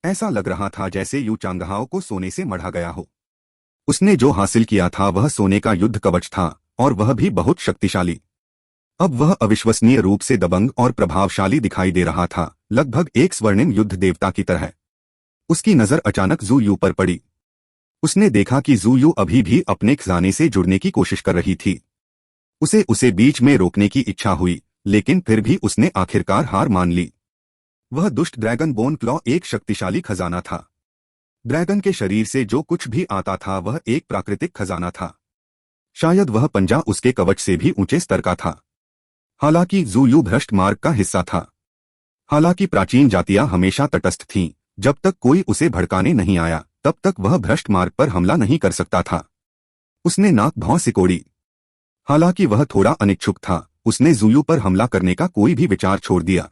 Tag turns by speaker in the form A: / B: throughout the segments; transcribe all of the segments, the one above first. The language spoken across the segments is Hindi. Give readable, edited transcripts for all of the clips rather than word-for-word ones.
A: ऐसा लग रहा था जैसे यू चांगहाओ को सोने से मढ़ा गया हो। उसने जो हासिल किया था वह सोने का युद्ध कवच था, और वह भी बहुत शक्तिशाली। अब वह अविश्वसनीय रूप से दबंग और प्रभावशाली दिखाई दे रहा था, लगभग एक स्वर्णिम युद्ध देवता की तरह। उसकी नजर अचानक जू यू पर पड़ी। उसने देखा कि जू यू अभी भी अपने खजाने से जुड़ने की कोशिश कर रही थी। उसे बीच में रोकने की इच्छा हुई, लेकिन फिर भी उसने आखिरकार हार मान ली। वह दुष्ट ड्रैगन बोन क्लॉ एक शक्तिशाली खजाना था। ड्रैगन के शरीर से जो कुछ भी आता था वह एक प्राकृतिक खजाना था। शायद वह पंजा उसके कवच से भी ऊंचे स्तर का था। हालांकि जू यू भ्रष्ट मार्ग का हिस्सा था। हालांकि प्राचीन जातियां हमेशा तटस्थ थीं, जब तक कोई उसे भड़काने नहीं आया तब तक वह भ्रष्ट मार्ग पर हमला नहीं कर सकता था। उसने नाक भौं सिकोड़ी। हालांकि वह थोड़ा अनिच्छुक था, उसने जूयू पर हमला करने का कोई भी विचार छोड़ दिया।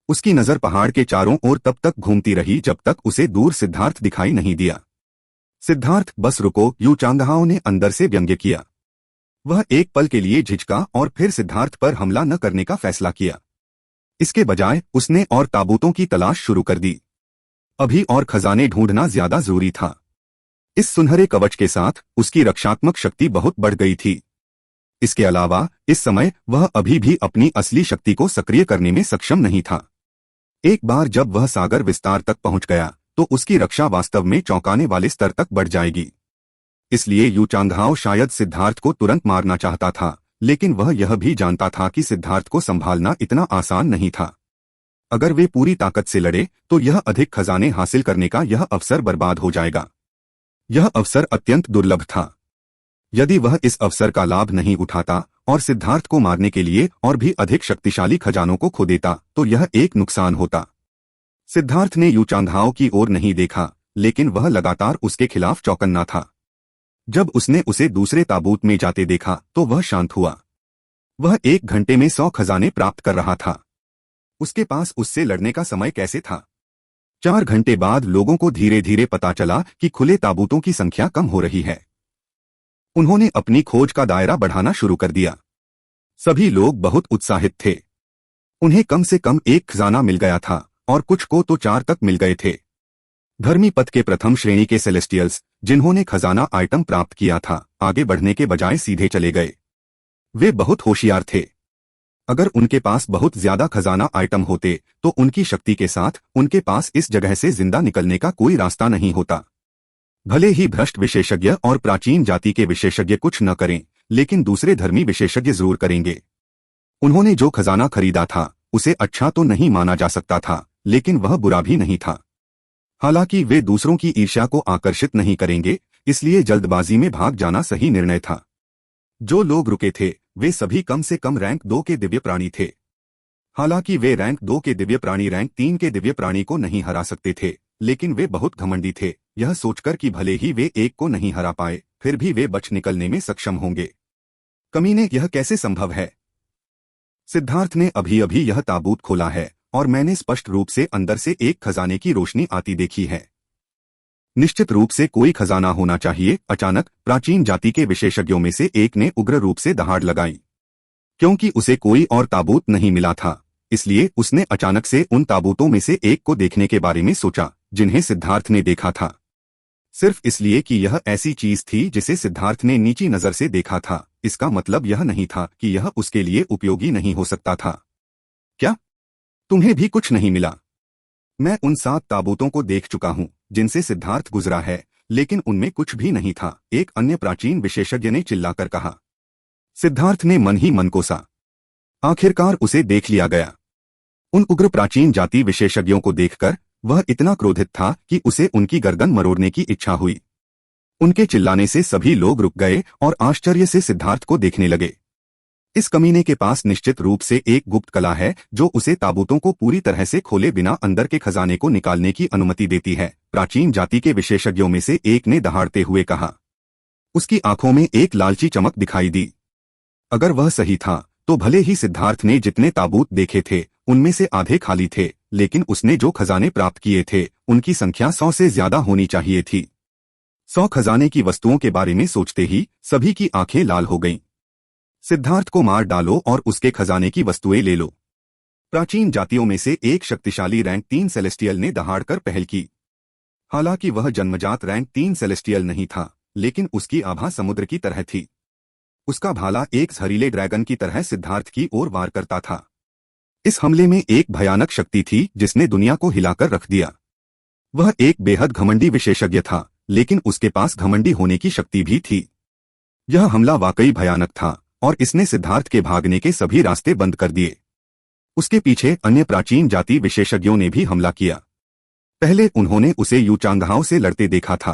A: उसकी नजर पहाड़ के चारों ओर तब तक घूमती रही जब तक उसे दूर सिद्धार्थ दिखाई नहीं दिया। सिद्धार्थ, बस रुको, यू चांगहाओ ने अंदर से व्यंग्य किया। वह एक पल के लिए झिझका और फिर सिद्धार्थ पर हमला न करने का फैसला किया। इसके बजाय उसने और ताबूतों की तलाश शुरू कर दी। अभी और खजाने ढूंढना ज्यादा जरूरी था। इस सुनहरे कवच के साथ उसकी रक्षात्मक शक्ति बहुत बढ़ गई थी। इसके अलावा इस समय वह अभी भी अपनी असली शक्ति को सक्रिय करने में सक्षम नहीं था। एक बार जब वह सागर विस्तार तक पहुंच गया तो उसकी रक्षा वास्तव में चौंकाने वाले स्तर तक बढ़ जाएगी। इसलिए यू चांगहाओ शायद सिद्धार्थ को तुरंत मारना चाहता था, लेकिन वह यह भी जानता था कि सिद्धार्थ को संभालना इतना आसान नहीं था। अगर वे पूरी ताकत से लड़े तो यह अधिक खजाने हासिल करने का यह अवसर बर्बाद हो जाएगा। यह अवसर अत्यंत दुर्लभ था। यदि वह इस अवसर का लाभ नहीं उठाता और सिद्धार्थ को मारने के लिए और भी अधिक शक्तिशाली खजानों को खो देता तो यह एक नुकसान होता। सिद्धार्थ ने यू चांगहाओ की ओर नहीं देखा, लेकिन वह लगातार उसके खिलाफ चौकन्ना था। जब उसने उसे दूसरे ताबूत में जाते देखा तो वह शांत हुआ। वह 1 घंटे में 100 खजाने प्राप्त कर रहा था। उसके पास उससे लड़ने का समय कैसे था? 4 घंटे बाद लोगों को धीरे धीरे पता चला कि खुले ताबूतों की संख्या कम हो रही है। उन्होंने अपनी खोज का दायरा बढ़ाना शुरू कर दिया। सभी लोग बहुत उत्साहित थे। उन्हें कम से कम 1 खजाना मिल गया था और कुछ को तो 4 तक मिल गए थे। धर्मी पथ के प्रथम श्रेणी के सेलेस्टियल्स, जिन्होंने खजाना आइटम प्राप्त किया था, आगे बढ़ने के बजाय सीधे चले गए। वे बहुत होशियार थे। अगर उनके पास बहुत ज्यादा खजाना आइटम होते तो उनकी शक्ति के साथ उनके पास इस जगह से जिंदा निकलने का कोई रास्ता नहीं होता। भले ही भ्रष्ट विशेषज्ञ और प्राचीन जाति के विशेषज्ञ कुछ न करें, लेकिन दूसरे धर्मी विशेषज्ञ जरूर करेंगे। उन्होंने जो खजाना खरीदा था उसे अच्छा तो नहीं माना जा सकता था, लेकिन वह बुरा भी नहीं था। हालांकि वे दूसरों की ईर्ष्या को आकर्षित नहीं करेंगे, इसलिए जल्दबाजी में भाग जाना सही निर्णय था। जो लोग रुके थे वे सभी कम से कम रैंक 2 के दिव्य प्राणी थे। हालांकि वे रैंक 2 के दिव्य प्राणी रैंक 3 के दिव्य प्राणी को नहीं हरा सकते थे, लेकिन वे बहुत घमंडी थे, यह सोचकर कि भले ही वे एक को नहीं हरा पाए फिर भी वे बच निकलने में सक्षम होंगे। कमीने, यह कैसे संभव है? सिद्धार्थ ने अभी अभी यह ताबूत खोला है और मैंने स्पष्ट रूप से अंदर से एक खजाने की रोशनी आती देखी है। निश्चित रूप से कोई खजाना होना चाहिए। अचानक प्राचीन जाति के विशेषज्ञों में से एक ने उग्र रूप से दहाड़ लगाई। क्योंकि उसे कोई और ताबूत नहीं मिला था, इसलिए उसने अचानक से उन ताबूतों में से एक को देखने के बारे में सोचा जिन्हें सिद्धार्थ ने देखा था। सिर्फ इसलिए कि यह ऐसी चीज थी जिसे सिद्धार्थ ने नीची नजर से देखा था, इसका मतलब यह नहीं था कि यह उसके लिए उपयोगी नहीं हो सकता था। क्या तुम्हें भी कुछ नहीं मिला? मैं उन 7 ताबूतों को देख चुका हूं जिनसे सिद्धार्थ गुजरा है, लेकिन उनमें कुछ भी नहीं था, एक अन्य प्राचीन विशेषज्ञ ने चिल्लाकर कहा। सिद्धार्थ ने मन ही मन कोसा। आखिरकार उसे देख लिया गया। उन उग्र प्राचीन जाति विशेषज्ञों को देखकर वह इतना क्रोधित था कि उसे उनकी गर्दन मरोड़ने की इच्छा हुई। उनके चिल्लाने से सभी लोग रुक गए और आश्चर्य से सिद्धार्थ को देखने लगे। इस कमीने के पास निश्चित रूप से एक गुप्त कला है जो उसे ताबूतों को पूरी तरह से खोले बिना अंदर के खजाने को निकालने की अनुमति देती है, प्राचीन जाति के विशेषज्ञों में से एक ने दहाड़ते हुए कहा। उसकी आंखों में एक लालची चमक दिखाई दी। अगर वह सही था तो भले ही सिद्धार्थ ने जितने ताबूत देखे थे उनमें से आधे खाली थे, लेकिन उसने जो खजाने प्राप्त किए थे उनकी संख्या 100 से ज्यादा होनी चाहिए थी। 100 खजाने की वस्तुओं के बारे में सोचते ही सभी की आंखें लाल हो गईं। सिद्धार्थ को मार डालो और उसके खजाने की वस्तुएं ले लो। प्राचीन जातियों में से एक शक्तिशाली रैंक 3 सेलेस्टियल ने दहाड़कर पहल की। हालांकि वह जन्मजात रैंक 3 सेलेस्टियल नहीं था, लेकिन उसकी आभा समुद्र की तरह थी। उसका भाला एक जहरीले ड्रैगन की तरह सिद्धार्थ की ओर वार करता था। इस हमले में एक भयानक शक्ति थी जिसने दुनिया को हिलाकर रख दिया। वह एक बेहद घमंडी विशेषज्ञ था, लेकिन उसके पास घमंडी होने की शक्ति भी थी। यह हमला वाकई भयानक था और इसने सिद्धार्थ के भागने के सभी रास्ते बंद कर दिए। उसके पीछे अन्य प्राचीन जाति विशेषज्ञों ने भी हमला किया। पहले उन्होंने उसे यूचांगहाओ से लड़ते देखा था।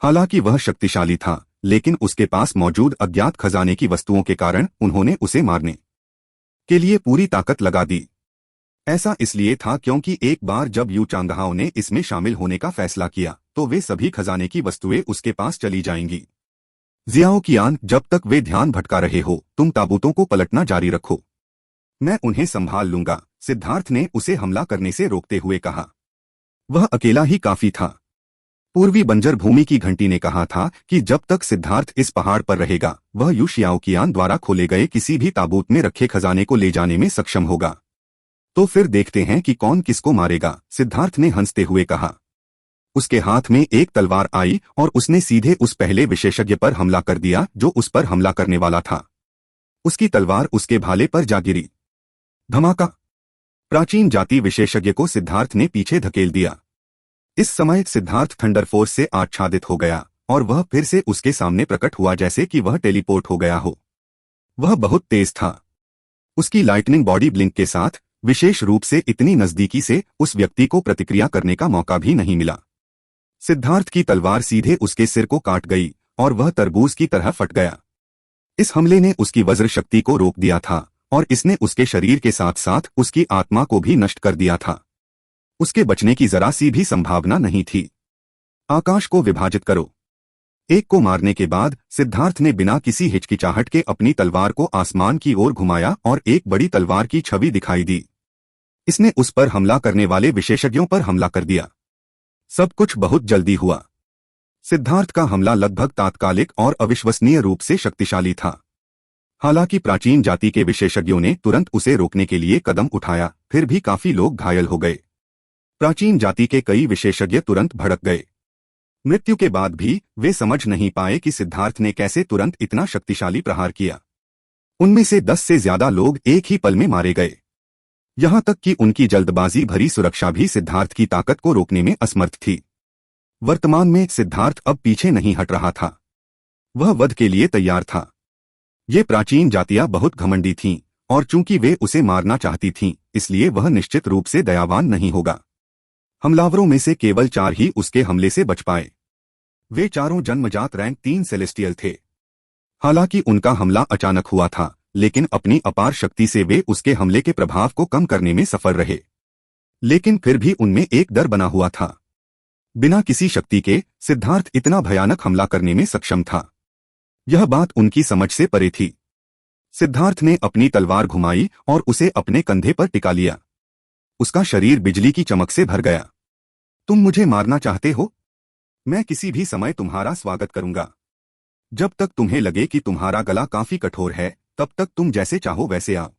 A: हालांकि वह शक्तिशाली था, लेकिन उसके पास मौजूद अज्ञात खजाने की वस्तुओं के कारण उन्होंने उसे मारने के लिए पूरी ताकत लगा दी। ऐसा इसलिए था क्योंकि एक बार जब यूचांगहाओ ने इसमें शामिल होने का फैसला किया तो वे सभी खजाने की वस्तुएं उसके पास चली जाएंगी। जियाओ कियान, जब तक वे ध्यान भटका रहे हो तुम ताबूतों को पलटना जारी रखो, मैं उन्हें संभाल लूंगा, सिद्धार्थ ने उसे हमला करने से रोकते हुए कहा। वह अकेला ही काफी था। पूर्वी बंजर भूमि की घंटी ने कहा था कि जब तक सिद्धार्थ इस पहाड़ पर रहेगा वह यू शियाओकियान द्वारा खोले गए किसी भी ताबूत में रखे खजाने को ले जाने में सक्षम होगा। तो फिर देखते हैं कि कौन किसको मारेगा, सिद्धार्थ ने हंसते हुए कहा। उसके हाथ में एक तलवार आई और उसने सीधे उस पहले विशेषज्ञ पर हमला कर दिया जो उस पर हमला करने वाला था। उसकी तलवार उसके भाले पर जा गिरी। धमाका! प्राचीन जाति विशेषज्ञ को सिद्धार्थ ने पीछे धकेल दिया। इस समय सिद्धार्थ थंडर फोर्स से आच्छादित हो गया और वह फिर से उसके सामने प्रकट हुआ जैसे कि वह टेलीपोर्ट हो गया हो। वह बहुत तेज था। उसकी लाइटनिंग बॉडी ब्लिंक के साथ, विशेष रूप से इतनी नजदीकी से, उस व्यक्ति को प्रतिक्रिया करने का मौका भी नहीं मिला। सिद्धार्थ की तलवार सीधे उसके सिर को काट गई और वह तरबूज की तरह फट गया। इस हमले ने उसकी वज्र शक्ति को रोक दिया था और इसने उसके शरीर के साथ साथ उसकी आत्मा को भी नष्ट कर दिया था। उसके बचने की जरा सी भी संभावना नहीं थी। आकाश को विभाजित करो। एक को मारने के बाद सिद्धार्थ ने बिना किसी हिचकिचाहट के अपनी तलवार को आसमान की ओर घुमाया और एक बड़ी तलवार की छवि दिखाई दी। इसने उस पर हमला करने वाले विशेषज्ञों पर हमला कर दिया। सब कुछ बहुत जल्दी हुआ। सिद्धार्थ का हमला लगभग तात्कालिक और अविश्वसनीय रूप से शक्तिशाली था। हालांकि प्राचीन जाति के विशेषज्ञों ने तुरंत उसे रोकने के लिए कदम उठाया, फिर भी काफी लोग घायल हो गए। प्राचीन जाति के कई विशेषज्ञ तुरंत भड़क गए। मृत्यु के बाद भी वे समझ नहीं पाए कि सिद्धार्थ ने कैसे तुरंत इतना शक्तिशाली प्रहार किया। उनमें से 10 से ज्यादा लोग एक ही पल में मारे गए। यहां तक कि उनकी जल्दबाजी भरी सुरक्षा भी सिद्धार्थ की ताकत को रोकने में असमर्थ थी। वर्तमान में सिद्धार्थ अब पीछे नहीं हट रहा था। वह वध के लिए तैयार था। ये प्राचीन जातियां बहुत घमंडी थीं और चूंकि वे उसे मारना चाहती थीं, इसलिए वह निश्चित रूप से दयावान नहीं होगा। हमलावरों में से केवल 4 ही उसके हमले से बच पाए। वे चारों जन्मजात रैंक 3 सेलेस्टियल थे। हालांकि उनका हमला अचानक हुआ था, लेकिन अपनी अपार शक्ति से वे उसके हमले के प्रभाव को कम करने में सफल रहे। लेकिन फिर भी उनमें एक डर बना हुआ था। बिना किसी शक्ति के सिद्धार्थ इतना भयानक हमला करने में सक्षम था। यह बात उनकी समझ से परे थी। सिद्धार्थ ने अपनी तलवार घुमाई और उसे अपने कंधे पर टिका लिया। उसका शरीर बिजली की चमक से भर गया। तुम मुझे मारना चाहते हो? मैं किसी भी समय तुम्हारा स्वागत करूंगा। जब तक तुम्हें लगे कि तुम्हारा गला काफी कठोर है, तब तक तुम जैसे चाहो वैसे आओ।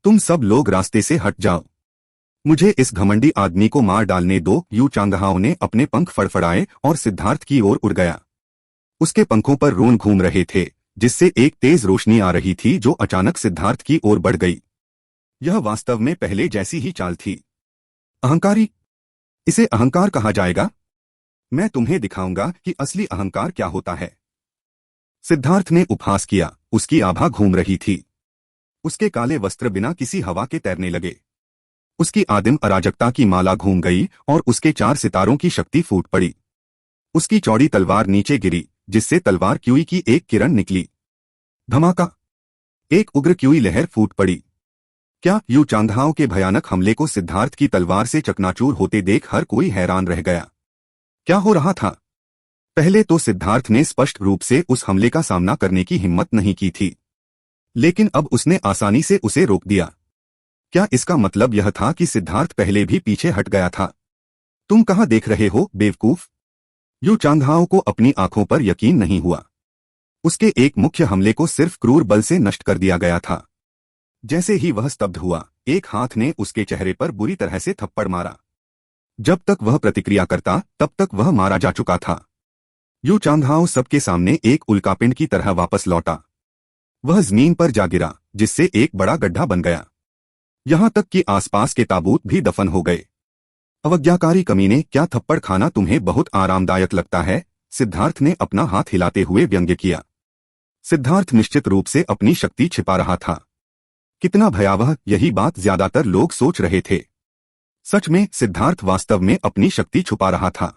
A: तुम सब लोग रास्ते से हट जाओ। मुझे इस घमंडी आदमी को मार डालने दो। यू चांगहाओ ने अपने पंख फड़फड़ाए और सिद्धार्थ की ओर उड़ गया। उसके पंखों पर रोन घूम रहे थे, जिससे एक तेज रोशनी आ रही थी जो अचानक सिद्धार्थ की ओर बढ़ गई। यह वास्तव में पहले जैसी ही चाल थी। अहंकारी, इसे अहंकार कहा जाएगा। मैं तुम्हें दिखाऊंगा कि असली अहंकार क्या होता है। सिद्धार्थ ने उपहास किया। उसकी आभा घूम रही थी। उसके काले वस्त्र बिना किसी हवा के तैरने लगे। उसकी आदिम अराजकता की माला घूम गई और उसके 4 सितारों की शक्ति फूट पड़ी। उसकी चौड़ी तलवार नीचे गिरी, जिससे तलवार क्यूई की एक किरण निकली। धमाका! एक उग्र क्यूई लहर फूट पड़ी। क्या यू चांगहाओ के भयानक हमले को सिद्धार्थ की तलवार से चकनाचूर होते देख हर कोई हैरान रह गया। क्या हो रहा था? पहले तो सिद्धार्थ ने स्पष्ट रूप से उस हमले का सामना करने की हिम्मत नहीं की थी, लेकिन अब उसने आसानी से उसे रोक दिया। क्या इसका मतलब यह था कि सिद्धार्थ पहले भी पीछे हट गया था? तुम कहां देख रहे हो, बेवकूफ? यू चांगहाओ को अपनी आंखों पर यकीन नहीं हुआ। उसके एक मुख्य हमले को सिर्फ क्रूर बल से नष्ट कर दिया गया था। जैसे ही वह स्तब्ध हुआ, एक हाथ ने उसके चेहरे पर बुरी तरह से थप्पड़ मारा। जब तक वह प्रतिक्रिया करता तब तक वह मारा जा चुका था। यू चांगहाओ सबके सामने एक उल्कापिंड की तरह वापस लौटा। वह जमीन पर जा गिरा, जिससे एक बड़ा गड्ढा बन गया। यहां तक कि आसपास के ताबूत भी दफन हो गए। अवज्ञाकारी कमीने, क्या थप्पड़ खाना तुम्हें बहुत आरामदायक लगता है? सिद्धार्थ ने अपना हाथ हिलाते हुए व्यंग्य किया। सिद्धार्थ निश्चित रूप से अपनी शक्ति छिपा रहा था। कितना भयावह, यही बात ज्यादातर लोग सोच रहे थे। सच में सिद्धार्थ वास्तव में अपनी शक्ति छुपा रहा था।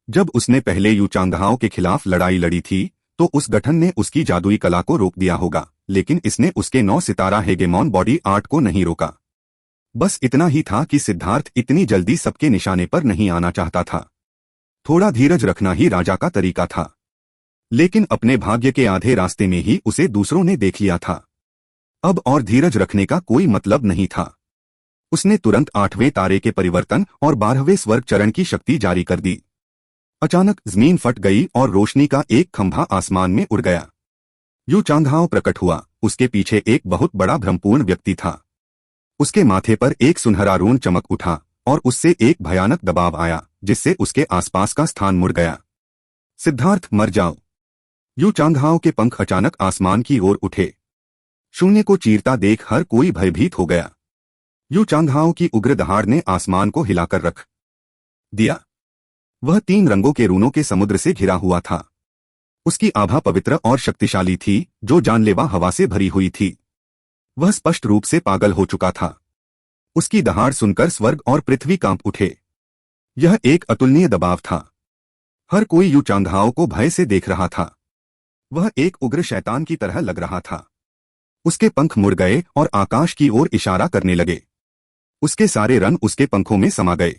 A: जब उसने पहले यू चांगहाओ के खिलाफ लड़ाई लड़ी थी तो उस गठन ने उसकी जादुई कला को रोक दिया होगा, लेकिन इसने उसके 9 सितारा हेगेमॉन बॉडी आर्ट को नहीं रोका। बस इतना ही था कि सिद्धार्थ इतनी जल्दी सबके निशाने पर नहीं आना चाहता था। थोड़ा धीरज रखना ही राजा का तरीका था। लेकिन अपने भाग्य के आधे रास्ते में ही उसे दूसरों ने देख लिया था। अब और धीरज रखने का कोई मतलब नहीं था। उसने तुरंत 8वें तारे के परिवर्तन और 12वें स्वर्ग चरण की शक्ति जारी कर दी। अचानक जमीन फट गई और रोशनी का एक खंभा आसमान में उड़ गया। यू चांगहाओ प्रकट हुआ। उसके पीछे एक बहुत बड़ा भ्रमपूर्ण व्यक्ति था। उसके माथे पर एक सुनहरा रून चमक उठा और उससे एक भयानक दबाव आया, जिससे उसके आसपास का स्थान मुड़ गया। सिद्धार्थ, मर जाओ। यू चांगहाओ के पंख अचानक आसमान की ओर उठे। शून्य को चीरता देख हर कोई भयभीत हो गया। यू चांगहाओ की उग्र दहाड़ ने आसमान को हिलाकर रख दिया। वह 3 रंगों के रूनों के समुद्र से घिरा हुआ था। उसकी आभा पवित्र और शक्तिशाली थी, जो जानलेवा हवा से भरी हुई थी। वह स्पष्ट रूप से पागल हो चुका था। उसकी दहाड़ सुनकर स्वर्ग और पृथ्वी कांप उठे। यह एक अतुलनीय दबाव था। हर कोई यू चांगहाओ को भय से देख रहा था। वह एक उग्र शैतान की तरह लग रहा था। उसके पंख मुड़ गए और आकाश की ओर इशारा करने लगे। उसके सारे रंग उसके पंखों में समा गए।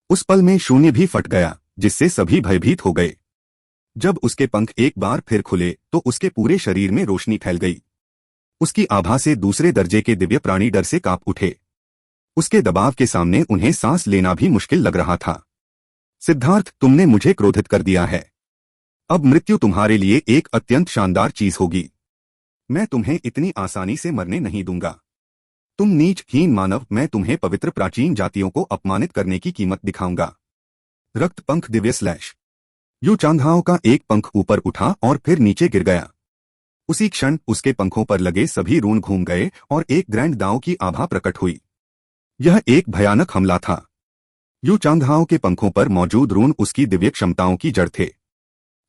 A: उस पल में शून्य भी फट गया, जिससे सभी भयभीत हो गए। जब उसके पंख एक बार फिर खुले तो उसके पूरे शरीर में रोशनी फैल गई। उसकी आभा से दूसरे दर्जे के दिव्य प्राणी डर से कांप उठे। उसके दबाव के सामने उन्हें सांस लेना भी मुश्किल लग रहा था। सिद्धार्थ, तुमने मुझे क्रोधित कर दिया है। अब मृत्यु तुम्हारे लिए एक अत्यंत शानदार चीज होगी। मैं तुम्हें इतनी आसानी से मरने नहीं दूंगा। तुम नीच हीन मानव, मैं तुम्हें पवित्र प्राचीन जातियों को अपमानित करने की कीमत दिखाऊंगा। रक्त पंख दिव्य स्लैश। यू चांगहाओ का एक पंख ऊपर उठा और फिर नीचे गिर गया। उसी क्षण उसके पंखों पर लगे सभी रून घूम गए और एक ग्रैंड दांव की आभा प्रकट हुई। यह एक भयानक हमला था। यू चांगहाओ के पंखों पर मौजूद रून उसकी दिव्य क्षमताओं की जड़ थे।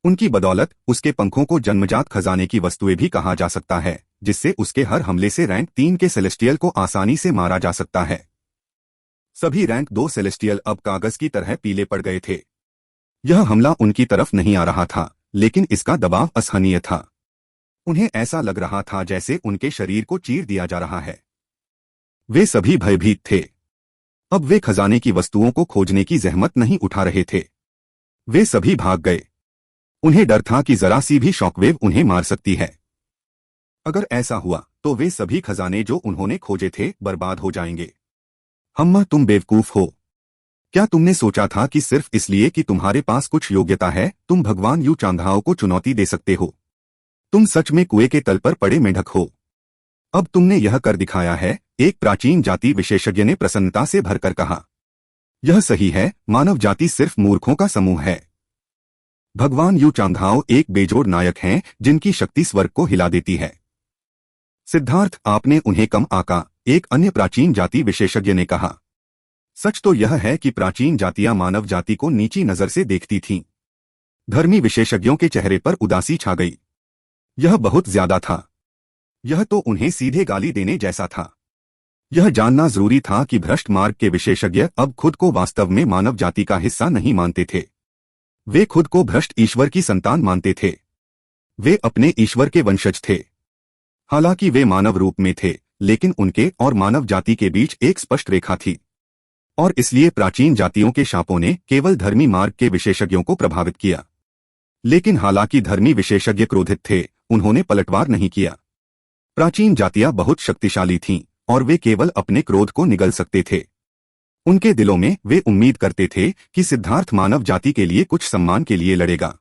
A: उनकी बदौलत उसके पंखों को जन्मजात खजाने की वस्तुएं भी कहा जा सकता है, जिससे उसके हर हमले से रैंक 3 के सेलेस्टियल को आसानी से मारा जा सकता है। सभी रैंक 2 सेलेस्टियल अब कागज की तरह पीले पड़ गए थे। यह हमला उनकी तरफ नहीं आ रहा था, लेकिन इसका दबाव असहनीय था। उन्हें ऐसा लग रहा था जैसे उनके शरीर को चीर दिया जा रहा है। वे सभी भयभीत थे। अब वे खजाने की वस्तुओं को खोजने की जहमत नहीं उठा रहे थे। वे सभी भाग गए। उन्हें डर था कि जरा सी भी शॉकवेव उन्हें मार सकती है। अगर ऐसा हुआ तो वे सभी खजाने जो उन्होंने खोजे थे बर्बाद हो जाएंगे। हम्मा, तुम बेवकूफ हो। क्या तुमने सोचा था कि सिर्फ इसलिए कि तुम्हारे पास कुछ योग्यता है तुम भगवान यू चांगहाओ को चुनौती दे सकते हो? तुम सच में कुएं के तल पर पड़े मेंढक हो। अब तुमने यह कर दिखाया है, एक प्राचीन जाति विशेषज्ञ ने प्रसन्नता से भरकर कहा। यह सही है, मानव जाति सिर्फ मूर्खों का समूह है। भगवान यू चांगहाओ एक बेजोड़ नायक हैं जिनकी शक्ति स्वर्ग को हिला देती है। सिद्धार्थ, आपने उन्हें कम आका, एक अन्य प्राचीन जाति विशेषज्ञ ने कहा। सच तो यह है कि प्राचीन जातियां मानव जाति को नीची नजर से देखती थीं। धर्मी विशेषज्ञों के चेहरे पर उदासी छा गई। यह बहुत ज्यादा था। यह तो उन्हें सीधे गाली देने जैसा था। यह जानना जरूरी था कि भ्रष्ट मार्ग के विशेषज्ञ अब खुद को वास्तव में मानव जाति का हिस्सा नहीं मानते थे। वे खुद को भ्रष्ट ईश्वर की संतान मानते थे। वे अपने ईश्वर के वंशज थे। हालांकि वे मानव रूप में थे, लेकिन उनके और मानव जाति के बीच एक स्पष्ट रेखा थी। और इसलिए प्राचीन जातियों के शापों ने केवल धर्मी मार्ग के विशेषज्ञों को प्रभावित किया। लेकिन हालांकि धर्मी विशेषज्ञ क्रोधित थे, उन्होंने पलटवार नहीं किया। प्राचीन जातियां बहुत शक्तिशाली थीं और वे केवल अपने क्रोध को निगल सकते थे। उनके दिलों में वे उम्मीद करते थे कि सिद्धार्थ मानव जाति के लिए कुछ सम्मान के लिए लड़ेगा।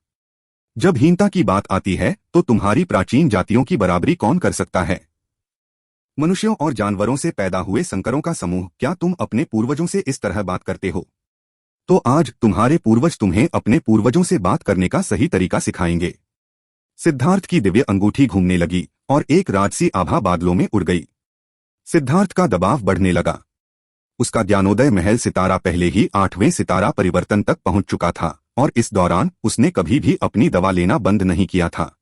A: जब हीनता की बात आती है तो तुम्हारी प्राचीन जातियों की बराबरी कौन कर सकता है? मनुष्यों और जानवरों से पैदा हुए संकरों का समूह, क्या तुम अपने पूर्वजों से इस तरह बात करते हो? तो आज तुम्हारे पूर्वज तुम्हें अपने पूर्वजों से बात करने का सही तरीका सिखाएंगे। सिद्धार्थ की दिव्य अंगूठी घूमने लगी और एक राजसी आभा बादलों में उड़ गई। सिद्धार्थ का दबाव बढ़ने लगा। उसका ज्ञानोदय महल सितारा पहले ही 8वें सितारा परिवर्तन तक पहुंच चुका था और इस दौरान उसने कभी भी अपनी दवा लेना बंद नहीं किया था।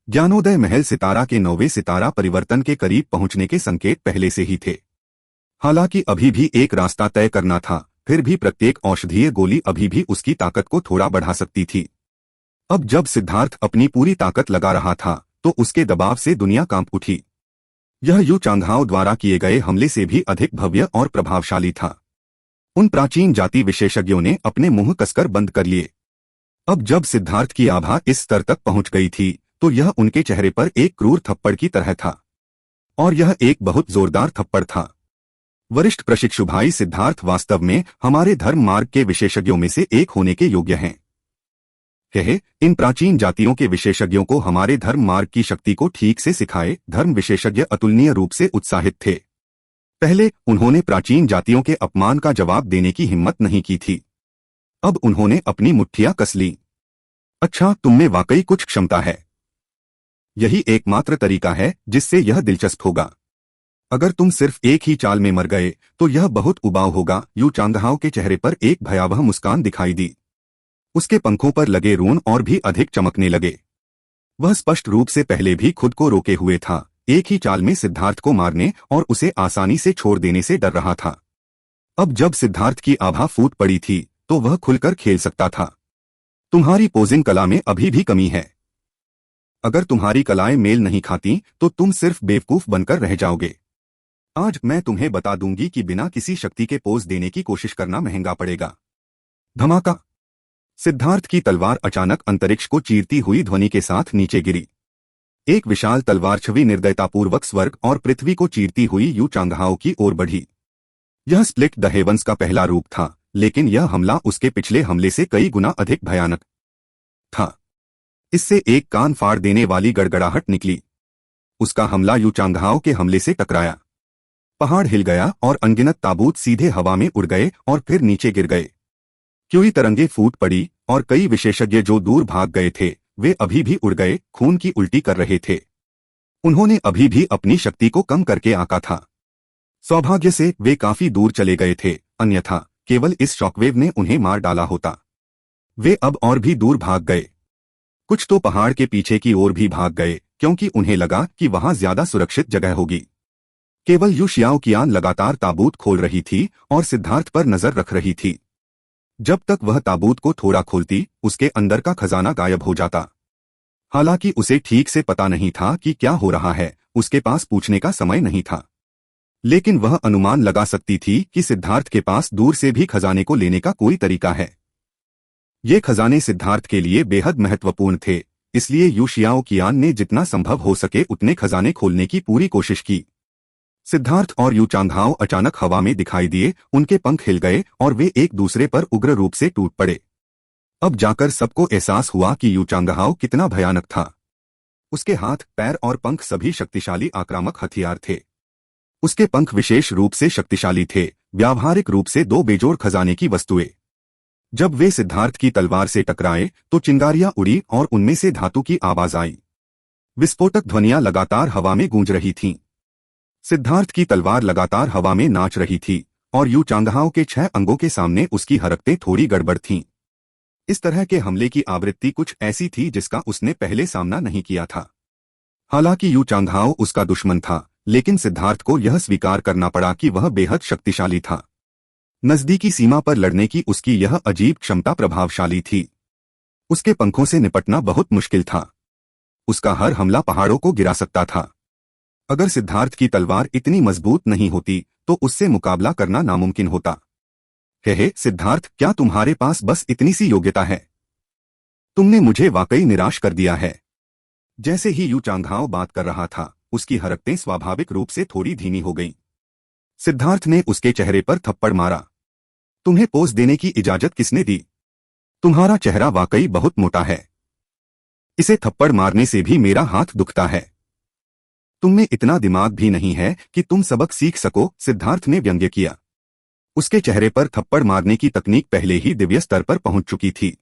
A: ज्ञानोदय महल सितारा के 9वें सितारा परिवर्तन के करीब पहुंचने के संकेत पहले से ही थे। हालांकि अभी भी एक रास्ता तय करना था, फिर भी प्रत्येक औषधीय गोली अभी भी उसकी ताकत को थोड़ा बढ़ा सकती थी। अब जब सिद्धार्थ अपनी पूरी ताकत लगा रहा था तो उसके दबाव से दुनिया कांप उठी। यह यू चांगहाओ द्वारा किए गए हमले से भी अधिक भव्य और प्रभावशाली था। उन प्राचीन जाति विशेषज्ञों ने अपने मुंह कसकर बंद कर लिए। अब जब सिद्धार्थ की आभा इस स्तर तक पहुंच गई थी तो यह उनके चेहरे पर एक क्रूर थप्पड़ की तरह था, और यह एक बहुत जोरदार थप्पड़ था। वरिष्ठ प्रशिक्षु भाई सिद्धार्थ वास्तव में हमारे धर्म मार्ग के विशेषज्ञों में से एक होने के योग्य हैं। इन प्राचीन जातियों के विशेषज्ञों को हमारे धर्म मार्ग की शक्ति को ठीक से सिखाए धर्म विशेषज्ञ अतुलनीय रूप से उत्साहित थे। पहले उन्होंने प्राचीन जातियों के अपमान का जवाब देने की हिम्मत नहीं की थी। अब उन्होंने अपनी मुट्ठियां कस ली। अच्छा, तुममें वाकई कुछ क्षमता है। यही एकमात्र तरीका है जिससे यह दिलचस्प होगा। अगर तुम सिर्फ एक ही चाल में मर गए तो यह बहुत उबाऊ होगा। यू चांगहाओ के चेहरे पर एक भयावह मुस्कान दिखाई दी। उसके पंखों पर लगे रून और भी अधिक चमकने लगे। वह स्पष्ट रूप से पहले भी खुद को रोके हुए था, एक ही चाल में सिद्धार्थ को मारने और उसे आसानी से छोड़ देने से डर रहा था। अब जब सिद्धार्थ की आभा फूट पड़ी थी तो वह खुलकर खेल सकता था। तुम्हारी पोजिंग कला में अभी भी कमी है। अगर तुम्हारी कलाएं मेल नहीं खाती तो तुम सिर्फ बेवकूफ बनकर रह जाओगे। आज मैं तुम्हें बता दूंगी कि बिना किसी शक्ति के पोज देने की कोशिश करना महंगा पड़ेगा। धमाका! सिद्धार्थ की तलवार अचानक अंतरिक्ष को चीरती हुई ध्वनि के साथ नीचे गिरी। एक विशाल तलवार छवि निर्दयतापूर्वक स्वर्ग और पृथ्वी को चीरती हुई यू चांगहाओ की ओर बढ़ी। यह स्प्लिट द हेवंस का पहला रूप था, लेकिन यह हमला उसके पिछले हमले से कई गुना अधिक भयानक था। इससे एक कान फाड़ देने वाली गड़गड़ाहट निकली। उसका हमला यू चांगहाओ के हमले से टकराया। पहाड़ हिल गया और अनगिनत ताबूत सीधे हवा में उड़ गए और फिर नीचे गिर गए। क्योंकि तरंगे फूट पड़ी और कई विशेषज्ञ जो दूर भाग गए थे वे अभी भी उड़ गए, खून की उल्टी कर रहे थे। उन्होंने अभी भी अपनी शक्ति को कम करके आंका था। सौभाग्य से वे काफी दूर चले गए थे, अन्यथा केवल इस शॉकवेव ने उन्हें मार डाला होता। वे अब और भी दूर भाग गए। कुछ तो पहाड़ के पीछे की ओर भी भाग गए क्योंकि उन्हें लगा कि वहां ज्यादा सुरक्षित जगह होगी। केवल यू शियाओकियान लगातार ताबूत खोल रही थी और सिद्धार्थ पर नजर रख रही थी। जब तक वह ताबूत को थोड़ा खोलती उसके अंदर का खजाना गायब हो जाता। हालांकि उसे ठीक से पता नहीं था कि क्या हो रहा है, उसके पास पूछने का समय नहीं था। लेकिन वह अनुमान लगा सकती थी कि सिद्धार्थ के पास दूर से भी खजाने को लेने का कोई तरीका है। ये खजाने सिद्धार्थ के लिए बेहद महत्वपूर्ण थे, इसलिए यू शियाओकियान ने जितना संभव हो सके उतने खजाने खोलने की पूरी कोशिश की। सिद्धार्थ और यू चांगहाओ अचानक हवा में दिखाई दिए, उनके पंख हिल गए और वे एक दूसरे पर उग्र रूप से टूट पड़े। अब जाकर सबको एहसास हुआ कि यू चांगहाओ कितना भयानक था। उसके हाथ, पैर और पंख सभी शक्तिशाली आक्रामक हथियार थे। उसके पंख विशेष रूप से शक्तिशाली थे, व्यावहारिक रूप से दो बेजोड़ खजाने की वस्तुएं। जब वे सिद्धार्थ की तलवार से टकराए तो चिंगारियां उड़ी और उनमें से धातु की आवाज आई। विस्फोटक ध्वनियां लगातार हवा में गूंज रही थीं। सिद्धार्थ की तलवार लगातार हवा में नाच रही थी और यू चांगहाओ के 6 अंगों के सामने उसकी हरकतें थोड़ी गड़बड़ थीं। इस तरह के हमले की आवृत्ति कुछ ऐसी थी जिसका उसने पहले सामना नहीं किया था। हालांकि यू चांगहाओ उसका दुश्मन था, लेकिन सिद्धार्थ को यह स्वीकार करना पड़ा कि वह बेहद शक्तिशाली था। नजदीकी सीमा पर लड़ने की उसकी यह अजीब क्षमता प्रभावशाली थी। उसके पंखों से निपटना बहुत मुश्किल था। उसका हर हमला पहाड़ों को गिरा सकता था। अगर सिद्धार्थ की तलवार इतनी मजबूत नहीं होती तो उससे मुकाबला करना नामुमकिन होता। सिद्धार्थ, क्या तुम्हारे पास बस इतनी सी योग्यता है? तुमने मुझे वाकई निराश कर दिया है। जैसे ही यू चांगहाओ बात कर रहा था उसकी हरकतें स्वाभाविक रूप से थोड़ी धीमी हो गईं। सिद्धार्थ ने उसके चेहरे पर थप्पड़ मारा। तुम्हें पोज देने की इजाजत किसने दी? तुम्हारा चेहरा वाकई बहुत मोटा है। इसे थप्पड़ मारने से भी मेरा हाथ दुखता है। तुम में इतना दिमाग भी नहीं है कि तुम सबक सीख सको, सिद्धार्थ ने व्यंग्य किया। उसके चेहरे पर थप्पड़ मारने की तकनीक पहले ही दिव्य स्तर पर पहुंच चुकी थी।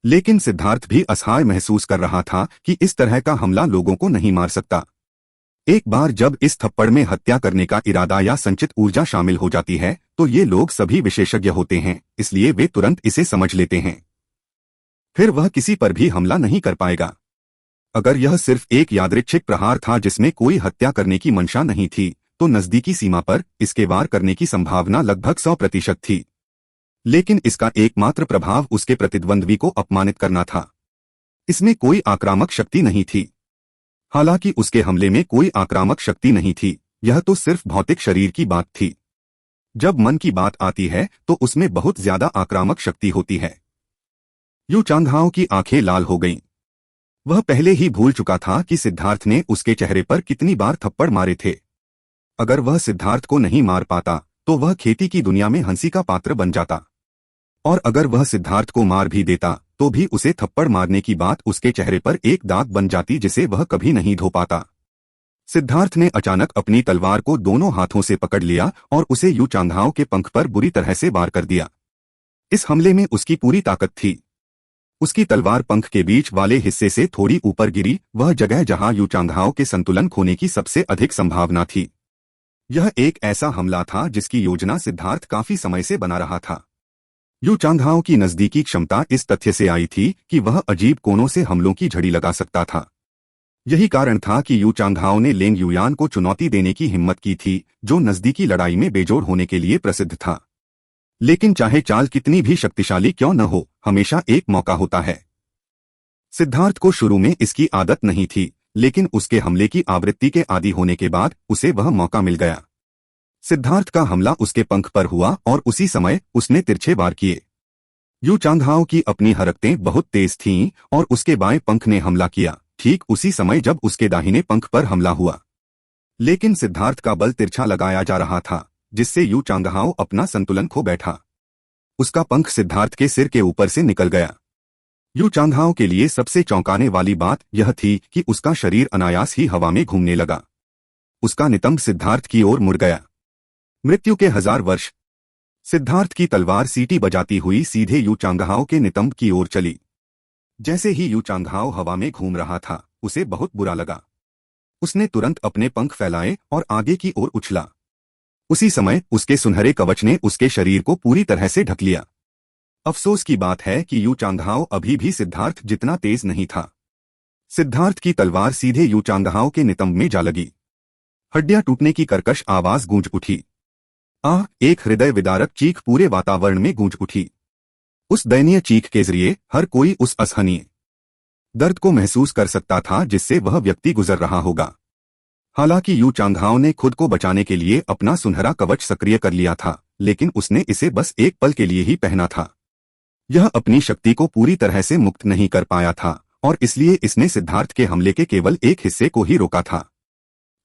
A: लेकिन सिद्धार्थ भी असहाय महसूस कर रहा था कि इस तरह का हमला लोगों को नहीं मार सकता। एक बार जब इस थप्पड़ में हत्या करने का इरादा या संचित ऊर्जा शामिल हो जाती है तो ये लोग सभी विशेषज्ञ होते हैं, इसलिए वे तुरंत इसे समझ लेते हैं। फिर वह किसी पर भी हमला नहीं कर पाएगा। अगर यह सिर्फ एक यादृच्छिक प्रहार था जिसमें कोई हत्या करने की मंशा नहीं थी, तो नजदीकी सीमा पर इसके वार करने की संभावना लगभग 100% थी। लेकिन इसका एकमात्र प्रभाव उसके प्रतिद्वंद्वी को अपमानित करना था। इसमें कोई आक्रामक शक्ति नहीं थी। हालांकि उसके हमले में कोई आक्रामक शक्ति नहीं थी, यह तो सिर्फ भौतिक शरीर की बात थी। जब मन की बात आती है तो उसमें बहुत ज्यादा आक्रामक शक्ति होती है। यू चांगहाओ की आंखें लाल हो गईं। वह पहले ही भूल चुका था कि सिद्धार्थ ने उसके चेहरे पर कितनी बार थप्पड़ मारे थे। अगर वह सिद्धार्थ को नहीं मार पाता तो वह खेती की दुनिया में हंसी का पात्र बन जाता, और अगर वह सिद्धार्थ को मार भी देता तो भी उसे थप्पड़ मारने की बात उसके चेहरे पर एक दाग बन जाती जिसे वह कभी नहीं धो पाता। सिद्धार्थ ने अचानक अपनी तलवार को दोनों हाथों से पकड़ लिया और उसे यू चांगहाओ के पंख पर बुरी तरह से वार कर दिया। इस हमले में उसकी पूरी ताकत थी। उसकी तलवार पंख के बीच वाले हिस्से से थोड़ी ऊपर गिरी, वह जगह जहां यू चांगहाओ के संतुलन खोने की सबसे अधिक संभावना थी। यह एक ऐसा हमला था जिसकी योजना सिद्धार्थ काफी समय से बना रहा था। यू चांगहाओ की नजदीकी क्षमता इस तथ्य से आई थी कि वह अजीब कोनों से हमलों की झड़ी लगा सकता था। यही कारण था कि यू चांगहाओ ने लेंग युयान को चुनौती देने की हिम्मत की थी, जो नजदीकी लड़ाई में बेजोड़ होने के लिए प्रसिद्ध था। लेकिन चाहे चाल कितनी भी शक्तिशाली क्यों न हो, हमेशा एक मौका होता है। सिद्धार्थ को शुरू में इसकी आदत नहीं थी, लेकिन उसके हमले की आवृत्ति के आदी होने के बाद उसे वह मौका मिल गया। सिद्धार्थ का हमला उसके पंख पर हुआ और उसी समय उसने तिरछे वार किए। यू चांगहाओ की अपनी हरकतें बहुत तेज थीं और उसके बाएं पंख ने हमला किया ठीक उसी समय जब उसके दाहिने पंख पर हमला हुआ। लेकिन सिद्धार्थ का बल तिरछा लगाया जा रहा था, जिससे यू चांगहाओ अपना संतुलन खो बैठा। उसका पंख सिद्धार्थ के सिर के ऊपर से निकल गया। यू चांगहाओ के लिए सबसे चौंकाने वाली बात यह थी कि उसका शरीर अनायास ही हवा में घूमने लगा। उसका नितंब सिद्धार्थ की ओर मुड़ गया। मृत्यु के 1000 वर्ष। सिद्धार्थ की तलवार सीटी बजाती हुई सीधे यू चांगहाओ के नितंब की ओर चली। जैसे ही यू चांगहाओ हवा में घूम रहा था, उसे बहुत बुरा लगा। उसने तुरंत अपने पंख फैलाए और आगे की ओर उछला। उसी समय उसके सुनहरे कवच ने उसके शरीर को पूरी तरह से ढक लिया। अफसोस की बात है कि यू चांगहाओ अभी भी सिद्धार्थ जितना तेज नहीं था। सिद्धार्थ की तलवार सीधे यू चांगहाओ के नितंब में जा लगी। हड्डियां टूटने की कर्कश आवाज गूंज उठी। आह! एक हृदय विदारक चीख पूरे वातावरण में गूंज उठी। उस दयनीय चीख के जरिए हर कोई उस असहनीय दर्द को महसूस कर सकता था जिससे वह व्यक्ति गुजर रहा होगा। हालांकि यू चांगहाओ ने खुद को बचाने के लिए अपना सुनहरा कवच सक्रिय कर लिया था, लेकिन उसने इसे बस एक पल के लिए ही पहना था। यह अपनी शक्ति को पूरी तरह से मुक्त नहीं कर पाया था और इसलिए इसने सिद्धार्थ के हमले के केवल एक हिस्से को ही रोका था।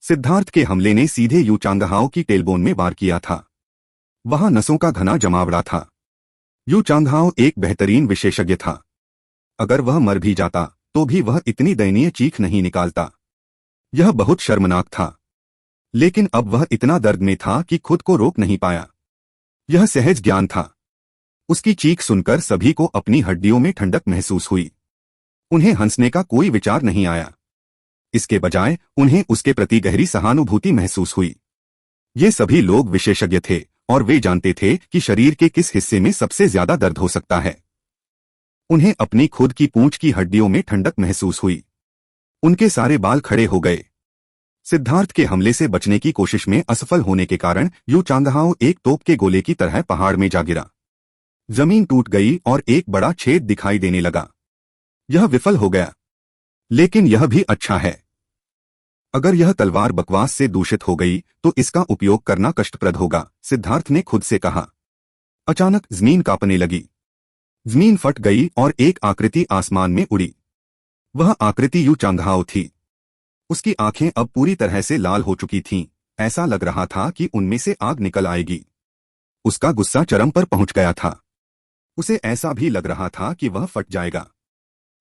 A: सिद्धार्थ के हमले ने सीधे यू चांगहाओ की टेलबोन में वार किया था। वहां नसों का घना जमावड़ा था। यू चांगहाओ एक बेहतरीन विशेषज्ञ था। अगर वह मर भी जाता तो भी वह इतनी दयनीय चीख नहीं निकालता। यह बहुत शर्मनाक था। लेकिन अब वह इतना दर्द में था कि खुद को रोक नहीं पाया। यह सहज ज्ञान था। उसकी चीख सुनकर सभी को अपनी हड्डियों में ठंडक महसूस हुई। उन्हें हंसने का कोई विचार नहीं आया। इसके बजाय उन्हें उसके प्रति गहरी सहानुभूति महसूस हुई। ये सभी लोग विशेषज्ञ थे और वे जानते थे कि शरीर के किस हिस्से में सबसे ज्यादा दर्द हो सकता है। उन्हें अपनी खुद की पूंछ की हड्डियों में ठंडक महसूस हुई। उनके सारे बाल खड़े हो गए। सिद्धार्थ के हमले से बचने की कोशिश में असफल होने के कारण यू चांगहाओ एक तोप के गोले की तरह पहाड़ में जा गिरा। जमीन टूट गई और एक बड़ा छेद दिखाई देने लगा। यह विफल हो गया, लेकिन यह भी अच्छा है। अगर यह तलवार बकवास से दूषित हो गई तो इसका उपयोग करना कष्टप्रद होगा, सिद्धार्थ ने खुद से कहा। अचानक जमीन कांपने लगी। जमीन फट गई और एक आकृति आसमान में उड़ी। वह आकृति यू चांगहाओ थी। उसकी आंखें अब पूरी तरह से लाल हो चुकी थीं। ऐसा लग रहा था कि उनमें से आग निकल आएगी। उसका गुस्सा चरम पर पहुंच गया था। उसे ऐसा भी लग रहा था कि वह फट जाएगा।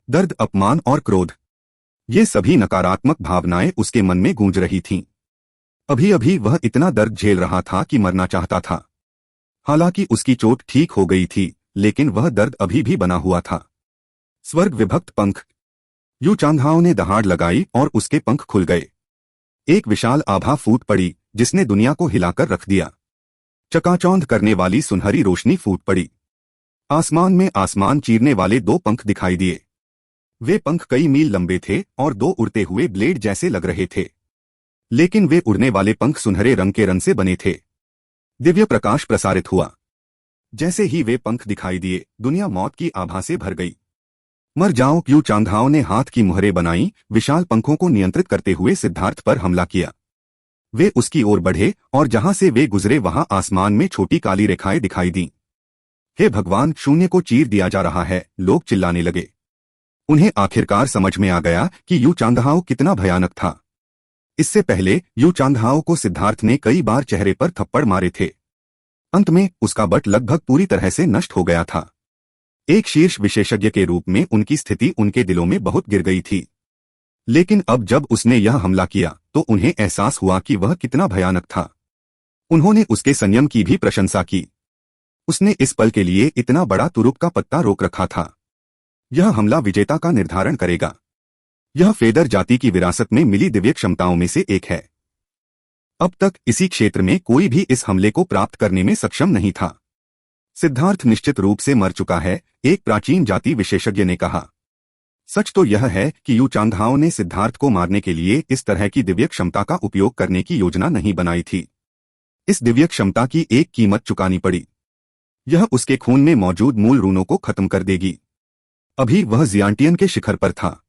A: दर्द, अपमान और क्रोध। ये सभी नकारात्मक भावनाएं उसके मन में गूंज रही थीं। अभी अभी वह इतना दर्द झेल रहा था कि मरना चाहता था। हालांकि उसकी चोट ठीक हो गई थी, लेकिन वह दर्द अभी भी बना हुआ था। स्वर्ग विभक्त पंख। यू चांगहाओ ने दहाड़ लगाई और उसके पंख खुल गए। एक विशाल आभा फूट पड़ी, जिसने दुनिया को हिलाकर रख दिया। चकाचौंध करने वाली सुनहरी रोशनी फूट पड़ी। आसमान में आसमान चीरने वाले दो पंख दिखाई दिए। वे पंख कई मील लंबे थे और दो उड़ते हुए ब्लेड जैसे लग रहे थे, लेकिन वे उड़ने वाले पंख सुनहरे रंग के रंग से बने थे। दिव्य प्रकाश प्रसारित हुआ। जैसे ही वे पंख दिखाई दिए, दुनिया मौत की आभा से भर गई। मर जाओ। यू चांगहाओ ने हाथ की मुहरें बनाई, विशाल पंखों को नियंत्रित करते हुए सिद्धार्थ पर हमला किया। वे उसकी ओर बढ़े और जहां से वे गुजरे वहां आसमान में छोटी काली रेखाएं दिखाई दीं। हे भगवान, शून्य को चीर दिया जा रहा है, लोग चिल्लाने लगे। उन्हें आखिरकार समझ में आ गया कि यू चांगहाओ कितना भयानक था। इससे पहले यू चांगहाओ को सिद्धार्थ ने कई बार चेहरे पर थप्पड़ मारे थे। अंत में उसका बट लगभग पूरी तरह से नष्ट हो गया था। एक शीर्ष विशेषज्ञ के रूप में उनकी स्थिति उनके दिलों में बहुत गिर गई थी। लेकिन अब जब उसने यह हमला किया तो उन्हें एहसास हुआ कि वह कितना भयानक था। उन्होंने उसके संयम की भी प्रशंसा की। उसने इस पल के लिए इतना बड़ा तुरुप का पत्ता रोक रखा था। यह हमला विजेता का निर्धारण करेगा। यह फेदर जाति की विरासत में मिली दिव्य क्षमताओं में से एक है। अब तक इसी क्षेत्र में कोई भी इस हमले को प्राप्त करने में सक्षम नहीं था। सिद्धार्थ निश्चित रूप से मर चुका है, एक प्राचीन जाति विशेषज्ञ ने कहा। सच तो यह है कि यू चांगहाओ ने सिद्धार्थ को मारने के लिए इस तरह की दिव्य क्षमता का उपयोग करने की योजना नहीं बनाई थी। इस दिव्य क्षमता की एक कीमत चुकानी पड़ी। यह उसके खून में मौजूद मूल रूनों को खत्म कर देगी। अभी वह जियांटियन के शिखर पर था।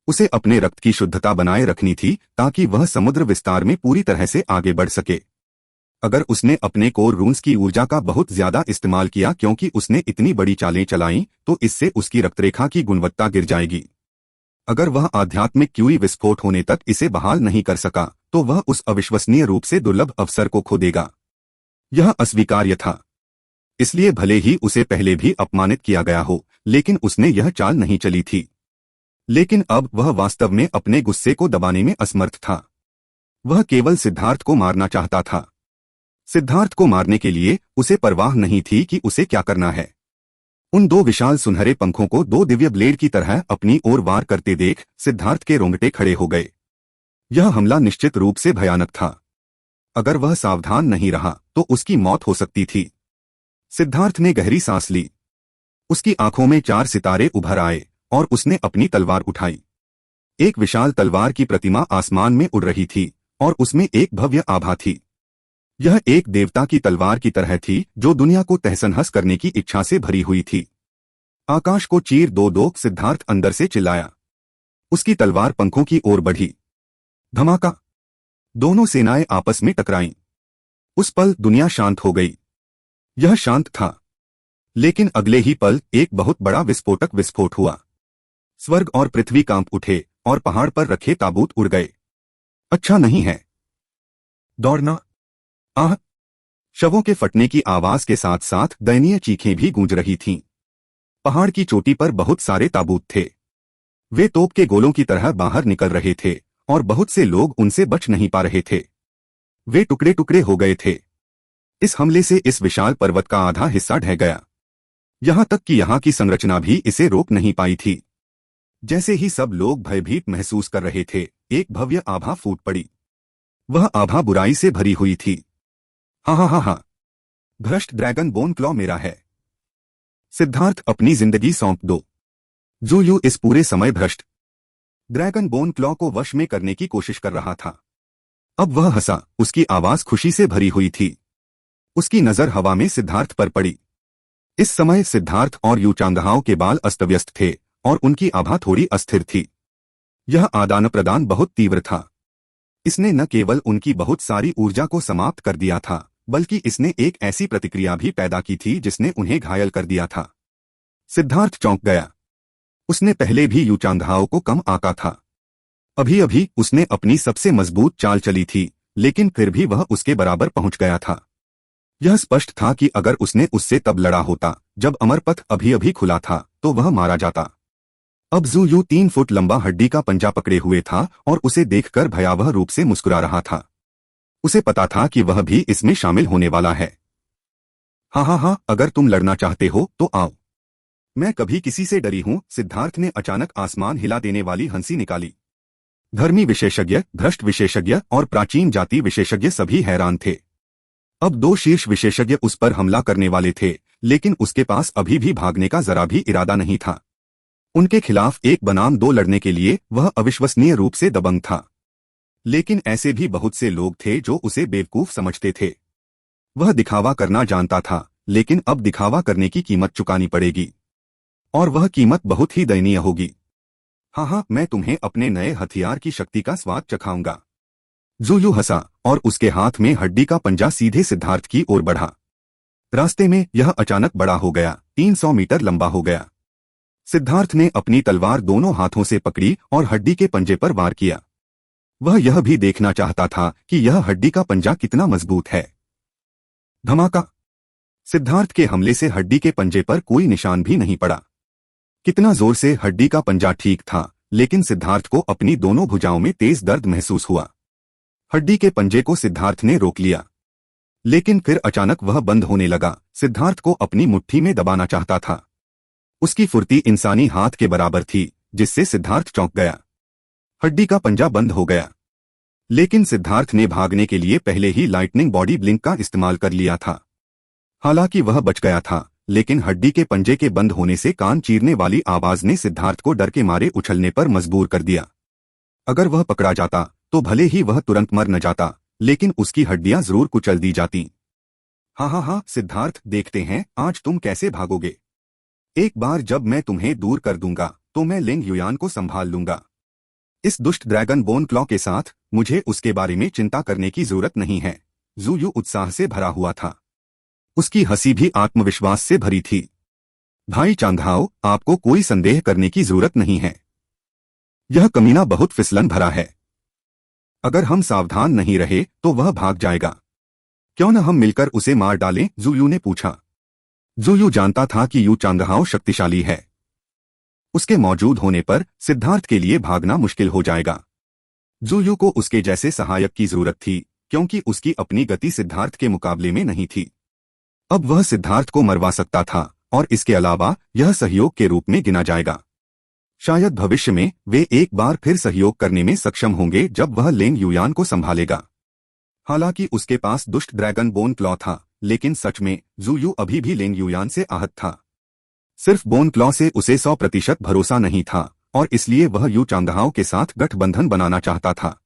A: उसे अपने रक्त की शुद्धता बनाए रखनी थी ताकि वह समुद्र विस्तार में पूरी तरह से आगे बढ़ सके। अगर उसने अपने कोर रून्स की ऊर्जा का बहुत ज्यादा इस्तेमाल किया क्योंकि उसने इतनी बड़ी चालें चलाईं, तो इससे उसकी रक्तरेखा की गुणवत्ता गिर जाएगी। अगर वह आध्यात्मिक क्यूई विस्फोट होने तक इसे बहाल नहीं कर सका तो वह उस अविश्वसनीय रूप से दुर्लभ अवसर को खो देगा। यह अस्वीकार्य था। इसलिए भले ही उसे पहले भी अपमानित किया गया हो, लेकिन उसने यह चाल नहीं चली थी। लेकिन अब वह वास्तव में अपने गुस्से को दबाने में असमर्थ था। वह केवल सिद्धार्थ को मारना चाहता था। सिद्धार्थ को मारने के लिए उसे परवाह नहीं थी कि उसे क्या करना है। उन दो विशाल सुनहरे पंखों को दो दिव्य ब्लेड की तरह अपनी ओर वार करते देख सिद्धार्थ के रोंगटे खड़े हो गए। यह हमला निश्चित रूप से भयानक था। अगर वह सावधान नहीं रहा तो उसकी मौत हो सकती थी। सिद्धार्थ ने गहरी सांस ली। उसकी आंखों में चार सितारे उभर आए और उसने अपनी तलवार उठाई। एक विशाल तलवार की प्रतिमा आसमान में उड़ रही थी और उसमें एक भव्य आभा थी। यह एक देवता की तलवार की तरह थी जो दुनिया को तहस-नहस करने की इच्छा से भरी हुई थी। आकाश को चीर दो दो, सिद्धार्थ अंदर से चिल्लाया। उसकी तलवार पंखों की ओर बढ़ी। धमाका! दोनों सेनाएं आपस में टकराईं। उस पल दुनिया शांत हो गई। यह शांत था, लेकिन अगले ही पल एक बहुत बड़ा विस्फोटक विस्फोट हुआ। स्वर्ग और पृथ्वी कांप उठे और पहाड़ पर रखे ताबूत उड़ गए। अच्छा नहीं है। दौड़ना! आह! शवों के फटने की आवाज के साथ साथ दयनीय चीखें भी गूंज रही थीं। पहाड़ की चोटी पर बहुत सारे ताबूत थे। वे तोप के गोलों की तरह बाहर निकल रहे थे और बहुत से लोग उनसे बच नहीं पा रहे थे। वे टुकड़े टुकड़े हो गए थे। इस हमले से इस विशाल पर्वत का आधा हिस्सा ढह गया। यहां तक कि यहां की संरचना भी इसे रोक नहीं पाई थी। जैसे ही सब लोग भयभीत महसूस कर रहे थे, एक भव्य आभा फूट पड़ी। वह आभा बुराई से भरी हुई थी। हा हा हा हा! भ्रष्ट ड्रैगन बोन क्लॉ मेरा है। सिद्धार्थ, अपनी जिंदगी सौंप दो। जू यू इस पूरे समय भ्रष्ट ड्रैगन बोन क्लॉ को वश में करने की कोशिश कर रहा था। अब वह हंसा। उसकी आवाज खुशी से भरी हुई थी। उसकी नजर हवा में सिद्धार्थ पर पड़ी। इस समय सिद्धार्थ और यू चांगहाओ के बाल अस्तव्यस्त थे और उनकी आभा थोड़ी अस्थिर थी। यह आदान प्रदान बहुत तीव्र था। इसने न केवल उनकी बहुत सारी ऊर्जा को समाप्त कर दिया था, बल्कि इसने एक ऐसी प्रतिक्रिया भी पैदा की थी जिसने उन्हें घायल कर दिया था। सिद्धार्थ चौंक गया। उसने पहले भी यू चांगहाओ को कम आंका था। अभी अभी उसने अपनी सबसे मजबूत चाल चली थी, लेकिन फिर भी वह उसके बराबर पहुंच गया था। यह स्पष्ट था कि अगर उसने उससे तब लड़ा होता जब अमरपथ अभी अभी खुला था, तो वह मारा जाता। अब जू यू 3 फुट लंबा हड्डी का पंजा पकड़े हुए था और उसे देखकर भयावह रूप से मुस्कुरा रहा था। उसे पता था कि वह भी इसमें शामिल होने वाला है। हाँ हाँ हाँ, अगर तुम लड़ना चाहते हो तो आओ। मैं कभी किसी से डरी हूं, सिद्धार्थ ने अचानक आसमान हिला देने वाली हंसी निकाली। धर्मी विशेषज्ञ, भ्रष्ट विशेषज्ञ और प्राचीन जाति विशेषज्ञ सभी हैरान थे। अब 2 शीर्ष विशेषज्ञ उस पर हमला करने वाले थे, लेकिन उसके पास अभी भी भागने का जरा भी इरादा नहीं था। उनके खिलाफ एक बनाम 2 लड़ने के लिए वह अविश्वसनीय रूप से दबंग था। लेकिन ऐसे भी बहुत से लोग थे जो उसे बेवकूफ समझते थे। वह दिखावा करना जानता था, लेकिन अब दिखावा करने की कीमत चुकानी पड़ेगी, और वह कीमत बहुत ही दयनीय होगी। हाँ हाँ, मैं तुम्हें अपने नए हथियार की शक्ति का स्वाद चखाऊंगा। जू यू हंसा और उसके हाथ में हड्डी का पंजा सीधे सिद्धार्थ की ओर बढ़ा। रास्ते में यह अचानक बड़ा हो गया, 300 मीटर लंबा हो गया। सिद्धार्थ ने अपनी तलवार दोनों हाथों से पकड़ी और हड्डी के पंजे पर वार किया। वह यह भी देखना चाहता था कि यह हड्डी का पंजा कितना मजबूत है। धमाका! सिद्धार्थ के हमले से हड्डी के पंजे पर कोई निशान भी नहीं पड़ा। कितना जोर से हड्डी का पंजा ठीक था, लेकिन सिद्धार्थ को अपनी दोनों भुजाओं में तेज दर्द महसूस हुआ। हड्डी के पंजे को सिद्धार्थ ने रोक लिया, लेकिन फिर अचानक वह बंद होने लगा। सिद्धार्थ को अपनी मुट्ठी में दबाना चाहता था। उसकी फुर्ती इंसानी हाथ के बराबर थी, जिससे सिद्धार्थ चौंक गया। हड्डी का पंजा बंद हो गया, लेकिन सिद्धार्थ ने भागने के लिए पहले ही लाइटनिंग बॉडी ब्लिंक का इस्तेमाल कर लिया था। हालांकि वह बच गया था, लेकिन हड्डी के पंजे के बंद होने से कान चीरने वाली आवाज ने सिद्धार्थ को डर के मारे उछलने पर मजबूर कर दिया। अगर वह पकड़ा जाता तो भले ही वह तुरंत मर न जाता, लेकिन उसकी हड्डियां जरूर कुचल दी जाती। हाँ हाँ हाँ सिद्धार्थ, देखते हैं आज तुम कैसे भागोगे। एक बार जब मैं तुम्हें दूर कर दूंगा तो मैं लिंग युयान को संभाल लूंगा। इस दुष्ट ड्रैगन बोन क्लॉ के साथ मुझे उसके बारे में चिंता करने की जरूरत नहीं है। जू यू उत्साह से भरा हुआ था। उसकी हंसी भी आत्मविश्वास से भरी थी। भाई चांगहाओ, आपको कोई संदेह करने की जरूरत नहीं है। यह कमीना बहुत फिसलन भरा है। अगर हम सावधान नहीं रहे तो वह भाग जाएगा। क्यों न हम मिलकर उसे मार डालें? जू यू ने पूछा। जू यू जानता था कि यू चांगहाओ शक्तिशाली है। उसके मौजूद होने पर सिद्धार्थ के लिए भागना मुश्किल हो जाएगा। जू यू को उसके जैसे सहायक की जरूरत थी, क्योंकि उसकी अपनी गति सिद्धार्थ के मुकाबले में नहीं थी। अब वह सिद्धार्थ को मरवा सकता था, और इसके अलावा यह सहयोग के रूप में गिना जाएगा। शायद भविष्य में वे एक बार फिर सहयोग करने में सक्षम होंगे जब वह लेंग युयान को संभालेगा। हालांकि उसके पास दुष्ट ड्रैगन बोन क्लॉ था, लेकिन सच में जू यू अभी भी लेंग युयान से आहत था। सिर्फ बोन क्लॉ से उसे 100% भरोसा नहीं था, और इसलिए वह यू चांगहाओ के साथ गठबंधन बनाना चाहता था।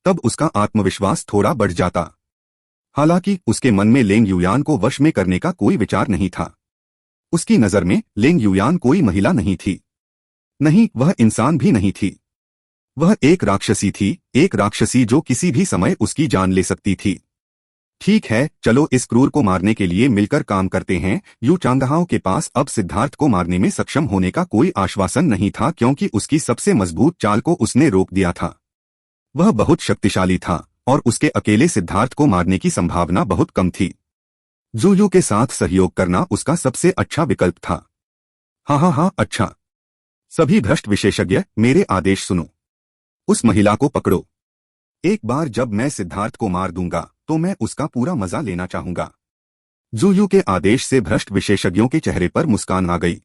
A: तब उसका आत्मविश्वास थोड़ा बढ़ जाता। हालांकि उसके मन में लेंग युयान को वश में करने का कोई विचार नहीं था। उसकी नजर में लेंग युयान कोई महिला नहीं थी। नहीं, वह इंसान भी नहीं थी। वह एक राक्षसी थी, एक राक्षसी जो किसी भी समय उसकी जान ले सकती थी। ठीक है, चलो इस क्रूर को मारने के लिए मिलकर काम करते हैं। यू चांगहाओ के पास अब सिद्धार्थ को मारने में सक्षम होने का कोई आश्वासन नहीं था, क्योंकि उसकी सबसे मजबूत चाल को उसने रोक दिया था। वह बहुत शक्तिशाली था, और उसके अकेले सिद्धार्थ को मारने की संभावना बहुत कम थी। जू यू के साथ सहयोग करना उसका सबसे अच्छा विकल्प था। हाँ हाँ हाँ, अच्छा। सभी भ्रष्ट विशेषज्ञ, मेरे आदेश सुनो। उस महिला को पकड़ो। एक बार जब मैं सिद्धार्थ को मार दूंगा तो मैं उसका पूरा मजा लेना चाहूंगा। जू यू के आदेश से भ्रष्ट विशेषज्ञों के चेहरे पर मुस्कान आ गई।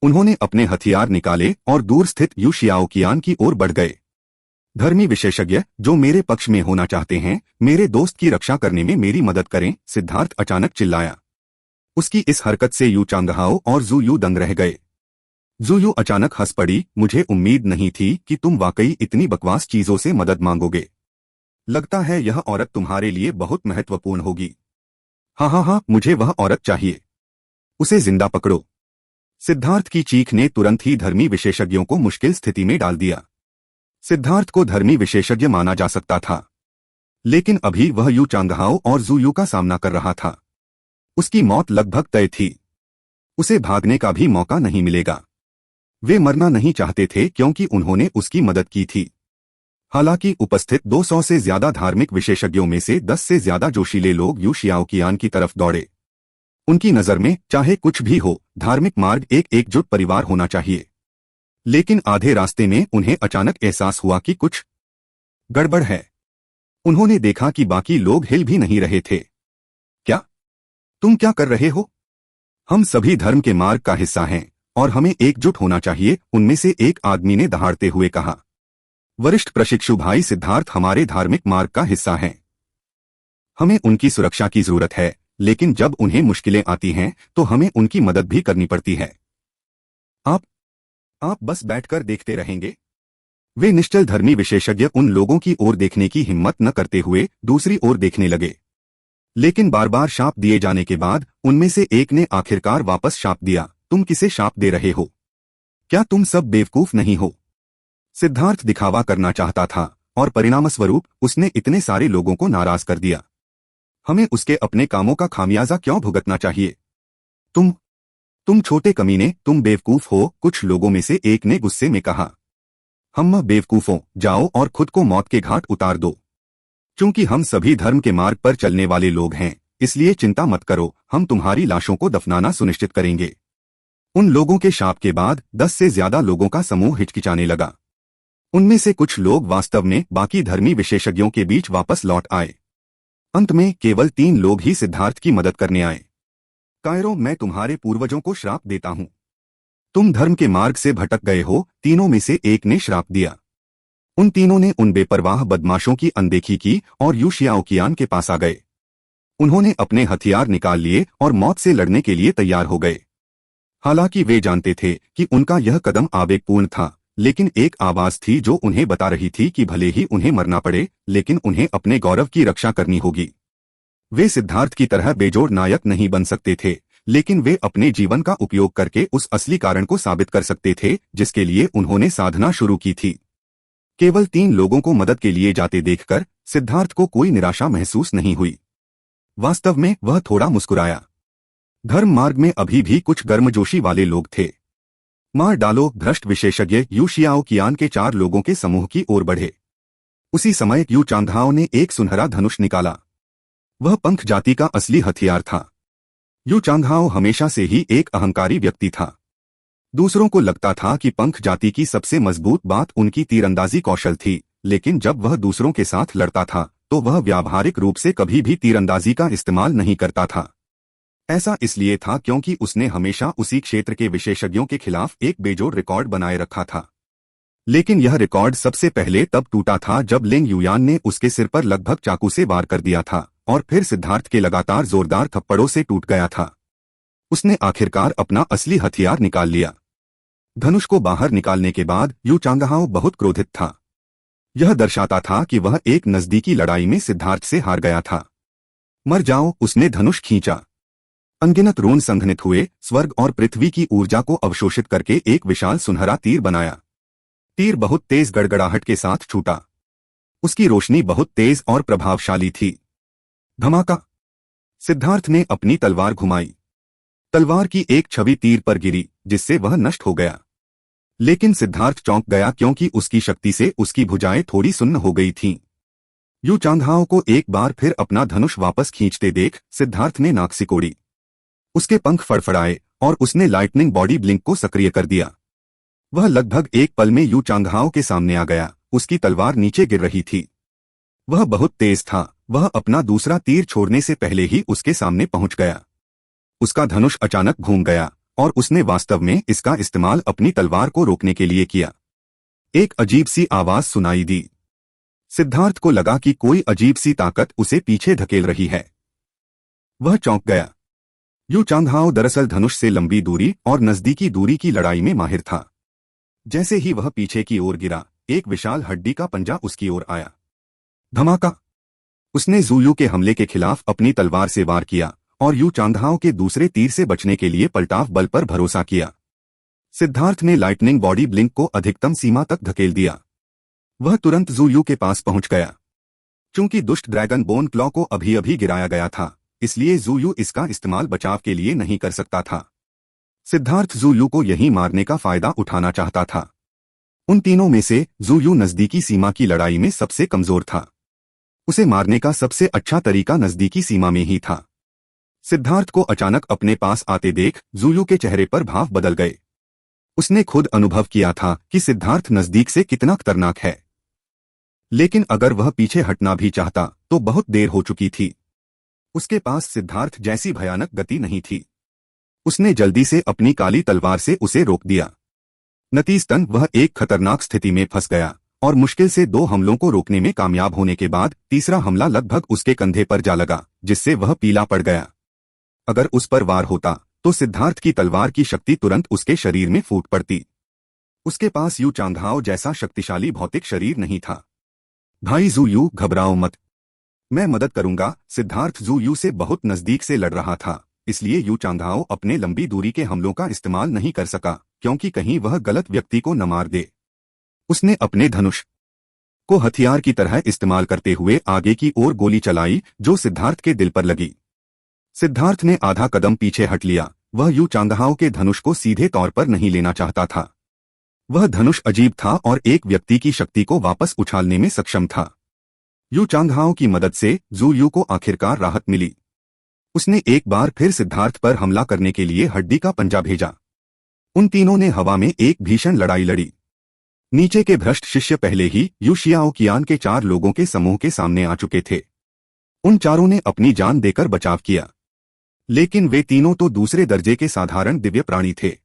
A: उन्होंने अपने हथियार निकाले और दूर स्थित यू शियाओकियान की ओर बढ़ गए। धर्मी विशेषज्ञ जो मेरे पक्ष में होना चाहते हैं, मेरे दोस्त की रक्षा करने में मेरी मदद करें, सिद्धार्थ अचानक चिल्लाया। उसकी इस हरकत से यू चांगहाओ और जू यू दंग रह गए। जू यू अचानक हंस पड़ी। मुझे उम्मीद नहीं थी कि तुम वाकई इतनी बकवास चीजों से मदद मांगोगे। लगता है यह औरत तुम्हारे लिए बहुत महत्वपूर्ण होगी। हाँ हाँ हाँ, मुझे वह औरत चाहिए। उसे जिंदा पकड़ो। सिद्धार्थ की चीख ने तुरंत ही धर्मी विशेषज्ञों को मुश्किल स्थिति में डाल दिया। सिद्धार्थ को धर्मी विशेषज्ञ माना जा सकता था, लेकिन अभी वह यू चांगहाओ और जू यू का सामना कर रहा था। उसकी मौत लगभग तय थी। उसे भागने का भी मौका नहीं मिलेगा। वे मरना नहीं चाहते थे क्योंकि उन्होंने उसकी मदद की थी। हालांकि उपस्थित 200 से ज्यादा धार्मिक विशेषज्ञों में से 10 से ज्यादा जोशीले लोग यू शियाओकियान की तरफ दौड़े। उनकी नजर में चाहे कुछ भी हो, धार्मिक मार्ग एक एकजुट परिवार होना चाहिए। लेकिन आधे रास्ते में उन्हें अचानक एहसास हुआ कि कुछ गड़बड़ है। उन्होंने देखा कि बाकी लोग हिल भी नहीं रहे थे। क्या? तुम क्या कर रहे हो? हम सभी धर्म के मार्ग का हिस्सा हैं और हमें एकजुट होना चाहिए, उनमें से एक आदमी ने दहाड़ते हुए कहा। वरिष्ठ प्रशिक्षु भाई सिद्धार्थ हमारे धार्मिक मार्ग का हिस्सा हैं। हमें उनकी सुरक्षा की जरूरत है, लेकिन जब उन्हें मुश्किलें आती हैं तो हमें उनकी मदद भी करनी पड़ती है। आप आप बस बैठकर देखते रहेंगे? वे निश्चल धर्मी विशेषज्ञ उन लोगों की ओर देखने की हिम्मत न करते हुए दूसरी ओर देखने लगे। लेकिन बार बार शाप दिए जाने के बाद उनमें से एक ने आखिरकार वापस शाप दिया। तुम किसे शाप दे रहे हो? क्या तुम सब बेवकूफ नहीं हो? सिद्धार्थ दिखावा करना चाहता था और परिणामस्वरूप उसने इतने सारे लोगों को नाराज कर दिया। हमें उसके अपने कामों का खामियाजा क्यों भुगतना चाहिए? तुम छोटे कमीने, तुम बेवकूफ हो, कुछ लोगों में से एक ने गुस्से में कहा। हम बेवकूफों, जाओ और खुद को मौत के घाट उतार दो। क्योंकि हम सभी धर्म के मार्ग पर चलने वाले लोग हैं, इसलिए चिंता मत करो, हम तुम्हारी लाशों को दफनाना सुनिश्चित करेंगे। उन लोगों के शाप के बाद 10 से ज्यादा लोगों का समूह हिचकिचाने लगा। उनमें से कुछ लोग वास्तव में बाकी धर्मी विशेषज्ञों के बीच वापस लौट आए। अंत में केवल 3 लोग ही सिद्धार्थ की मदद करने आए। कायरो, मैं तुम्हारे पूर्वजों को श्राप देता हूं। तुम धर्म के मार्ग से भटक गए हो, तीनों में से एक ने श्राप दिया। उन तीनों ने उन बेपरवाह बदमाशों की अनदेखी की और यू शियाओकियान के पास आ गए। उन्होंने अपने हथियार निकाल लिए और मौत से लड़ने के लिए तैयार हो गए। हालांकि वे जानते थे कि उनका यह कदम आवेगपूर्ण था, लेकिन एक आवाज थी जो उन्हें बता रही थी कि भले ही उन्हें मरना पड़े, लेकिन उन्हें अपने गौरव की रक्षा करनी होगी। वे सिद्धार्थ की तरह बेजोड़ नायक नहीं बन सकते थे, लेकिन वे अपने जीवन का उपयोग करके उस असली कारण को साबित कर सकते थे जिसके लिए उन्होंने साधना शुरू की थी। केवल 3 लोगों को मदद के लिए जाते देखकर सिद्धार्थ को कोई निराशा महसूस नहीं हुई। वास्तव में वह थोड़ा मुस्कुराया। धर्म मार्ग में अभी भी कुछ गर्मजोशी वाले लोग थे। मार डालो, भ्रष्ट विशेषज्ञ यू शियाओकियान के 4 लोगों के समूह की ओर बढ़े। उसी समय यू चांगहाओ ने एक सुनहरा धनुष निकाला। वह पंख जाति का असली हथियार था। यू चांगहाओ हमेशा से ही एक अहंकारी व्यक्ति था। दूसरों को लगता था कि पंख जाति की सबसे मजबूत बात उनकी तीरंदाजी कौशल थी, लेकिन जब वह दूसरों के साथ लड़ता था तो वह व्यावहारिक रूप से कभी भी तीरंदाजी का इस्तेमाल नहीं करता था। ऐसा इसलिए था क्योंकि उसने हमेशा उसी क्षेत्र के विशेषज्ञों के खिलाफ एक बेजोड़ रिकॉर्ड बनाए रखा था। लेकिन यह रिकॉर्ड सबसे पहले तब टूटा था जब लिंग युयान ने उसके सिर पर लगभग चाकू से वार कर दिया था और फिर सिद्धार्थ के लगातार जोरदार थप्पड़ों से टूट गया था। उसने आखिरकार अपना असली हथियार निकाल लिया। धनुष को बाहर निकालने के बाद यू चांगहाओ बहुत क्रोधित था। यह दर्शाता था कि वह एक नजदीकी लड़ाई में सिद्धार्थ से हार गया था। मर जाओ, उसने धनुष खींचा। अनगिनत रून संघनित हुए, स्वर्ग और पृथ्वी की ऊर्जा को अवशोषित करके एक विशाल सुनहरा तीर बनाया। तीर बहुत तेज गड़गड़ाहट के साथ छूटा। उसकी रोशनी बहुत तेज और प्रभावशाली थी। धमाका! सिद्धार्थ ने अपनी तलवार घुमाई। तलवार की एक छवि तीर पर गिरी, जिससे वह नष्ट हो गया। लेकिन सिद्धार्थ चौंक गया क्योंकि उसकी शक्ति से उसकी भुजाएं थोड़ी सुन्न हो गई थीं। यू चांगहाओ को एक बार फिर अपना धनुष वापस खींचते देख सिद्धार्थ ने नाक सिकोड़ी। उसके पंख फड़फड़ाए और उसने लाइटनिंग बॉडी ब्लिंक को सक्रिय कर दिया। वह लगभग एक पल में यू चांगहाओ के सामने आ गया। उसकी तलवार नीचे गिर रही थी। वह बहुत तेज था। वह अपना दूसरा तीर छोड़ने से पहले ही उसके सामने पहुंच गया। उसका धनुष अचानक घूम गया और उसने वास्तव में इसका इस्तेमाल अपनी तलवार को रोकने के लिए किया। एक अजीब सी आवाज सुनाई दी। सिद्धार्थ को लगा कि कोई अजीब सी ताकत उसे पीछे धकेल रही है। वह चौंक गया। यू चांगहाओ दरअसल धनुष से लंबी दूरी और नजदीकी दूरी की लड़ाई में माहिर था। जैसे ही वह पीछे की ओर गिरा, एक विशाल हड्डी का पंजा उसकी ओर आया। धमाका! उसने ज़ुयू के हमले के खिलाफ अपनी तलवार से वार किया और यू चांगहाओ के दूसरे तीर से बचने के लिए पलटाव बल पर भरोसा किया। सिद्धार्थ ने लाइटनिंग बॉडी ब्लिंक को अधिकतम सीमा तक धकेल दिया। वह तुरंत ज़ुयू के पास पहुंच गया। चूंकि दुष्ट ड्रैगन बोन क्लॉ को अभी अभी गिराया गया था, इसलिए ज़ुयू इसका इस्तेमाल बचाव के लिए नहीं कर सकता था। सिद्धार्थ ज़ुयू को यहीं मारने का फायदा उठाना चाहता था। उन तीनों में से ज़ुयू नजदीकी सीमा की लड़ाई में सबसे कमजोर था। उसे मारने का सबसे अच्छा तरीका नजदीकी सीमा में ही था। सिद्धार्थ को अचानक अपने पास आते देख ज़ुयू के चेहरे पर भाव बदल गए। उसने खुद अनुभव किया था कि सिद्धार्थ नजदीक से कितना खतरनाक है, लेकिन अगर वह पीछे हटना भी चाहता तो बहुत देर हो चुकी थी। उसके पास सिद्धार्थ जैसी भयानक गति नहीं थी। उसने जल्दी से अपनी काली तलवार से उसे रोक दिया। नतीजतन वह एक खतरनाक स्थिति में फंस गया और मुश्किल से 2 हमलों को रोकने में कामयाब होने के बाद तीसरा हमला लगभग उसके कंधे पर जा लगा, जिससे वह पीला पड़ गया। अगर उस पर वार होता तो सिद्धार्थ की तलवार की शक्ति तुरंत उसके शरीर में फूट पड़ती। उसके पास यू चांगहाओ जैसा शक्तिशाली भौतिक शरीर नहीं था। भाई जू यू, घबराओ मत, मैं मदद करूंगा। सिद्धार्थ जू यू से बहुत नजदीक से लड़ रहा था, इसलिए यू चांगहाओ अपने लंबी दूरी के हमलों का इस्तेमाल नहीं कर सका, क्योंकि कहीं वह गलत व्यक्ति को न मार दे। उसने अपने धनुष को हथियार की तरह इस्तेमाल करते हुए आगे की ओर गोली चलाई, जो सिद्धार्थ के दिल पर लगी। सिद्धार्थ ने आधा कदम पीछे हट लिया। वह यू चांगहाओ के धनुष को सीधे तौर पर नहीं लेना चाहता था। वह धनुष अजीब था और एक व्यक्ति की शक्ति को वापस उछालने में सक्षम था। यू चांगहाओ की मदद से जू यू को आखिरकार राहत मिली। उसने एक बार फिर सिद्धार्थ पर हमला करने के लिए हड्डी का पंजा भेजा। उन तीनों ने हवा में एक भीषण लड़ाई लड़ी। नीचे के भ्रष्ट शिष्य पहले ही यू शियाओ कियान के 4 लोगों के समूह के सामने आ चुके थे। उन चारों ने अपनी जान देकर बचाव किया, लेकिन वे तीनों तो दूसरे दर्जे के साधारण दिव्य प्राणी थे।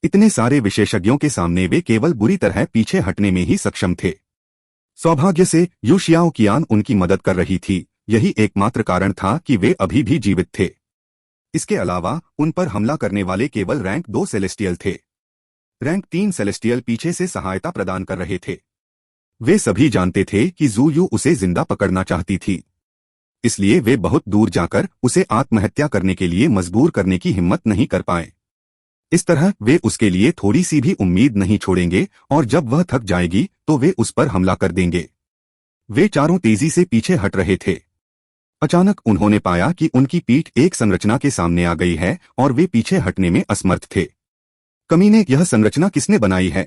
A: इतने सारे विशेषज्ञों के सामने वे केवल बुरी तरह पीछे हटने में ही सक्षम थे। सौभाग्य से यू शियाओ कियान उनकी मदद कर रही थी। यही एकमात्र कारण था कि वे अभी भी जीवित थे। इसके अलावा उन पर हमला करने वाले केवल रैंक 2 सेलेस्टियल थे। रैंक 3 सेलेस्टियल पीछे से सहायता प्रदान कर रहे थे। वे सभी जानते थे कि जू यू उसे जिंदा पकड़ना चाहती थी, इसलिए वे बहुत दूर जाकर उसे आत्महत्या करने के लिए मजबूर करने की हिम्मत नहीं कर पाए। इस तरह वे उसके लिए थोड़ी सी भी उम्मीद नहीं छोड़ेंगे और जब वह थक जाएगी तो वे उस पर हमला कर देंगे। वे चारों तेजी से पीछे हट रहे थे। अचानक उन्होंने पाया कि उनकी पीठ एक संरचना के सामने आ गई है और वे पीछे हटने में असमर्थ थे। कमीने, यह संरचना किसने बनाई है?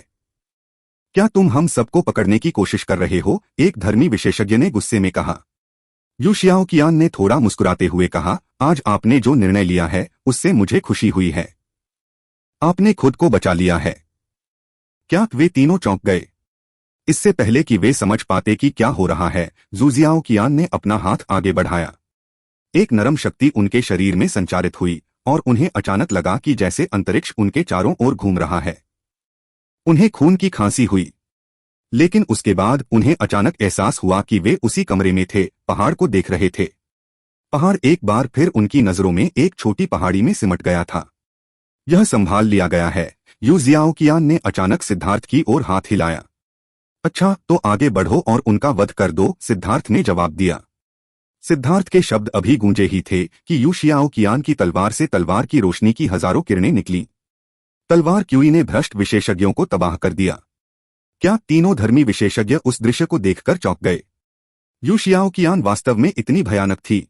A: क्या तुम हम सबको पकड़ने की कोशिश कर रहे हो? एक धर्मी विशेषज्ञ ने गुस्से में कहा। यू शियाओ कियान ने थोड़ा मुस्कुराते हुए कहा, आज आपने जो निर्णय लिया है उससे मुझे खुशी हुई है। आपने खुद को बचा लिया है। क्या? वे तीनों चौंक गए। इससे पहले कि वे समझ पाते कि क्या हो रहा है, जू जियाओ कियान ने अपना हाथ आगे बढ़ाया। एक नरम शक्ति उनके शरीर में संचारित हुई और उन्हें अचानक लगा कि जैसे अंतरिक्ष उनके चारों ओर घूम रहा है। उन्हें खून की खांसी हुई, लेकिन उसके बाद उन्हें अचानक एहसास हुआ कि वे उसी कमरे में थे, पहाड़ को देख रहे थे। पहाड़ एक बार फिर उनकी नजरों में एक छोटी पहाड़ी में सिमट गया था। यह संभाल लिया गया है। यू जियाओ कियान ने अचानक सिद्धार्थ की ओर हाथ हिलाया। अच्छा, तो आगे बढ़ो और उनका वध कर दो, सिद्धार्थ ने जवाब दिया। सिद्धार्थ के शब्द अभी गूंजे ही थे कि यू शियाओ कियान की तलवार से तलवार की रोशनी की हजारों किरणें निकलीं। तलवार क्यूई ने भ्रष्ट विशेषज्ञों को तबाह कर दिया। क्या? तीनों धर्मी विशेषज्ञ उस दृश्य को देखकर चौंक गए। यू शियाओ कियान वास्तव में इतनी भयानक थी।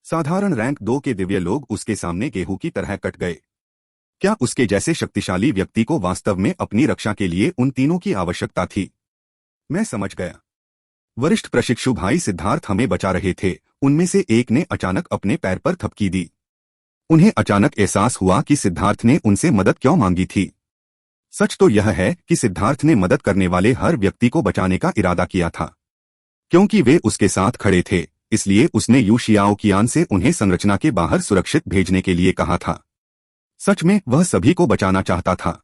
A: साधारण रैंक 2 के दिव्य लोग उसके सामने गेहूं की तरह कट गए। क्या उसके जैसे शक्तिशाली व्यक्ति को वास्तव में अपनी रक्षा के लिए उन तीनों की आवश्यकता थी? मैं समझ गया। वरिष्ठ प्रशिक्षु भाई सिद्धार्थ हमें बचा रहे थे। उनमें से एक ने अचानक अपने पैर पर थपकी दी। उन्हें अचानक एहसास हुआ कि सिद्धार्थ ने उनसे मदद क्यों मांगी थी। सच तो यह है कि सिद्धार्थ ने मदद करने वाले हर व्यक्ति को बचाने का इरादा किया था। क्योंकि वे उसके साथ खड़े थे, इसलिए उसने यू शियाओ कियान से उन्हें संरचना के बाहर सुरक्षित भेजने के लिए कहा था। सच में वह सभी को बचाना चाहता था।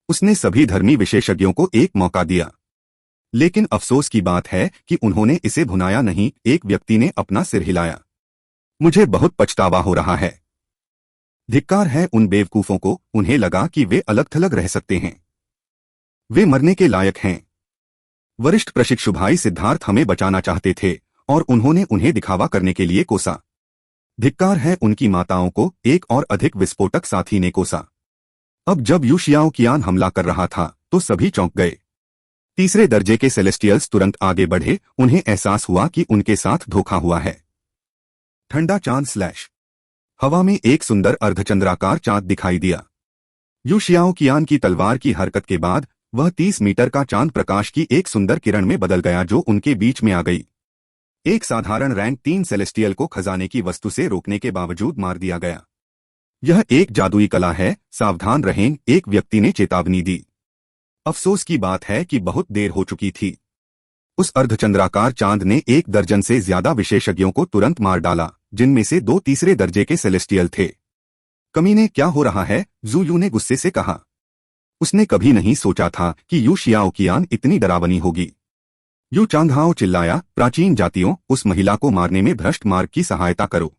A: उसने सभी धर्मी विशेषज्ञों को एक मौका दिया, लेकिन अफसोस की बात है कि उन्होंने इसे भुनाया नहीं। एक व्यक्ति ने अपना सिर हिलाया। मुझे बहुत पछतावा हो रहा है। धिक्कार है उन बेवकूफों को। उन्हें लगा कि वे अलग थलग रह सकते हैं। वे मरने के लायक हैं। वरिष्ठ प्रशिक्षु भाई सिद्धार्थ हमें बचाना चाहते थे और उन्होंने उन्हें दिखावा करने के लिए कोसा। धिक्कार है उनकी माताओं को। एक और अधिक विस्फोटक साथी ने कोसा। अब जब यू शियाओ कियान हमला कर रहा था तो सभी चौंक गए। तीसरे दर्जे के सेलेस्टियल्स तुरंत आगे बढ़े। उन्हें एहसास हुआ कि उनके साथ धोखा हुआ है। ठंडा चांद स्लैश। हवा में एक सुंदर अर्धचंद्राकार चांद दिखाई दिया। यू शियाओ कियान की तलवार की हरकत के बाद वह 30 मीटर का चांद प्रकाश की एक सुंदर किरण में बदल गया, जो उनके बीच में आ गई। एक साधारण रैंक 3 सेलेस्टियल को खजाने की वस्तु से रोकने के बावजूद मार दिया गया। यह एक जादुई कला है, सावधान रहें, एक व्यक्ति ने चेतावनी दी। अफसोस की बात है कि बहुत देर हो चुकी थी। उस अर्धचंद्राकार चांद ने 1 दर्जन से ज्यादा विशेषज्ञों को तुरंत मार डाला, जिनमें से 2 तीसरे दर्जे के सेलेस्टियल थे। कमीने, क्या हो रहा है? जू यू ने गुस्से से कहा। उसने कभी नहीं सोचा था कि यू शियाओकियान इतनी डरावनी होगी। यू चांगहाओ चिल्लाया, प्राचीन जातियों, उस महिला को मारने में भ्रष्ट मार्ग की सहायता करो।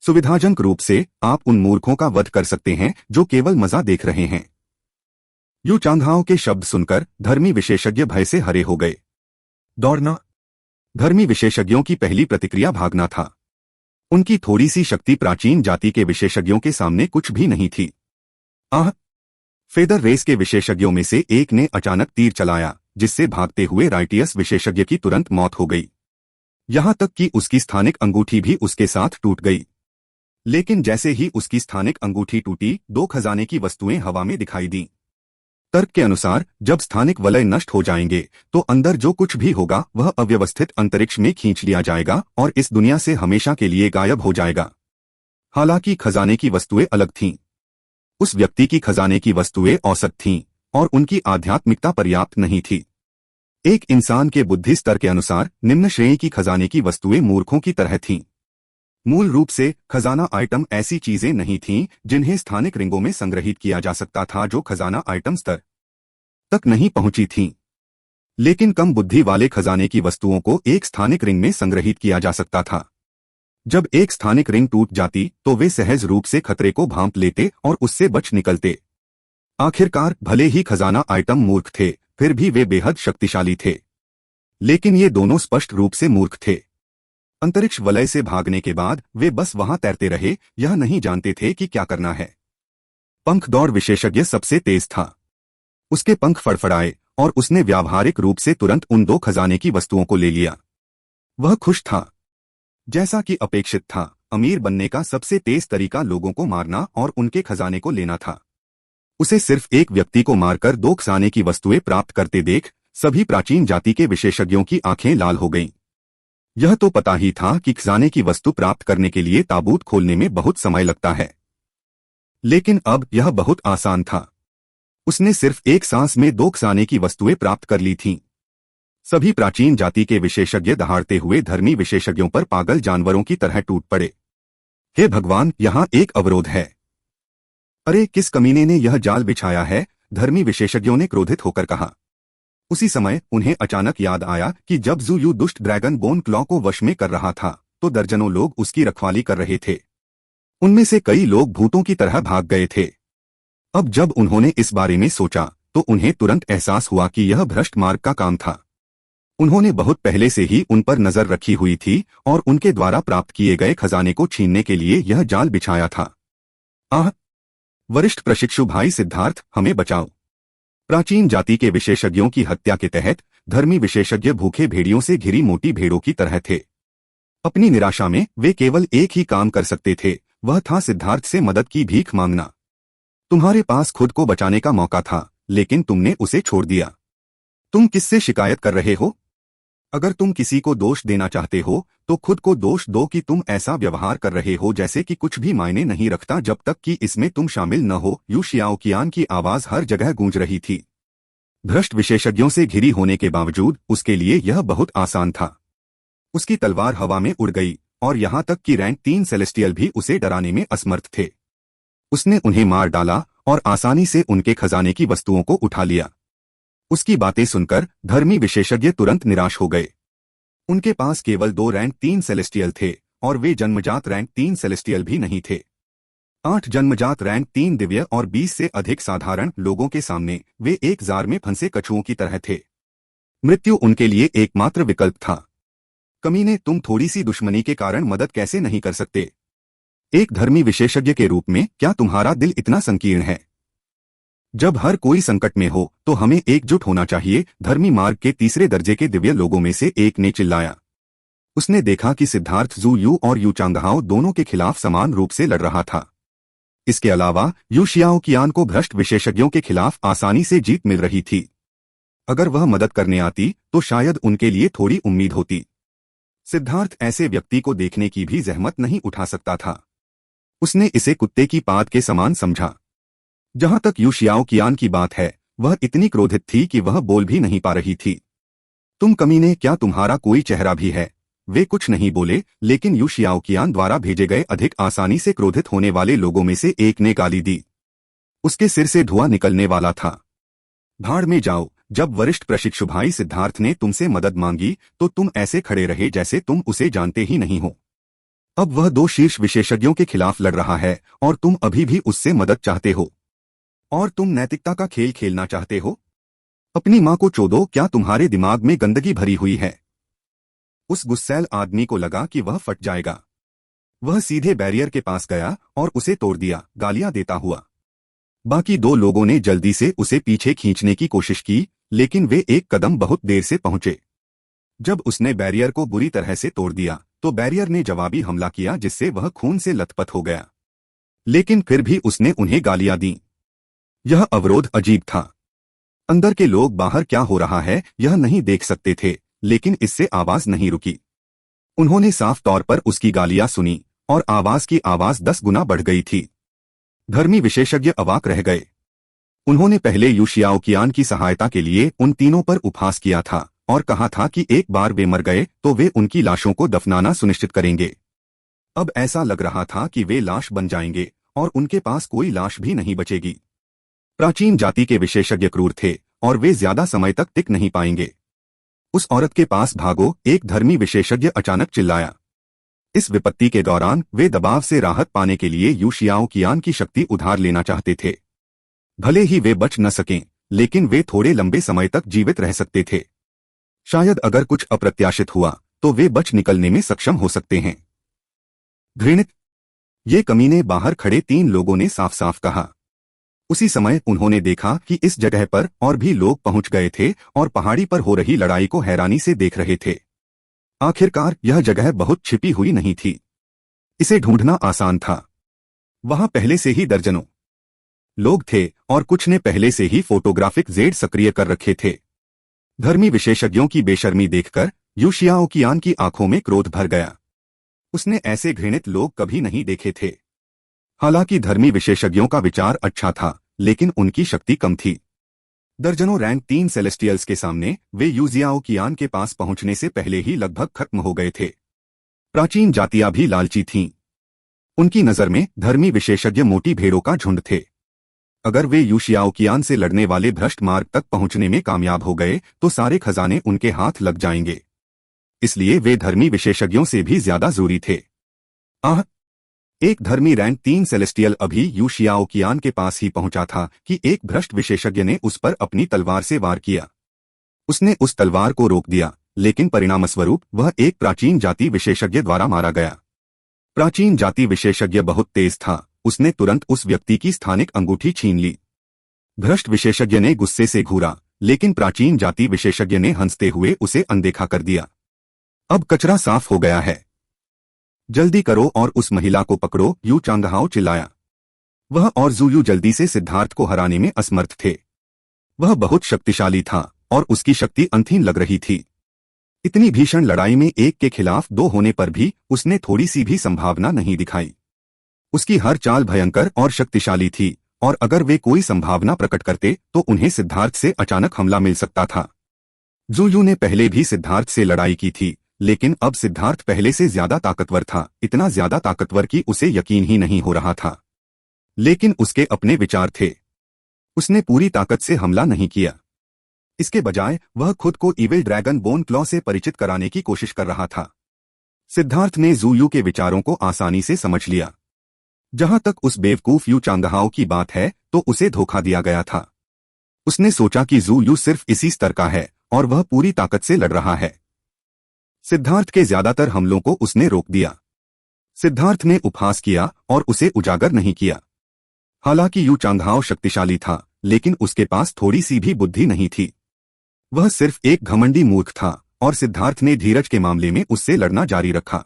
A: सुविधाजनक रूप से आप उन मूर्खों का वध कर सकते हैं जो केवल मजा देख रहे हैं। यू चांगहाओ के शब्द सुनकर धर्मी विशेषज्ञ भय से हरे हो गए। दौड़ना। धर्मी विशेषज्ञों की पहली प्रतिक्रिया भागना था। उनकी थोड़ी सी शक्ति प्राचीन जाति के विशेषज्ञों के सामने कुछ भी नहीं थी। आह! फेदर रेस के विशेषज्ञों में से एक ने अचानक तीर चलाया, जिससे भागते हुए राइटियस विशेषज्ञ की तुरंत मौत हो गई। यहां तक कि उसकी स्थानिक अंगूठी भी उसके साथ टूट गई। लेकिन जैसे ही उसकी स्थानिक अंगूठी टूटी, 2 खजाने की वस्तुएं हवा में दिखाई दीं। तर्क के अनुसार जब स्थानिक वलय नष्ट हो जाएंगे तो अंदर जो कुछ भी होगा वह अव्यवस्थित अंतरिक्ष में खींच लिया जाएगा और इस दुनिया से हमेशा के लिए गायब हो जाएगा। हालांकि खजाने की वस्तुएं अलग थीं। उस व्यक्ति की खजाने की वस्तुएं औसत थीं और उनकी आध्यात्मिकता पर्याप्त नहीं थी। एक इंसान के बुद्धि स्तर के अनुसार निम्न श्रेणी की खजाने की वस्तुएं मूर्खों की तरह थीं। मूल रूप से खजाना आइटम ऐसी चीजें नहीं थीं जिन्हें स्थानिक रिंगों में संग्रहित किया जा सकता था जो खजाना आइटम स्तर तक नहीं पहुंची थीं। लेकिन कम बुद्धि वाले खजाने की वस्तुओं को एक स्थानिक रिंग में संग्रहित किया जा सकता था। जब एक स्थानिक रिंग टूट जाती तो वे सहज रूप से खतरे को भांप लेते और उससे बच निकलते। आखिरकार भले ही खजाना आइटम मूर्ख थे, फिर भी वे बेहद शक्तिशाली थे। लेकिन ये दोनों स्पष्ट रूप से मूर्ख थे। अंतरिक्ष वलय से भागने के बाद वे बस वहां तैरते रहे, यह नहीं जानते थे कि क्या करना है। पंख दौड़ विशेषज्ञ सबसे तेज था। उसके पंख फड़फड़ाए और उसने व्यावहारिक रूप से तुरंत उन 2 खजाने की वस्तुओं को ले लिया। वह खुश था। जैसा कि अपेक्षित था, अमीर बनने का सबसे तेज तरीका लोगों को मारना और उनके खजाने को लेना था। उसे सिर्फ एक व्यक्ति को मारकर 2 खजाने की वस्तुएं प्राप्त करते देख सभी प्राचीन जाति के विशेषज्ञों की आंखें लाल हो गईं। यह तो पता ही था कि खजाने की वस्तु प्राप्त करने के लिए ताबूत खोलने में बहुत समय लगता है, लेकिन अब यह बहुत आसान था। उसने सिर्फ एक सांस में 2 खजाने की वस्तुएं प्राप्त कर ली थीं। सभी प्राचीन जाति के विशेषज्ञ दहाड़ते हुए धर्मी विशेषज्ञों पर पागल जानवरों की तरह टूट पड़े। हे भगवान, यहाँ एक अवरोध है। अरे, किस कमीने ने यह जाल बिछाया है? धर्मी विशेषज्ञों ने क्रोधित होकर कहा। उसी समय उन्हें अचानक याद आया कि जब जू यू दुष्ट ड्रैगन बोन क्लॉ को वश में कर रहा था तो दर्जनों लोग उसकी रखवाली कर रहे थे। उनमें से कई लोग भूतों की तरह भाग गए थे। अब जब उन्होंने इस बारे में सोचा तो उन्हें तुरंत एहसास हुआ कि यह भ्रष्ट मार्ग का काम था। उन्होंने बहुत पहले से ही उन पर नजर रखी हुई थी और उनके द्वारा प्राप्त किए गए खजाने को छीनने के लिए यह जाल बिछाया था। आह! वरिष्ठ प्रशिक्षु भाई सिद्धार्थ, हमें बचाओ। प्राचीन जाति के विशेषज्ञों की हत्या के तहत धर्मी विशेषज्ञ भूखे भेड़ियों से घिरी मोटी भेड़ों की तरह थे। अपनी निराशा में वे केवल एक ही काम कर सकते थे, वह था सिद्धार्थ से मदद की भीख मांगना। तुम्हारे पास खुद को बचाने का मौका था, लेकिन तुमने उसे छोड़ दिया। तुम किससे शिकायत कर रहे हो? अगर तुम किसी को दोष देना चाहते हो तो खुद को दोष दो कि तुम ऐसा व्यवहार कर रहे हो जैसे कि कुछ भी मायने नहीं रखता जब तक कि इसमें तुम शामिल न हो। यू शियाओकियान की आवाज हर जगह गूंज रही थी। भ्रष्ट विशेषज्ञों से घिरी होने के बावजूद उसके लिए यह बहुत आसान था। उसकी तलवार हवा में उड़ गई और यहां तक कि रैंक 3 सेलेस्टियल भी उसे डराने में असमर्थ थे। उसने उन्हें मार डाला और आसानी से उनके खजाने की वस्तुओं को उठा लिया। उसकी बातें सुनकर धर्मी विशेषज्ञ तुरंत निराश हो गए। उनके पास केवल 2 रैंक 3 सेलेस्टियल थे और वे जन्मजात रैंक 3 सेलेस्टियल भी नहीं थे। 8 जन्मजात रैंक 3 दिव्य और 20 से अधिक साधारण लोगों के सामने वे एक जार में फंसे कछुओं की तरह थे। मृत्यु उनके लिए एकमात्र विकल्प था। कमीने, तुम थोड़ी सी दुश्मनी के कारण मदद कैसे नहीं कर सकते? एक धर्मी विशेषज्ञ के रूप में क्या तुम्हारा दिल इतना संकीर्ण है? जब हर कोई संकट में हो तो हमें एकजुट होना चाहिए, धर्मी मार्ग के तीसरे दर्जे के दिव्य लोगों में से एक ने चिल्लाया। उसने देखा कि सिद्धार्थ जू यू और यू चांगहाओ दोनों के खिलाफ समान रूप से लड़ रहा था। इसके अलावा यू शियाओकियान को भ्रष्ट विशेषज्ञों के खिलाफ आसानी से जीत मिल रही थी। अगर वह मदद करने आती तो शायद उनके लिए थोड़ी उम्मीद होती। सिद्धार्थ ऐसे व्यक्ति को देखने की भी जहमत नहीं उठा सकता था। उसने इसे कुत्ते की पाद के समान समझा। जहां तक यू शियाओ कियान की बात है, वह इतनी क्रोधित थी कि वह बोल भी नहीं पा रही थी। तुम कमीने, क्या तुम्हारा कोई चेहरा भी है? वे कुछ नहीं बोले, लेकिन यू शियाओ कियान द्वारा भेजे गए अधिक आसानी से क्रोधित होने वाले लोगों में से एक ने गाली दी। उसके सिर से धुआं निकलने वाला था। भाड़ में जाओ, जब वरिष्ठ प्रशिक्षु भाई सिद्धार्थ ने तुमसे मदद मांगी तो तुम ऐसे खड़े रहे जैसे तुम उसे जानते ही नहीं हो। अब वह 2 शीर्ष विशेषज्ञों के खिलाफ लड़ रहा है और तुम अभी भी उससे मदद चाहते हो। और तुम नैतिकता का खेल खेलना चाहते हो? अपनी मां को चोदो, क्या तुम्हारे दिमाग में गंदगी भरी हुई है? उस गुस्सैल आदमी को लगा कि वह फट जाएगा। वह सीधे बैरियर के पास गया और उसे तोड़ दिया, गालियां देता हुआ। बाकी 2 लोगों ने जल्दी से उसे पीछे खींचने की कोशिश की, लेकिन वे एक कदम बहुत देर से पहुंचे। जब उसने बैरियर को बुरी तरह से तोड़ दिया तो बैरियर ने जवाबी हमला किया, जिससे वह खून से लथपथ हो गया। लेकिन फिर भी उसने उन्हें गालियां दी। यह अवरोध अजीब था। अंदर के लोग बाहर क्या हो रहा है यह नहीं देख सकते थे, लेकिन इससे आवाज नहीं रुकी। उन्होंने साफ तौर पर उसकी गालियां सुनी और आवाज की आवाज 10 गुना बढ़ गई थी। धर्मी विशेषज्ञ अवाक रह गए। उन्होंने पहले यू शियाओ कियान की सहायता के लिए उन तीनों पर उपहास किया था और कहा था कि एक बार वे मर गए तो वे उनकी लाशों को दफनाना सुनिश्चित करेंगे। अब ऐसा लग रहा था कि वे लाश बन जाएंगे और उनके पास कोई लाश भी नहीं बचेगी। प्राचीन जाति के विशेषज्ञ क्रूर थे और वे ज्यादा समय तक टिक नहीं पाएंगे। उस औरत के पास भागो, एक धर्मी विशेषज्ञ अचानक चिल्लाया। इस विपत्ति के दौरान वे दबाव से राहत पाने के लिए यू शियाओ कियान की शक्ति उधार लेना चाहते थे। भले ही वे बच न सकें, लेकिन वे थोड़े लंबे समय तक जीवित रह सकते थे। शायद अगर कुछ अप्रत्याशित हुआ तो वे बच निकलने में सक्षम हो सकते हैं। घृणित, ये कमीने, बाहर खड़े 3 लोगों ने साफ साफ कहा। उसी समय उन्होंने देखा कि इस जगह पर और भी लोग पहुंच गए थे और पहाड़ी पर हो रही लड़ाई को हैरानी से देख रहे थे। आखिरकार यह जगह बहुत छिपी हुई नहीं थी। इसे ढूंढना आसान था। वहां पहले से ही दर्जनों लोग थे और कुछ ने पहले से ही फोटोग्राफिक जेड सक्रिय कर रखे थे। धर्मी विशेषज्ञों की बेशर्मी देखकर यू शियाओ कियान की आंखों में क्रोध भर गया। उसने ऐसे घृणित लोग कभी नहीं देखे थे। हालांकि धर्मी विशेषज्ञों का विचार अच्छा था, लेकिन उनकी शक्ति कम थी। दर्जनों रैंक 3 सेलेस्टियल्स के सामने वे यू शियाओ कियान के पास पहुंचने से पहले ही लगभग खत्म हो गए थे। प्राचीन जातियां भी लालची थीं। उनकी नजर में धर्मी विशेषज्ञ मोटी भेड़ों का झुंड थे। अगर वे यू शियाओ कियान से लड़ने वाले भ्रष्ट मार्ग तक पहुंचने में कामयाब हो गए तो सारे खजाने उनके हाथ लग जाएंगे। इसलिए वे धर्मी विशेषज्ञों से भी ज्यादा जोरी थे। एक धर्मी रैंक 3 सेलेस्टियल अभी यू शियाओ कियान के पास ही पहुंचा था कि एक भ्रष्ट विशेषज्ञ ने उस पर अपनी तलवार से वार किया। उसने उस तलवार को रोक दिया, लेकिन परिणामस्वरूप वह एक प्राचीन जाति विशेषज्ञ द्वारा मारा गया। प्राचीन जाति विशेषज्ञ बहुत तेज था। उसने तुरंत उस व्यक्ति की स्थानिक अंगूठी छीन ली। भ्रष्ट विशेषज्ञ ने गुस्से से घूरा, लेकिन प्राचीन जाति विशेषज्ञ ने हंसते हुए उसे अनदेखा कर दिया। अब कचरा साफ हो गया है। जल्दी करो और उस महिला को पकड़ो, यू चांगहाओ चिल्लाया। वह और ज़ुयू जल्दी से सिद्धार्थ को हराने में असमर्थ थे। वह बहुत शक्तिशाली था और उसकी शक्ति अनथीन लग रही थी। इतनी भीषण लड़ाई में एक के खिलाफ 2 होने पर भी उसने थोड़ी सी भी संभावना नहीं दिखाई। उसकी हर चाल भयंकर और शक्तिशाली थी, और अगर वे कोई संभावना प्रकट करते तो उन्हें सिद्धार्थ से अचानक हमला मिल सकता था। ज़ुयू ने पहले भी सिद्धार्थ से लड़ाई की थी, लेकिन अब सिद्धार्थ पहले से ज्यादा ताकतवर था, इतना ज्यादा ताकतवर कि उसे यकीन ही नहीं हो रहा था। लेकिन उसके अपने विचार थे। उसने पूरी ताकत से हमला नहीं किया। इसके बजाय वह खुद को इविल ड्रैगन बोन क्लॉ से परिचित कराने की कोशिश कर रहा था। सिद्धार्थ ने ज़ुयू के विचारों को आसानी से समझ लिया। जहां तक उस बेवकूफ यू चांगहाओ की बात है तो उसे धोखा दिया गया था। उसने सोचा कि ज़ुयू सिर्फ इसी स्तर का है और वह पूरी ताकत से लड़ रहा है। सिद्धार्थ के ज्यादातर हमलों को उसने रोक दिया। सिद्धार्थ ने उपहास किया और उसे उजागर नहीं किया। हालांकि यू चांगहाओ शक्तिशाली था, लेकिन उसके पास थोड़ी सी भी बुद्धि नहीं थी। वह सिर्फ एक घमंडी मूर्ख था और सिद्धार्थ ने धीरज के मामले में उससे लड़ना जारी रखा।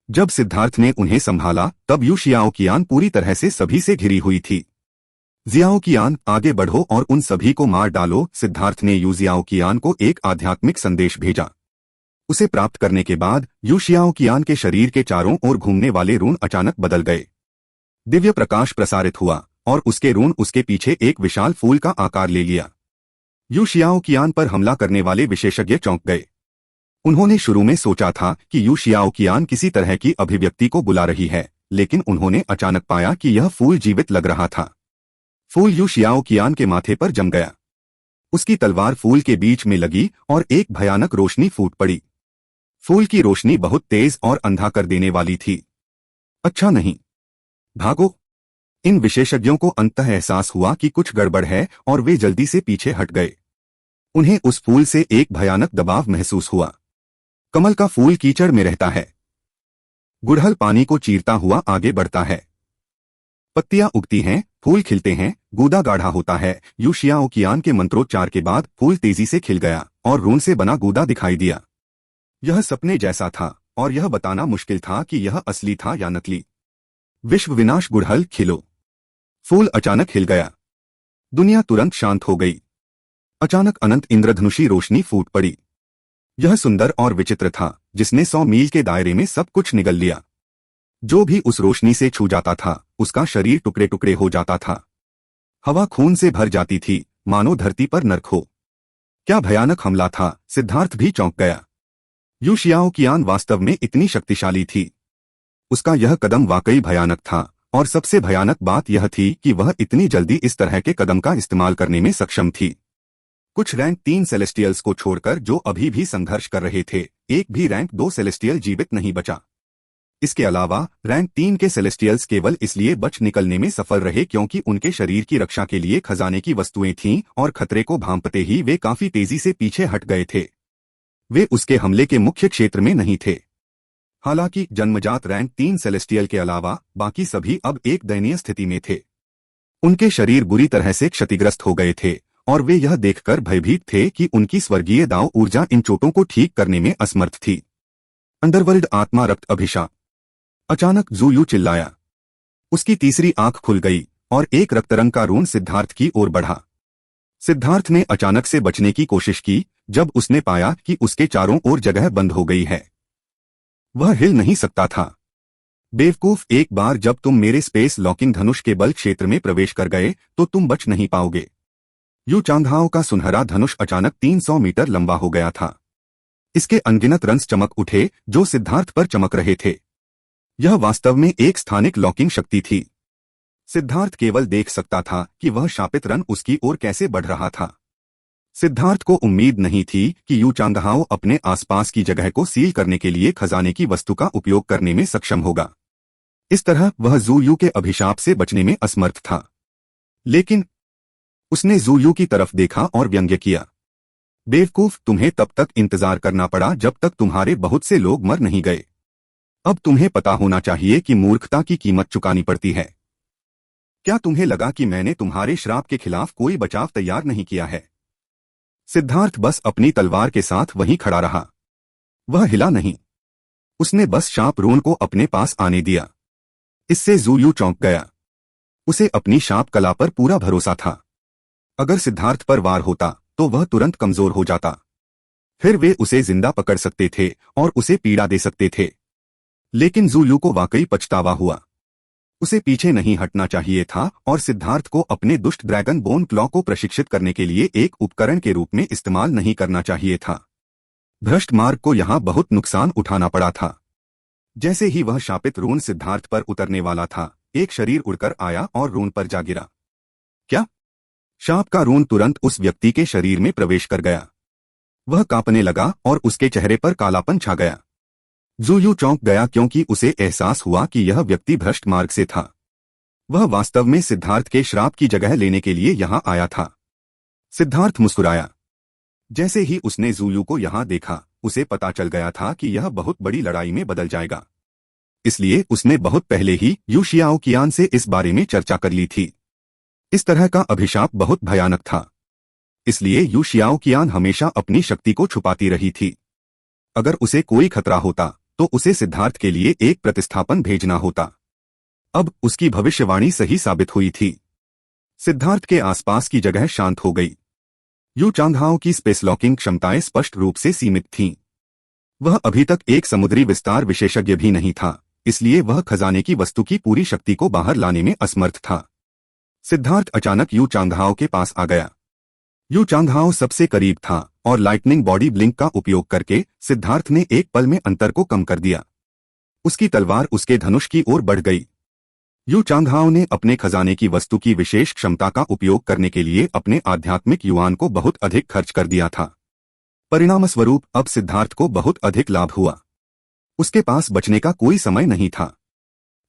A: जब सिद्धार्थ ने उन्हें संभाला तब यू शियाओ कियान पूरी तरह से सभी से घिरी हुई थी। ज़ियाओ कियान, आगे बढ़ो और उन सभी को मार डालो। सिद्धार्थ ने यू ज़ियाओ कियान को एक आध्यात्मिक संदेश भेजा। उसे प्राप्त करने के बाद यू शियाओ कियान के शरीर के चारों ओर घूमने वाले रून अचानक बदल गए। दिव्य प्रकाश प्रसारित हुआ और उसके रून उसके पीछे एक विशाल फूल का आकार ले लिया। यू शियाओ कियान पर हमला करने वाले विशेषज्ञ चौंक गए। उन्होंने शुरू में सोचा था कि यू शियाओ कियान किसी तरह की अभिव्यक्ति को बुला रही है, लेकिन उन्होंने अचानक पाया कि यह फूल जीवित लग रहा था। फूल यू शियाओ कियान के माथे पर जम गया। उसकी तलवार फूल के बीच में लगी और एक भयानक रोशनी फूट पड़ी। फूल की रोशनी बहुत तेज और अंधा कर देने वाली थी। अच्छा नहीं, भागो। इन विशेषज्ञों को अंततः एहसास हुआ कि कुछ गड़बड़ है और वे जल्दी से पीछे हट गए। उन्हें उस फूल से एक भयानक दबाव महसूस हुआ। कमल का फूल कीचड़ में रहता है, गुड़हल पानी को चीरता हुआ आगे बढ़ता है। पत्तियां उगती हैं, फूल खिलते हैं, गूदा गाढ़ा होता है। यू शियाओ कियान के मंत्रोच्चार के बाद फूल तेजी से खिल गया और रून से बना गूदा दिखाई दिया। यह सपने जैसा था और यह बताना मुश्किल था कि यह असली था या नकली। विश्व विनाश गुड़हल खिलो। फूल अचानक हिल गया। दुनिया तुरंत शांत हो गई। अचानक अनंत इंद्रधनुषी रोशनी फूट पड़ी। यह सुंदर और विचित्र था, जिसने 100 मील के दायरे में सब कुछ निगल लिया। जो भी उस रोशनी से छू जाता था, उसका शरीर टुकड़े टुकड़े हो जाता था। हवा खून से भर जाती थी, मानो धरती पर नरक हो। क्या भयानक हमला था, सिद्धार्थ भी चौंक गया। यू शियाओ कियान वास्तव में इतनी शक्तिशाली थी। उसका यह कदम वाकई भयानक था, और सबसे भयानक बात यह थी कि वह इतनी जल्दी इस तरह के कदम का इस्तेमाल करने में सक्षम थी। कुछ रैंक 3 सेलेस्टियल्स को छोड़कर जो अभी भी संघर्ष कर रहे थे, एक भी रैंक 2 सेलेस्टियल जीवित नहीं बचा। इसके अलावा रैंक 3 के सेलेस्टियल्स केवल इसलिए बच निकलने में सफल रहे क्योंकि उनके शरीर की रक्षा के लिए खजाने की वस्तुएं थीं और खतरे को भांपते ही वे काफी तेजी से पीछे हट गए थे। वे उसके हमले के मुख्य क्षेत्र में नहीं थे। हालांकि जन्मजात रैंक 3 सेलेस्टियल के अलावा बाकी सभी अब एक दयनीय स्थिति में थे। उनके शरीर बुरी तरह से क्षतिग्रस्त हो गए थे और वे यह देखकर भयभीत थे कि उनकी स्वर्गीय दाव ऊर्जा इन चोटों को ठीक करने में असमर्थ थी। अंडरवर्ल्ड आत्मा रक्त अभिशाप। अचानक जू यू चिल्लाया। उसकी तीसरी आंख खुल गई और एक रक्तरंग का रून सिद्धार्थ की ओर बढ़ा। सिद्धार्थ ने अचानक से बचने की कोशिश की जब उसने पाया कि उसके चारों ओर जगह बंद हो गई है। वह हिल नहीं सकता था। बेवकूफ, एक बार जब तुम मेरे स्पेस लॉकिंग धनुष के बल क्षेत्र में प्रवेश कर गए तो तुम बच नहीं पाओगे। यू चांगहाओ का सुनहरा धनुष अचानक 300 मीटर लंबा हो गया था। इसके अनगिनत रंस चमक उठे जो सिद्धार्थ पर चमक रहे थे। यह वास्तव में एक स्थानिक लॉकिंग शक्ति थी। सिद्धार्थ केवल देख सकता था कि वह शापित रन उसकी ओर कैसे बढ़ रहा था। सिद्धार्थ को उम्मीद नहीं थी कि यू चांगहाओ अपने आसपास की जगह को सील करने के लिए खजाने की वस्तु का उपयोग करने में सक्षम होगा। इस तरह वह जू यू के अभिशाप से बचने में असमर्थ था। लेकिन उसने जू यू की तरफ देखा और व्यंग्य किया। बेवकूफ, तुम्हें तब तक इंतजार करना पड़ा जब तक तुम्हारे बहुत से लोग मर नहीं गए। अब तुम्हें पता होना चाहिए कि मूर्खता की कीमत चुकानी पड़ती है। क्या तुम्हें लगा कि मैंने तुम्हारे श्राप के खिलाफ कोई बचाव तैयार नहीं किया है? सिद्धार्थ बस अपनी तलवार के साथ वहीं खड़ा रहा। वह हिला नहीं। उसने बस शाप रून को अपने पास आने दिया। इससे जू यू चौंक गया। उसे अपनी शाप कला पर पूरा भरोसा था। अगर सिद्धार्थ पर वार होता तो वह तुरंत कमजोर हो जाता। फिर वे उसे जिंदा पकड़ सकते थे और उसे पीड़ा दे सकते थे। लेकिन जू यू को वाकई पछतावा हुआ। उसे पीछे नहीं हटना चाहिए था और सिद्धार्थ को अपने दुष्ट ड्रैगन बोन क्लॉ को प्रशिक्षित करने के लिए एक उपकरण के रूप में इस्तेमाल नहीं करना चाहिए था। भ्रष्ट मार्ग को यहाँ बहुत नुकसान उठाना पड़ा था। जैसे ही वह शापित रून सिद्धार्थ पर उतरने वाला था, एक शरीर उड़कर आया और रून पर जा गिरा। क्या? शाप का रून तुरंत उस व्यक्ति के शरीर में प्रवेश कर गया। वह कांपने लगा और उसके चेहरे पर कालापन छा गया। जू यू चौंक गया क्योंकि उसे एहसास हुआ कि यह व्यक्ति भ्रष्ट मार्ग से था। वह वास्तव में सिद्धार्थ के श्राप की जगह लेने के लिए यहाँ आया था। सिद्धार्थ मुस्कुराया। जैसे ही उसने जू यू को यहाँ देखा, उसे पता चल गया था कि यह बहुत बड़ी लड़ाई में बदल जाएगा। इसलिए उसने बहुत पहले ही यू शियाओ कियान से इस बारे में चर्चा कर ली थी। इस तरह का अभिशाप बहुत भयानक था। इसलिए यू शियाओ कियान हमेशा अपनी शक्ति को छुपाती रही थी। अगर उसे कोई खतरा होता तो उसे सिद्धार्थ के लिए एक प्रतिस्थापन भेजना होता। अब उसकी भविष्यवाणी सही साबित हुई थी। सिद्धार्थ के आसपास की जगह शांत हो गई। यू चांगहाओ की स्पेस लॉकिंग क्षमताएं स्पष्ट रूप से सीमित थीं। वह अभी तक एक समुद्री विस्तार विशेषज्ञ भी नहीं था, इसलिए वह खजाने की वस्तु की पूरी शक्ति को बाहर लाने में असमर्थ था। सिद्धार्थ अचानक यू चांगहाओ के पास आ गया। यू चांगहाओ सबसे करीब था और लाइटनिंग बॉडी ब्लिंक का उपयोग करके सिद्धार्थ ने एक पल में अंतर को कम कर दिया। उसकी तलवार उसके धनुष की ओर बढ़ गई। यू चांगहाओ ने अपने खजाने की वस्तु की विशेष क्षमता का उपयोग करने के लिए अपने आध्यात्मिक युआन को बहुत अधिक खर्च कर दिया था। परिणामस्वरूप अब सिद्धार्थ को बहुत अधिक लाभ हुआ। उसके पास बचने का कोई समय नहीं था।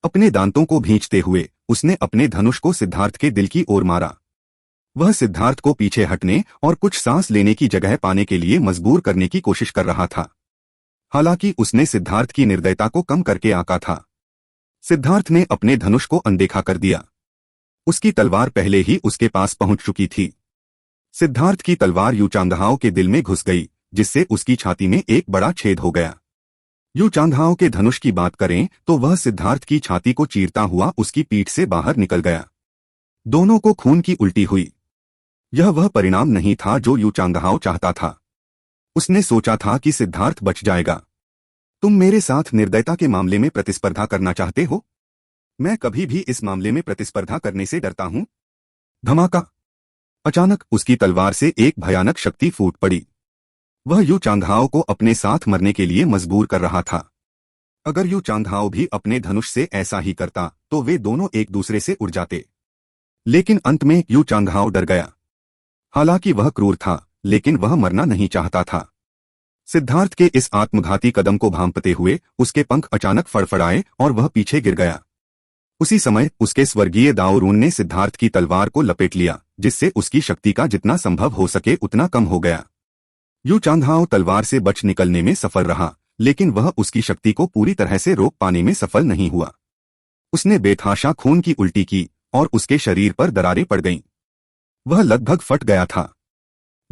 A: अपने दांतों को भींचते हुए उसने अपने धनुष को सिद्धार्थ के दिल की ओर मारा। वह सिद्धार्थ को पीछे हटने और कुछ सांस लेने की जगह पाने के लिए मजबूर करने की कोशिश कर रहा था। हालांकि उसने सिद्धार्थ की निर्दयता को कम करके आंका था। सिद्धार्थ ने अपने धनुष को अनदेखा कर दिया। उसकी तलवार पहले ही उसके पास पहुंच चुकी थी। सिद्धार्थ की तलवार यू चांगहाओ के दिल में घुस गई, जिससे उसकी छाती में एक बड़ा छेद हो गया। यू चांगहाओ के धनुष की बात करें तो वह सिद्धार्थ की छाती को चीरता हुआ उसकी पीठ से बाहर निकल गया। दोनों को खून की उल्टी हुई। यह वह परिणाम नहीं था जो यू चांगहाओ चाहता था। उसने सोचा था कि सिद्धार्थ बच जाएगा। तुम मेरे साथ निर्दयता के मामले में प्रतिस्पर्धा करना चाहते हो? मैं कभी भी इस मामले में प्रतिस्पर्धा करने से डरता हूं। धमाका! अचानक उसकी तलवार से एक भयानक शक्ति फूट पड़ी। वह यू चांगहाओ को अपने साथ मरने के लिए मजबूर कर रहा था। अगर यू चांगहाओ भी अपने धनुष से ऐसा ही करता तो वे दोनों एक दूसरे से उड़ जाते। लेकिन अंत में यू चांगहाओ डर गया। हालांकि वह क्रूर था, लेकिन वह मरना नहीं चाहता था। सिद्धार्थ के इस आत्मघाती कदम को भांपते हुए उसके पंख अचानक फड़फड़ाए और वह पीछे गिर गया। उसी समय उसके स्वर्गीय दाओरून ने सिद्धार्थ की तलवार को लपेट लिया, जिससे उसकी शक्ति का जितना संभव हो सके उतना कम हो गया। यू चांगहाओ तलवार से बच निकलने में सफल रहा, लेकिन वह उसकी शक्ति को पूरी तरह से रोक पाने में सफल नहीं हुआ। उसने बेतहाशा खून की उल्टी की और उसके शरीर पर दरारें पड़ गईं। वह लगभग फट गया था।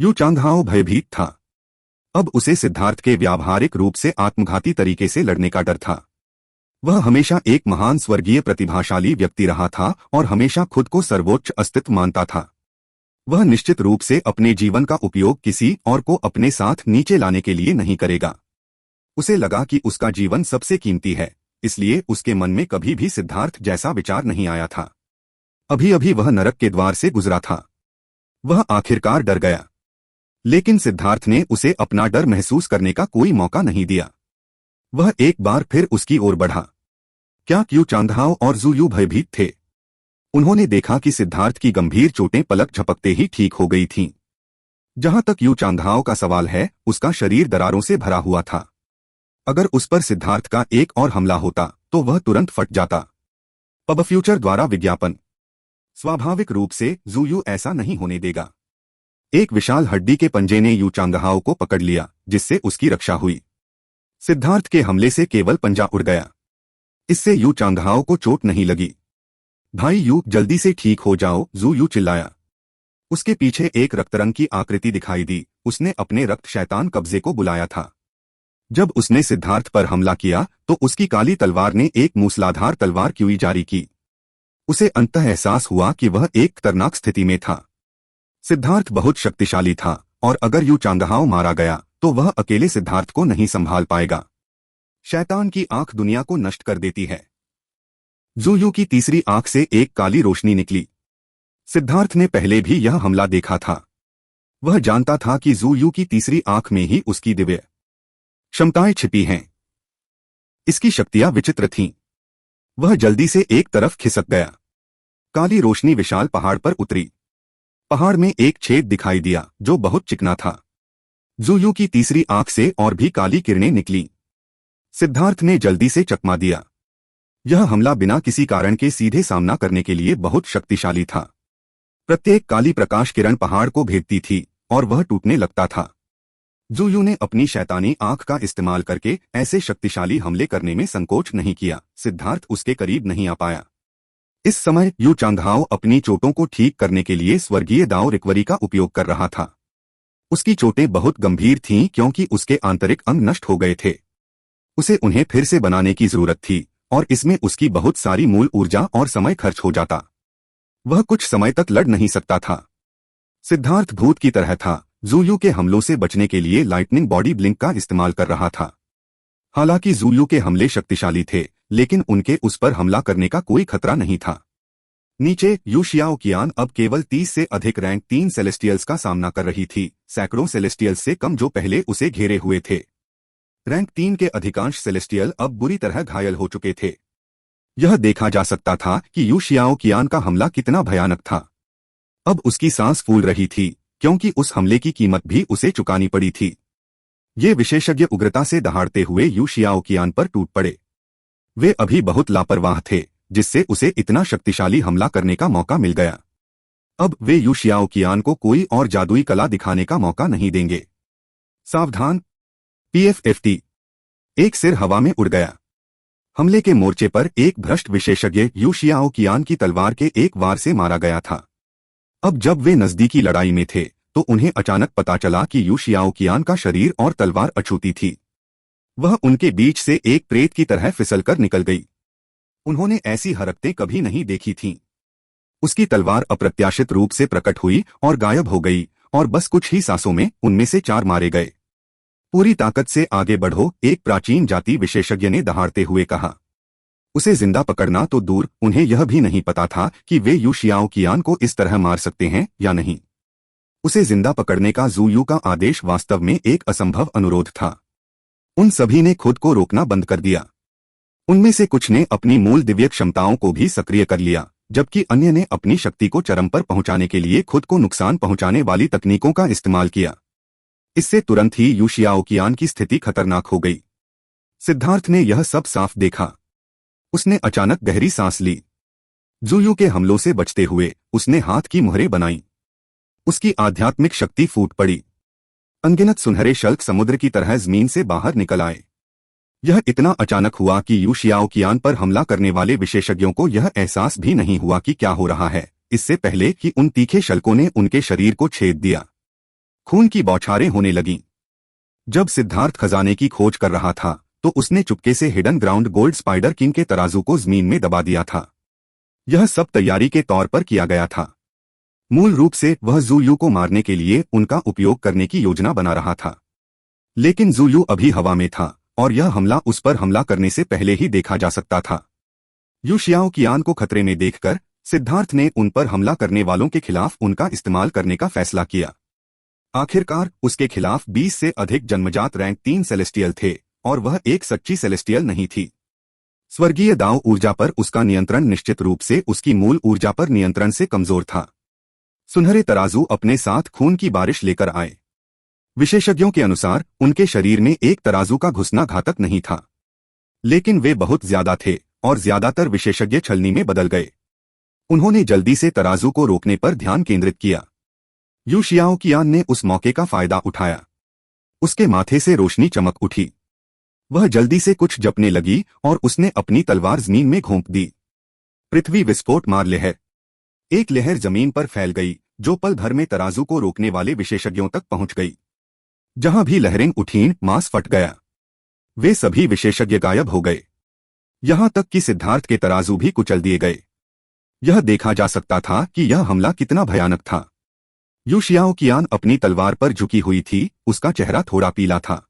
A: यू चांगहाओ भयभीत था। अब उसे सिद्धार्थ के व्यावहारिक रूप से आत्मघाती तरीके से लड़ने का डर था। वह हमेशा एक महान स्वर्गीय प्रतिभाशाली व्यक्ति रहा था और हमेशा खुद को सर्वोच्च अस्तित्व मानता था। वह निश्चित रूप से अपने जीवन का उपयोग किसी और को अपने साथ नीचे लाने के लिए नहीं करेगा। उसे लगा कि उसका जीवन सबसे कीमती है, इसलिए उसके मन में कभी भी सिद्धार्थ जैसा विचार नहीं आया था। अभी अभी वह नरक के द्वार से गुजरा था। वह आखिरकार डर गया, लेकिन सिद्धार्थ ने उसे अपना डर महसूस करने का कोई मौका नहीं दिया। वह एक बार फिर उसकी ओर बढ़ा। क्या यू चांगहाओ और जू यू भयभीत थे? उन्होंने देखा कि सिद्धार्थ की गंभीर चोटें पलक झपकते ही ठीक हो गई थीं। जहां तक यू चांगहाओ का सवाल है, उसका शरीर दरारों से भरा हुआ था। अगर उस पर सिद्धार्थ का एक और हमला होता तो वह तुरंत फट जाता। पब फ्यूचर द्वारा विज्ञापन। स्वाभाविक रूप से जू यू ऐसा नहीं होने देगा। एक विशाल हड्डी के पंजे ने यू चांगहाओ को पकड़ लिया, जिससे उसकी रक्षा हुई। सिद्धार्थ के हमले से केवल पंजा उड़ गया। इससे यू चांगहाओ को चोट नहीं लगी। भाई यू, जल्दी से ठीक हो जाओ, जू यू चिल्लाया। उसके पीछे एक रक्तरंग की आकृति दिखाई दी। उसने अपने रक्त शैतान कब्जे को बुलाया था। जब उसने सिद्धार्थ पर हमला किया तो उसकी काली तलवार ने एक मूसलाधार तलवार क्यूई जारी की। उसे अंततः एहसास हुआ कि वह एक खतरनाक स्थिति में था। सिद्धार्थ बहुत शक्तिशाली था और अगर यू चांगहाओ मारा गया तो वह अकेले सिद्धार्थ को नहीं संभाल पाएगा। शैतान की आंख दुनिया को नष्ट कर देती है। जू यू की तीसरी आंख से एक काली रोशनी निकली। सिद्धार्थ ने पहले भी यह हमला देखा था। वह जानता था कि जू यू की तीसरी आंख में ही उसकी दिव्य क्षमताएं छिपी हैं। इसकी शक्तियां विचित्र थीं। वह जल्दी से एक तरफ खिसक गया। काली रोशनी विशाल पहाड़ पर उतरी। पहाड़ में एक छेद दिखाई दिया जो बहुत चिकना था। जू यू की तीसरी आंख से और भी काली किरणें निकली। सिद्धार्थ ने जल्दी से चकमा दिया। यह हमला बिना किसी कारण के सीधे सामना करने के लिए बहुत शक्तिशाली था। प्रत्येक काली प्रकाश किरण पहाड़ को भेदती थी और वह टूटने लगता था। जू यू ने अपनी शैतानी आंख का इस्तेमाल करके ऐसे शक्तिशाली हमले करने में संकोच नहीं किया। सिद्धार्थ उसके करीब नहीं आ पाया। इस समय यू चांगहाओ अपनी चोटों को ठीक करने के लिए स्वर्गीय दाओ रिकवरी का उपयोग कर रहा था। उसकी चोटें बहुत गंभीर थीं क्योंकि उसके आंतरिक अंग नष्ट हो गए थे। उसे उन्हें फिर से बनाने की जरूरत थी और इसमें उसकी बहुत सारी मूल ऊर्जा और समय खर्च हो जाता। वह कुछ समय तक लड़ नहीं सकता था। सिद्धार्थ भूत की तरह था। जू यू के हमलों से बचने के लिए लाइटनिंग बॉडी ब्लिंक का इस्तेमाल कर रहा था। हालांकि जू यू के हमले शक्तिशाली थे, लेकिन उनके उस पर हमला करने का कोई खतरा नहीं था। नीचे यू शियाओकियान अब केवल 30 से अधिक रैंक 3 सेलेस्टियल्स का सामना कर रही थी, सैकड़ों सेलेस्टियल्स से कम जो पहले उसे घेरे हुए थे। रैंक 3 के अधिकांश सेलेस्टियल अब बुरी तरह घायल हो चुके थे। यह देखा जा सकता था कि यू शियाओकियान का हमला कितना भयानक था। अब उसकी सांस फूल रही थी, क्योंकि उस हमले की कीमत भी उसे चुकानी पड़ी थी। ये विशेषज्ञ उग्रता से दहाड़ते हुए यू शियाओकियान पर टूट पड़े। वे अभी बहुत लापरवाह थे, जिससे उसे इतना शक्तिशाली हमला करने का मौका मिल गया। अब वे यू शियाओकियान को कोई और जादुई कला दिखाने का मौका नहीं देंगे। सावधान! पीएफएफटी! एक सिर हवा में उड़ गया। हमले के मोर्चे पर एक भ्रष्ट विशेषज्ञ यू शियाओकियान की तलवार के एक वार से मारा गया था। अब जब वे नजदीकी लड़ाई में थे तो उन्हें अचानक पता चला कि यू शियाओकियान का शरीर और तलवार अछूती थी। वह उनके बीच से एक प्रेत की तरह फिसलकर निकल गई। उन्होंने ऐसी हरकतें कभी नहीं देखी थीं। उसकी तलवार अप्रत्याशित रूप से प्रकट हुई और गायब हो गई, और बस कुछ ही सांसों में उनमें से 4 मारे गए। पूरी ताकत से आगे बढ़ो, एक प्राचीन जाति विशेषज्ञ ने दहाड़ते हुए कहा। उसे जिंदा पकड़ना तो दूर, उन्हें यह भी नहीं पता था कि वे यू शियाओकियान को इस तरह मार सकते हैं या नहीं। उसे जिंदा पकड़ने का ज़ू यू का आदेश वास्तव में एक असंभव अनुरोध था। उन सभी ने खुद को रोकना बंद कर दिया। उनमें से कुछ ने अपनी मूल दिव्य क्षमताओं को भी सक्रिय कर लिया, जबकि अन्य ने अपनी शक्ति को चरम पर पहुंचाने के लिए खुद को नुकसान पहुंचाने वाली तकनीकों का इस्तेमाल किया। इससे तुरंत ही यू शियाओकियान की स्थिति खतरनाक हो गई। सिद्धार्थ ने यह सब साफ देखा। उसने अचानक गहरी सांस ली। ज़ू यू के हमलों से बचते हुए उसने हाथ की मुहरें बनाई। उसकी आध्यात्मिक शक्ति फूट पड़ी। अनगिनत सुनहरे शल्क समुद्र की तरह जमीन से बाहर निकल आए। यह इतना अचानक हुआ कि यू शियाओकियान पर हमला करने वाले विशेषज्ञों को यह एहसास भी नहीं हुआ कि क्या हो रहा है, इससे पहले कि उन तीखे शल्कों ने उनके शरीर को छेद दिया। खून की बौछारें होने लगीं। जब सिद्धार्थ खजाने की खोज कर रहा था तो उसने चुपके से hidden ground gold spider king के तराजू को जमीन में दबा दिया था। यह सब तैयारी के तौर पर किया गया था। मूल रूप से वह ज़ू यू को मारने के लिए उनका उपयोग करने की योजना बना रहा था। लेकिन ज़ू यू अभी हवा में था और यह हमला उस पर हमला करने से पहले ही देखा जा सकता था। यू शियाओकियान को खतरे में देखकर सिद्धार्थ ने उन पर हमला करने वालों के खिलाफ उनका इस्तेमाल करने का फैसला किया। आखिरकार उसके खिलाफ 20 से अधिक जन्मजात रैंक 3 सेलेस्टियल थे और वह एक सच्ची सेलेस्टियल नहीं थी। स्वर्गीय दाव ऊर्जा पर उसका नियंत्रण निश्चित रूप से उसकी मूल ऊर्जा पर नियंत्रण से कमजोर था। सुनहरे तराजू अपने साथ खून की बारिश लेकर आए। विशेषज्ञों के अनुसार उनके शरीर में एक तराजू का घुसना घातक नहीं था, लेकिन वे बहुत ज्यादा थे और ज्यादातर विशेषज्ञ छलनी में बदल गए। उन्होंने जल्दी से तराजू को रोकने पर ध्यान केंद्रित किया। यू शियाओकियान ने उस मौके का फायदा उठाया। उसके माथे से रोशनी चमक उठी। वह जल्दी से कुछ जपने लगी और उसने अपनी तलवार जमीन में घोंप दी। पृथ्वी विस्फोट मार लहर। एक लहर जमीन पर फैल गई जो पल भर में तराजू को रोकने वाले विशेषज्ञों तक पहुंच गई। जहां भी लहरें उठीं, मांस फट गया। वे सभी विशेषज्ञ गायब हो गए। यहां तक कि सिद्धार्थ के तराजू भी कुचल दिए गए। यह देखा जा सकता था कि यह हमला कितना भयानक था। यू शियाओकियान अपनी तलवार पर झुकी हुई थी, उसका चेहरा थोड़ा पीला था।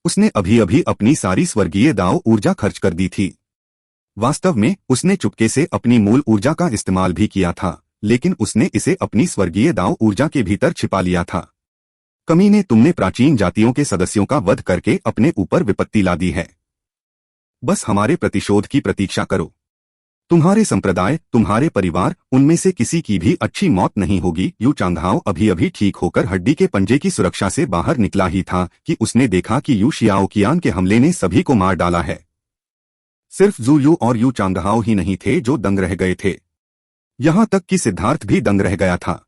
A: उसने अभी अभी अपनी सारी स्वर्गीय दाव ऊर्जा खर्च कर दी थी। वास्तव में उसने चुपके से अपनी मूल ऊर्जा का इस्तेमाल भी किया था, लेकिन उसने इसे अपनी स्वर्गीय दाव ऊर्जा के भीतर छिपा लिया था। कमीने, तुमने प्राचीन जातियों के सदस्यों का वध करके अपने ऊपर विपत्ति ला दी है। बस हमारे प्रतिशोध की प्रतीक्षा करो। तुम्हारे संप्रदाय, तुम्हारे परिवार, उनमें से किसी की भी अच्छी मौत नहीं होगी। यू चांगहाओ अभी अभी ठीक होकर हड्डी के पंजे की सुरक्षा से बाहर निकला ही था कि उसने देखा कि यू शियाओकियान के हमले ने सभी को मार डाला है। सिर्फ ज़ू यू और यू चांगहाओ ही नहीं थे जो दंग रह गए थे। यहां तक कि सिद्धार्थ भी दंग रह गया था।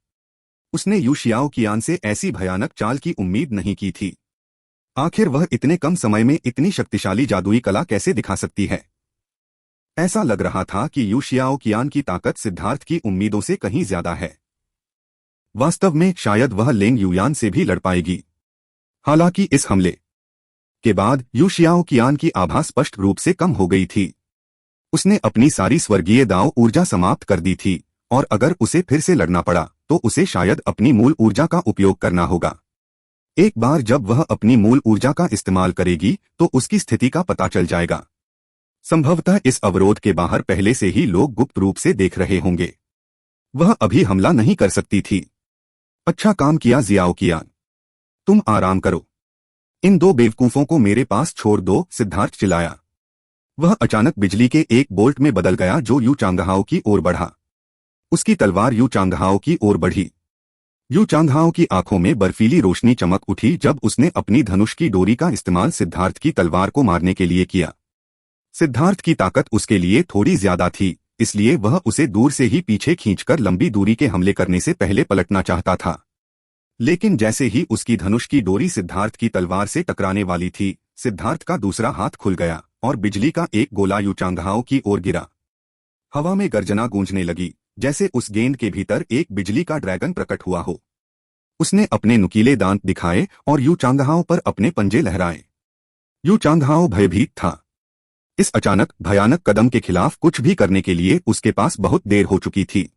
A: उसने यू शियाओकियान से ऐसी भयानक चाल की उम्मीद नहीं की थी। आखिर वह इतने कम समय में इतनी शक्तिशाली जादुई कला कैसे दिखा सकती है? ऐसा लग रहा था कि यू शियाओकियान की ताकत सिद्धार्थ की उम्मीदों से कहीं ज्यादा है। वास्तव में शायद वह लेंग युयान से भी लड़ पाएगी। हालांकि इस हमले के बाद यू शियाओकियान की आभा स्पष्ट रूप से कम हो गई थी। उसने अपनी सारी स्वर्गीय दाव ऊर्जा समाप्त कर दी थी और अगर उसे फिर से लड़ना पड़ा तो उसे शायद अपनी मूल ऊर्जा का उपयोग करना होगा। एक बार जब वह अपनी मूल ऊर्जा का इस्तेमाल करेगी तो उसकी स्थिति का पता चल जाएगा। संभवतः इस अवरोध के बाहर पहले से ही लोग गुप्त रूप से देख रहे होंगे। वह अभी हमला नहीं कर सकती थी। अच्छा काम किया जियाओ कियान। तुम आराम करो। इन दो बेवकूफों को मेरे पास छोड़ दो, सिद्धार्थ चिल्लाया। वह अचानक बिजली के एक बोल्ट में बदल गया जो यू चांगहाओ की ओर बढ़ा। उसकी तलवार यू चांगहाओ की ओर बढ़ी। यू चांगहाओ की आंखों में बर्फीली रोशनी चमक उठी जब उसने अपनी धनुष की डोरी का इस्तेमाल सिद्धार्थ की तलवार को मारने के लिए किया। सिद्धार्थ की ताकत उसके लिए थोड़ी ज्यादा थी, इसलिए वह उसे दूर से ही पीछे खींचकर लंबी दूरी के हमले करने से पहले पलटना चाहता था। लेकिन जैसे ही उसकी धनुष की डोरी सिद्धार्थ की तलवार से टकराने वाली थी, सिद्धार्थ का दूसरा हाथ खुल गया और बिजली का एक गोला यू चांगहाओ की ओर गिरा। हवा में गर्जना गूंजने लगी, जैसे उस गेंद के भीतर एक बिजली का ड्रैगन प्रकट हुआ हो। उसने अपने नुकीले दांत दिखाए और यू चांगहाओ पर अपने पंजे लहराए। यू चांगहाओ भयभीत था। इस अचानक भयानक कदम के खिलाफ कुछ भी करने के लिए उसके पास बहुत देर हो चुकी थी।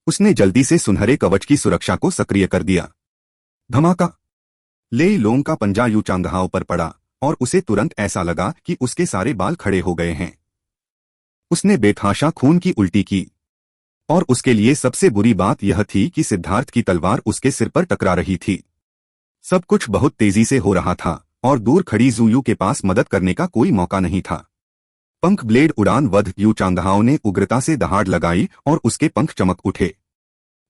A: उसने जल्दी से सुनहरे कवच की सुरक्षा को सक्रिय कर दिया। धमाका! लेई लोंग का पंजा यू चांगहाओ पर पड़ा और उसे तुरंत ऐसा लगा कि उसके सारे बाल खड़े हो गए हैं। उसने बेतहाशा खून की उल्टी की। और उसके लिए सबसे बुरी बात यह थी कि सिद्धार्थ की तलवार उसके सिर पर टकरा रही थी। सब कुछ बहुत तेजी से हो रहा था और दूर खड़ी ज़ुयू के पास मदद करने का कोई मौका नहीं था। पंख ब्लेड उड़ान वध यू चांगहाओ ने उग्रता से दहाड़ लगाई और उसके पंख चमक उठे।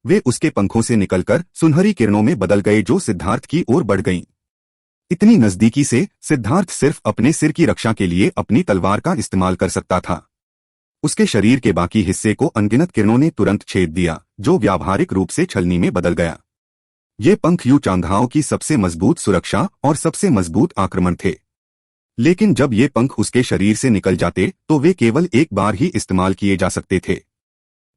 A: वे उसके पंखों से निकलकर सुनहरी किरणों में बदल गए जो सिद्धार्थ की ओर बढ़ गईं। इतनी नजदीकी से सिद्धार्थ सिर्फ अपने सिर की रक्षा के लिए अपनी तलवार का इस्तेमाल कर सकता था। उसके शरीर के बाकी हिस्से को अनगिनत किरणों ने तुरंत छेद दिया, जो व्यावहारिक रूप से छलनी में बदल गया। ये पंख यू चांगहाओ की सबसे मजबूत सुरक्षा और सबसे मजबूत आक्रमण थे। लेकिन जब ये पंख उसके शरीर से निकल जाते तो वे केवल एक बार ही इस्तेमाल किए जा सकते थे।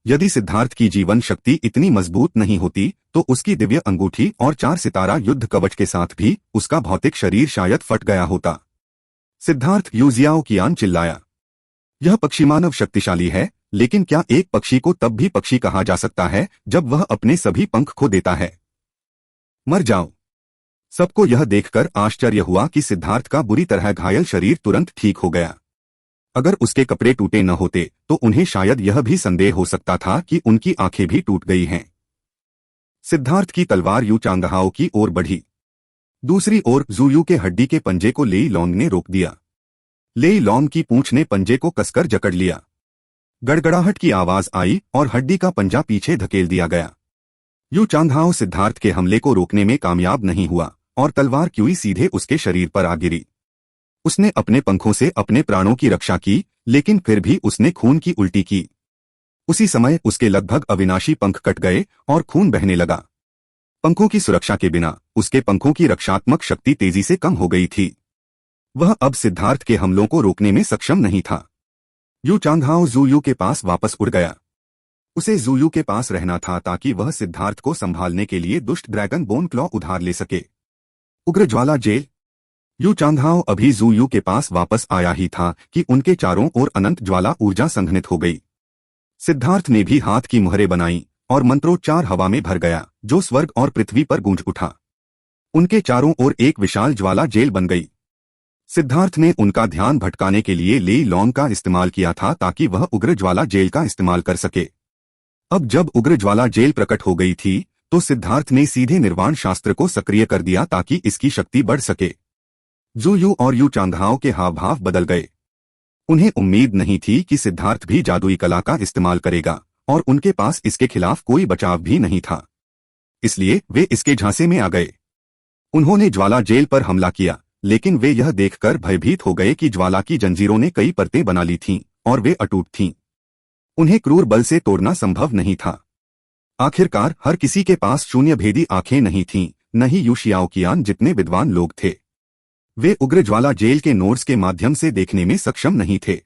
A: यदि सिद्धार्थ की जीवन शक्ति इतनी मजबूत नहीं होती तो उसकी दिव्य अंगूठी और 4 सितारा युद्ध कवच के साथ भी उसका भौतिक शरीर शायद फट गया होता। सिद्धार्थ यू जियाओ कियान चिल्लाया। यह पक्षी मानव शक्तिशाली है, लेकिन क्या एक पक्षी को तब भी पक्षी कहा जा सकता है जब वह अपने सभी पंख खो देता है? मर जाओ। सबको यह देखकर आश्चर्य हुआ कि सिद्धार्थ का बुरी तरह घायल शरीर तुरंत ठीक हो गया। अगर उसके कपड़े टूटे न होते तो उन्हें शायद यह भी संदेह हो सकता था कि उनकी आंखें भी टूट गई हैं। सिद्धार्थ की तलवार यू चांगहाओ की ओर बढ़ी। दूसरी ओर ज़ुयू के हड्डी के पंजे को लेई लॉन्ग ने रोक दिया। लेई लॉन्ग की पूंछ ने पंजे को कसकर जकड़ लिया। गड़गड़ाहट की आवाज आई और हड्डी का पंजा पीछे धकेल दिया गया। यू चांगहाओ सिद्धार्थ के हमले को रोकने में कामयाब नहीं हुआ और तलवार क्यूई सीधे उसके शरीर पर आ गिरी। उसने अपने पंखों से अपने प्राणों की रक्षा की, लेकिन फिर भी उसने खून की उल्टी की। उसी समय उसके लगभग अविनाशी पंख कट गए और खून बहने लगा। पंखों की सुरक्षा के बिना उसके पंखों की रक्षात्मक शक्ति तेजी से कम हो गई थी। वह अब सिद्धार्थ के हमलों को रोकने में सक्षम नहीं था। यू चांगहाओ ज़ुयू के पास वापस उड़ गया। उसे ज़ुयू के पास रहना था ताकि वह सिद्धार्थ को संभालने के लिए दुष्ट ड्रैगन बोन क्लॉ उधार ले सके। उग्र ज्वाला जेल। यू चांगहाओ अभी ज़ुयू के पास वापस आया ही था कि उनके चारों ओर अनंत ज्वाला ऊर्जा संघनित हो गई। सिद्धार्थ ने भी हाथ की मुहरें बनाई और मंत्रोच्चार हवा में भर गया, जो स्वर्ग और पृथ्वी पर गूंज उठा। उनके चारों ओर एक विशाल ज्वाला जेल बन गई। सिद्धार्थ ने उनका ध्यान भटकाने के लिए लेई लॉन्ग का इस्तेमाल किया था ताकि वह उग्र ज्वाला जेल का इस्तेमाल कर सके। अब जब उग्र ज्वाला जेल प्रकट हो गई थी तो सिद्धार्थ ने सीधे निर्वाण शास्त्र को सक्रिय कर दिया ताकि इसकी शक्ति बढ़ सके। ज़ुयू और यू चांगहाओ के हाव भाव बदल गए। उन्हें उम्मीद नहीं थी कि सिद्धार्थ भी जादुई कला का इस्तेमाल करेगा और उनके पास इसके खिलाफ कोई बचाव भी नहीं था, इसलिए वे इसके झांसे में आ गए। उन्होंने ज्वाला जेल पर हमला किया, लेकिन वे यह देखकर भयभीत हो गए कि ज्वाला की जंजीरों ने कई परतें बना ली थीं और वे अटूट थीं। उन्हें क्रूर बल से तोड़ना संभव नहीं था। आखिरकार हर किसी के पास शून्य भेदी आंखें नहीं थीं, न ही यू शियाओ कियान जितने विद्वान लोग थे। वे उग्र ज्वाला जेल के नोड्स के माध्यम से देखने में सक्षम नहीं थे।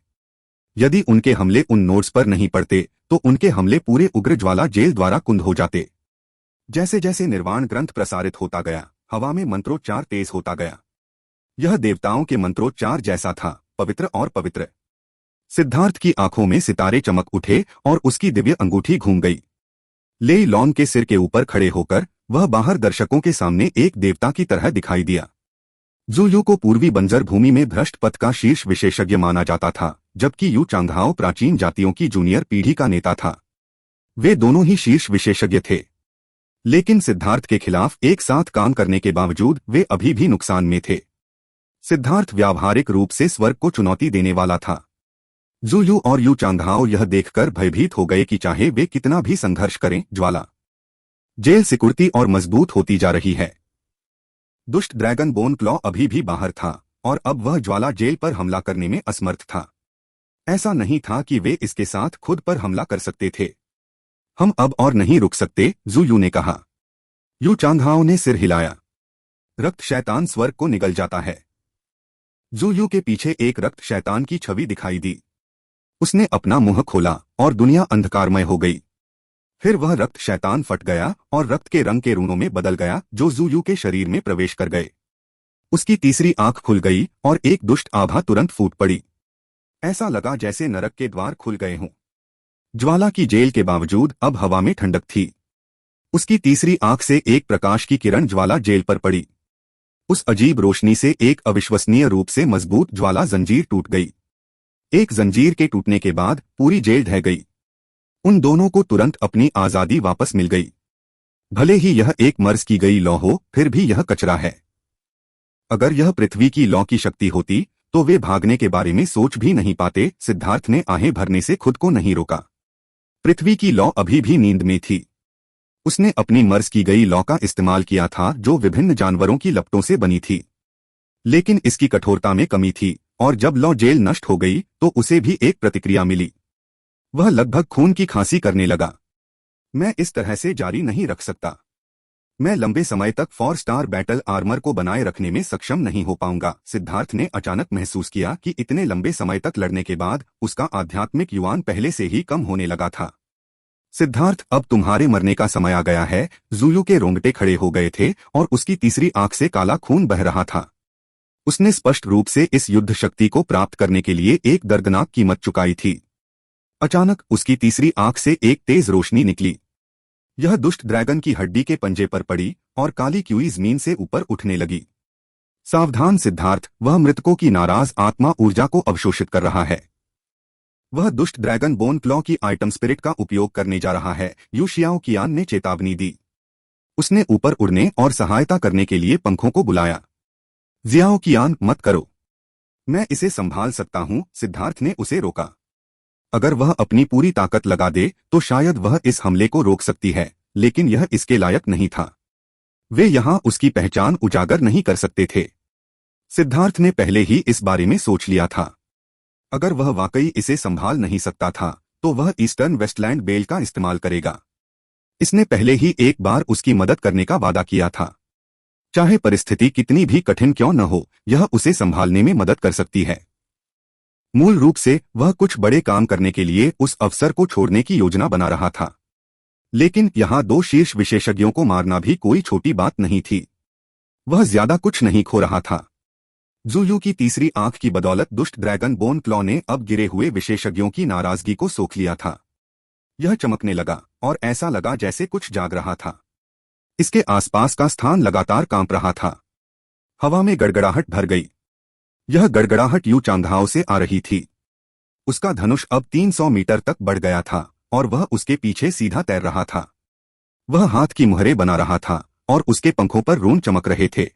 A: यदि उनके हमले उन नोड्स पर नहीं पड़ते तो उनके हमले पूरे उग्र ज्वाला जेल द्वारा कुंद हो जाते। जैसे जैसे निर्वाण ग्रंथ प्रसारित होता गया, हवा में मंत्रोच्चार तेज होता गया। यह देवताओं के मंत्रोच्चार जैसा था, पवित्र और पवित्र। सिद्धार्थ की आंखों में सितारे चमक उठे और उसकी दिव्य अंगूठी घूम गई। लेई लॉन्ग के सिर के ऊपर खड़े होकर वह बाहर दर्शकों के सामने एक देवता की तरह दिखाई दिया। ज़ुयू को पूर्वी बंजर भूमि में भ्रष्ट पथ का शीर्ष विशेषज्ञ माना जाता था, जबकि यू चांगहाओ प्राचीन जातियों की जूनियर पीढ़ी का नेता था। वे दोनों ही शीर्ष विशेषज्ञ थे, लेकिन सिद्धार्थ के खिलाफ एक साथ काम करने के बावजूद वे अभी भी नुकसान में थे। सिद्धार्थ व्यावहारिक रूप से स्वर्ग को चुनौती देने वाला था। जू यू और यू चांगहाओ यह देखकर भयभीत हो गए कि चाहे वे कितना भी संघर्ष करें, ज्वाला जेल सिकुड़ती और मजबूत होती जा रही है। दुष्ट ड्रैगन बोन क्लॉ अभी भी बाहर था और अब वह ज्वाला जेल पर हमला करने में असमर्थ था। ऐसा नहीं था कि वे इसके साथ खुद पर हमला कर सकते थे। हम अब और नहीं रुक सकते, जू यू ने कहा। यू चांगहाओ ने सिर हिलाया। रक्त शैतान स्वर्ग को निगल जाता है। जू यू के पीछे एक रक्त शैतान की छवि दिखाई दी। उसने अपना मुंह खोला और दुनिया अंधकारमय हो गई। फिर वह रक्त शैतान फट गया और रक्त के रंग के रूणों में बदल गया जो जू यू के शरीर में प्रवेश कर गए। उसकी तीसरी आंख खुल गई और एक दुष्ट आभा तुरंत फूट पड़ी। ऐसा लगा जैसे नरक के द्वार खुल गए हों। ज्वाला की जेल के बावजूद अब हवा में ठंडक थी। उसकी तीसरी आंख से एक प्रकाश की किरण ज्वाला जेल पर पड़ी। उस अजीब रोशनी से एक अविश्वसनीय रूप से मजबूत ज्वाला जंजीर टूट गई। एक जंजीर के टूटने के बाद पूरी जेल ढह गई। उन दोनों को तुरंत अपनी आजादी वापस मिल गई। भले ही यह एक मर्ज की गई लौ हो, फिर भी यह कचरा है। अगर यह पृथ्वी की लौ की शक्ति होती तो वे भागने के बारे में सोच भी नहीं पाते। सिद्धार्थ ने आहें भरने से खुद को नहीं रोका। पृथ्वी की लौ अभी भी नींद में थी। उसने अपनी मर्ज की गई लौ का इस्तेमाल किया था जो विभिन्न जानवरों की लपटों से बनी थी, लेकिन इसकी कठोरता में कमी थी और जब लौ जेल नष्ट हो गई तो उसे भी एक प्रतिक्रिया मिली। वह लगभग खून की खांसी करने लगा। मैं इस तरह से जारी नहीं रख सकता। मैं लंबे समय तक 4 स्टार बैटल आर्मर को बनाए रखने में सक्षम नहीं हो पाऊंगा। सिद्धार्थ ने अचानक महसूस किया कि इतने लंबे समय तक लड़ने के बाद उसका आध्यात्मिक युवान पहले से ही कम होने लगा था। सिद्धार्थ, अब तुम्हारे मरने का समय आ गया है। जू यू के रोंगटे खड़े हो गए थे और उसकी तीसरी आंख से काला खून बह रहा था। उसने स्पष्ट रूप से इस युद्ध शक्ति को प्राप्त करने के लिए एक दर्दनाक कीमत चुकाई थी। अचानक उसकी तीसरी आंख से एक तेज रोशनी निकली। यह दुष्ट ड्रैगन की हड्डी के पंजे पर पड़ी और काली क्यूई जमीन से ऊपर उठने लगी। सावधान सिद्धार्थ, वह मृतकों की नाराज आत्मा ऊर्जा को अवशोषित कर रहा है। वह दुष्ट ड्रैगन बोन क्लॉ की आइटम स्पिरिट का उपयोग करने जा रहा है। यू शियाओ कियान ने चेतावनी दी। उसने ऊपर उड़ने और सहायता करने के लिए पंखों को बुलाया। जियाओ कियान, मत करो, मैं इसे संभाल सकता हूं। सिद्धार्थ ने उसे रोका। अगर वह अपनी पूरी ताकत लगा दे तो शायद वह इस हमले को रोक सकती है, लेकिन यह इसके लायक नहीं था। वे यहां उसकी पहचान उजागर नहीं कर सकते थे। सिद्धार्थ ने पहले ही इस बारे में सोच लिया था। अगर वह वाकई इसे संभाल नहीं सकता था तो वह ईस्टर्न वेस्टलैंड बेल का इस्तेमाल करेगा। इसने पहले ही एक बार उसकी मदद करने का वादा किया था। चाहे परिस्थिति कितनी भी कठिन क्यों न हो, यह उसे संभालने में मदद कर सकती है। मूल रूप से वह कुछ बड़े काम करने के लिए उस अवसर को छोड़ने की योजना बना रहा था, लेकिन यहां 2 शीर्ष विशेषज्ञों को मारना भी कोई छोटी बात नहीं थी। वह ज्यादा कुछ नहीं खो रहा था। जू यू की तीसरी आंख की बदौलत दुष्ट ड्रैगन बोन क्लॉ ने अब गिरे हुए विशेषज्ञों की नाराजगी को सोख लिया था। यह चमकने लगा और ऐसा लगा जैसे कुछ जाग रहा था। इसके आसपास का स्थान लगातार कांप रहा था। हवा में गड़गड़ाहट भर गई। यह गड़गड़ाहट यू चांगहाओ से आ रही थी। उसका धनुष अब 300 मीटर तक बढ़ गया था और वह उसके पीछे सीधा तैर रहा था। वह हाथ की मुहरें बना रहा था और उसके पंखों पर रून चमक रहे थे।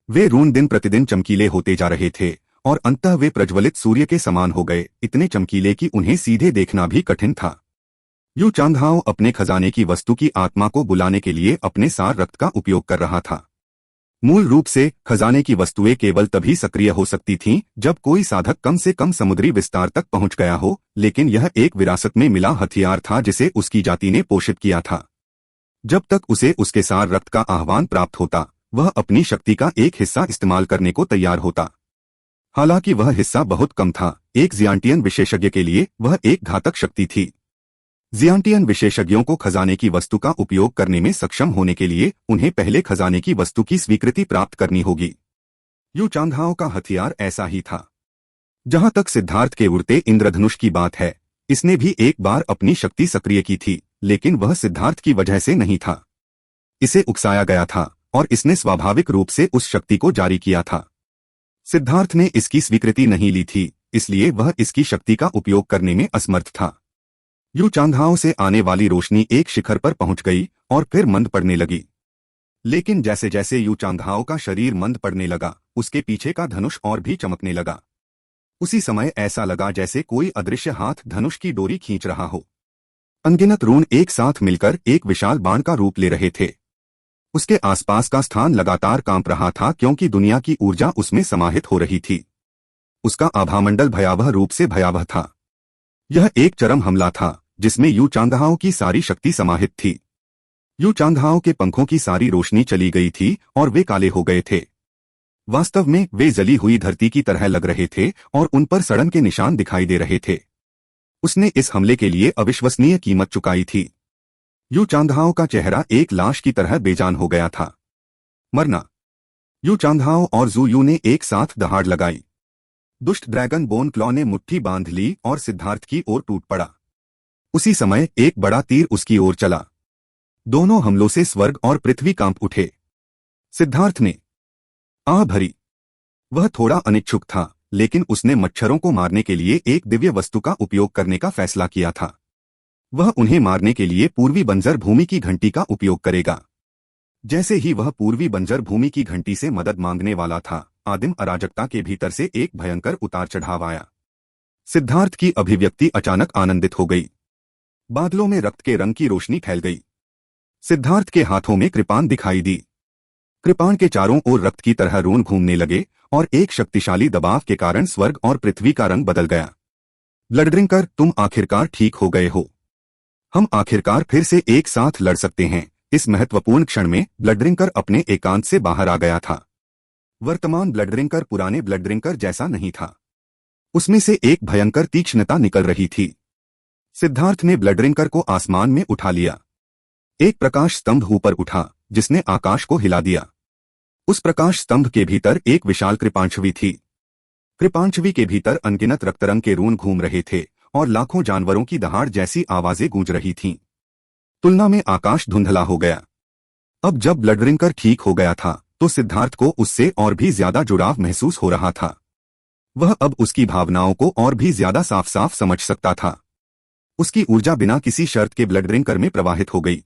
A: वे रून दिन प्रतिदिन चमकीले होते जा रहे थे और अंततः वे प्रज्वलित सूर्य के समान हो गए, इतने चमकीले कि उन्हें सीधे देखना भी कठिन था। यू चांगहाओ अपने खजाने की वस्तु की आत्मा को बुलाने के लिए अपने सार रक्त का उपयोग कर रहा था। मूल रूप से खजाने की वस्तुएं केवल तभी सक्रिय हो सकती थीं जब कोई साधक कम से कम समुद्री विस्तार तक पहुंच गया हो, लेकिन यह एक विरासत में मिला हथियार था जिसे उसकी जाति ने पोषित किया था। जब तक उसे उसके सार रक्त का आह्वान प्राप्त होता, वह अपनी शक्ति का एक हिस्सा इस्तेमाल करने को तैयार होता। हालांकि वह हिस्सा बहुत कम था। एक जियांटियन विशेषज्ञ के लिए वह एक घातक शक्ति थी। जियांटियन विशेषज्ञों को खजाने की वस्तु का उपयोग करने में सक्षम होने के लिए उन्हें पहले खजाने की वस्तु की स्वीकृति प्राप्त करनी होगी। यू चांगहाओ का हथियार ऐसा ही था। जहां तक सिद्धार्थ के उड़ते इंद्रधनुष की बात है, इसने भी एक बार अपनी शक्ति सक्रिय की थी, लेकिन वह सिद्धार्थ की वजह से नहीं था। इसे उकसाया गया था और इसने स्वाभाविक रूप से उस शक्ति को जारी किया था। सिद्धार्थ ने इसकी स्वीकृति नहीं ली थी, इसलिए वह इसकी शक्ति का उपयोग करने में असमर्थ था। यू चांगहाओ से आने वाली रोशनी एक शिखर पर पहुंच गई और फिर मंद पड़ने लगी। लेकिन जैसे जैसे यू चांगहाओ का शरीर मंद पड़ने लगा, उसके पीछे का धनुष और भी चमकने लगा। उसी समय ऐसा लगा जैसे कोई अदृश्य हाथ धनुष की डोरी खींच रहा हो। अनगिनत रून एक साथ मिलकर एक विशाल बाण का रूप ले रहे थे। उसके आसपास का स्थान लगातार कांप रहा था क्योंकि दुनिया की ऊर्जा उसमें समाहित हो रही थी। उसका आभामंडल भयावह रूप से भयावह था। यह एक चरम हमला था जिसमें यू चांगहाओ की सारी शक्ति समाहित थी। यू चांगहाओ के पंखों की सारी रोशनी चली गई थी और वे काले हो गए थे। वास्तव में वे जली हुई धरती की तरह लग रहे थे और उन पर सड़न के निशान दिखाई दे रहे थे। उसने इस हमले के लिए अविश्वसनीय कीमत चुकाई थी। यू चांगहाओ का चेहरा एक लाश की तरह बेजान हो गया था। मरना। यू चांगहाओ और जू यू ने एक साथ दहाड़ लगाई। दुष्ट ड्रैगन बोन क्लॉ ने मुट्ठी बांध ली और सिद्धार्थ की ओर टूट पड़ा। उसी समय एक बड़ा तीर उसकी ओर चला। दोनों हमलों से स्वर्ग और पृथ्वी कांप उठे। सिद्धार्थ ने आह भरी। वह थोड़ा अनिच्छुक था, लेकिन उसने मच्छरों को मारने के लिए एक दिव्य वस्तु का उपयोग करने का फैसला किया था। वह उन्हें मारने के लिए पूर्वी बंजर भूमि की घंटी का उपयोग करेगा। जैसे ही वह पूर्वी बंजर भूमि की घंटी से मदद मांगने वाला था, आदिम अराजकता के भीतर से एक भयंकर उतार चढ़ाव आया। सिद्धार्थ की अभिव्यक्ति अचानक आनंदित हो गई। बादलों में रक्त के रंग की रोशनी फैल गई। सिद्धार्थ के हाथों में कृपाण दिखाई दी। कृपाण के चारों ओर रक्त की तरह रून घूमने लगे और एक शक्तिशाली दबाव के कारण स्वर्ग और पृथ्वी का रंग बदल गया। ब्लड ड्रिंकर, तुम आखिरकार ठीक हो गए हो। हम आखिरकार फिर से एक साथ लड़ सकते हैं। इस महत्वपूर्ण क्षण में ब्लड ड्रिंकर अपने एकांत से बाहर आ गया था। वर्तमान ब्लड ड्रिंकर पुराने ब्लड ड्रिंकर जैसा नहीं था। उसमें से एक भयंकर तीक्ष्णता निकल रही थी। सिद्धार्थ ने ब्लड ड्रिंकर को आसमान में उठा लिया। एक प्रकाश स्तंभ ऊपर उठा जिसने आकाश को हिला दिया। उस प्रकाश स्तंभ के भीतर एक विशाल कृपांशवी थी। कृपांशवी के भीतर अनगिनत रक्तरंग के रून घूम रहे थे और लाखों जानवरों की दहाड़ जैसी आवाजें गूंज रही थीं। तुलना में आकाश धुंधला हो गया। अब जब ब्लड ड्रिंकर ठीक हो गया था तो सिद्धार्थ को उससे और भी ज्यादा जुड़ाव महसूस हो रहा था। वह अब उसकी भावनाओं को और भी ज्यादा साफ साफ समझ सकता था। उसकी ऊर्जा बिना किसी शर्त के ब्लड ड्रिंकर में प्रवाहित हो गई।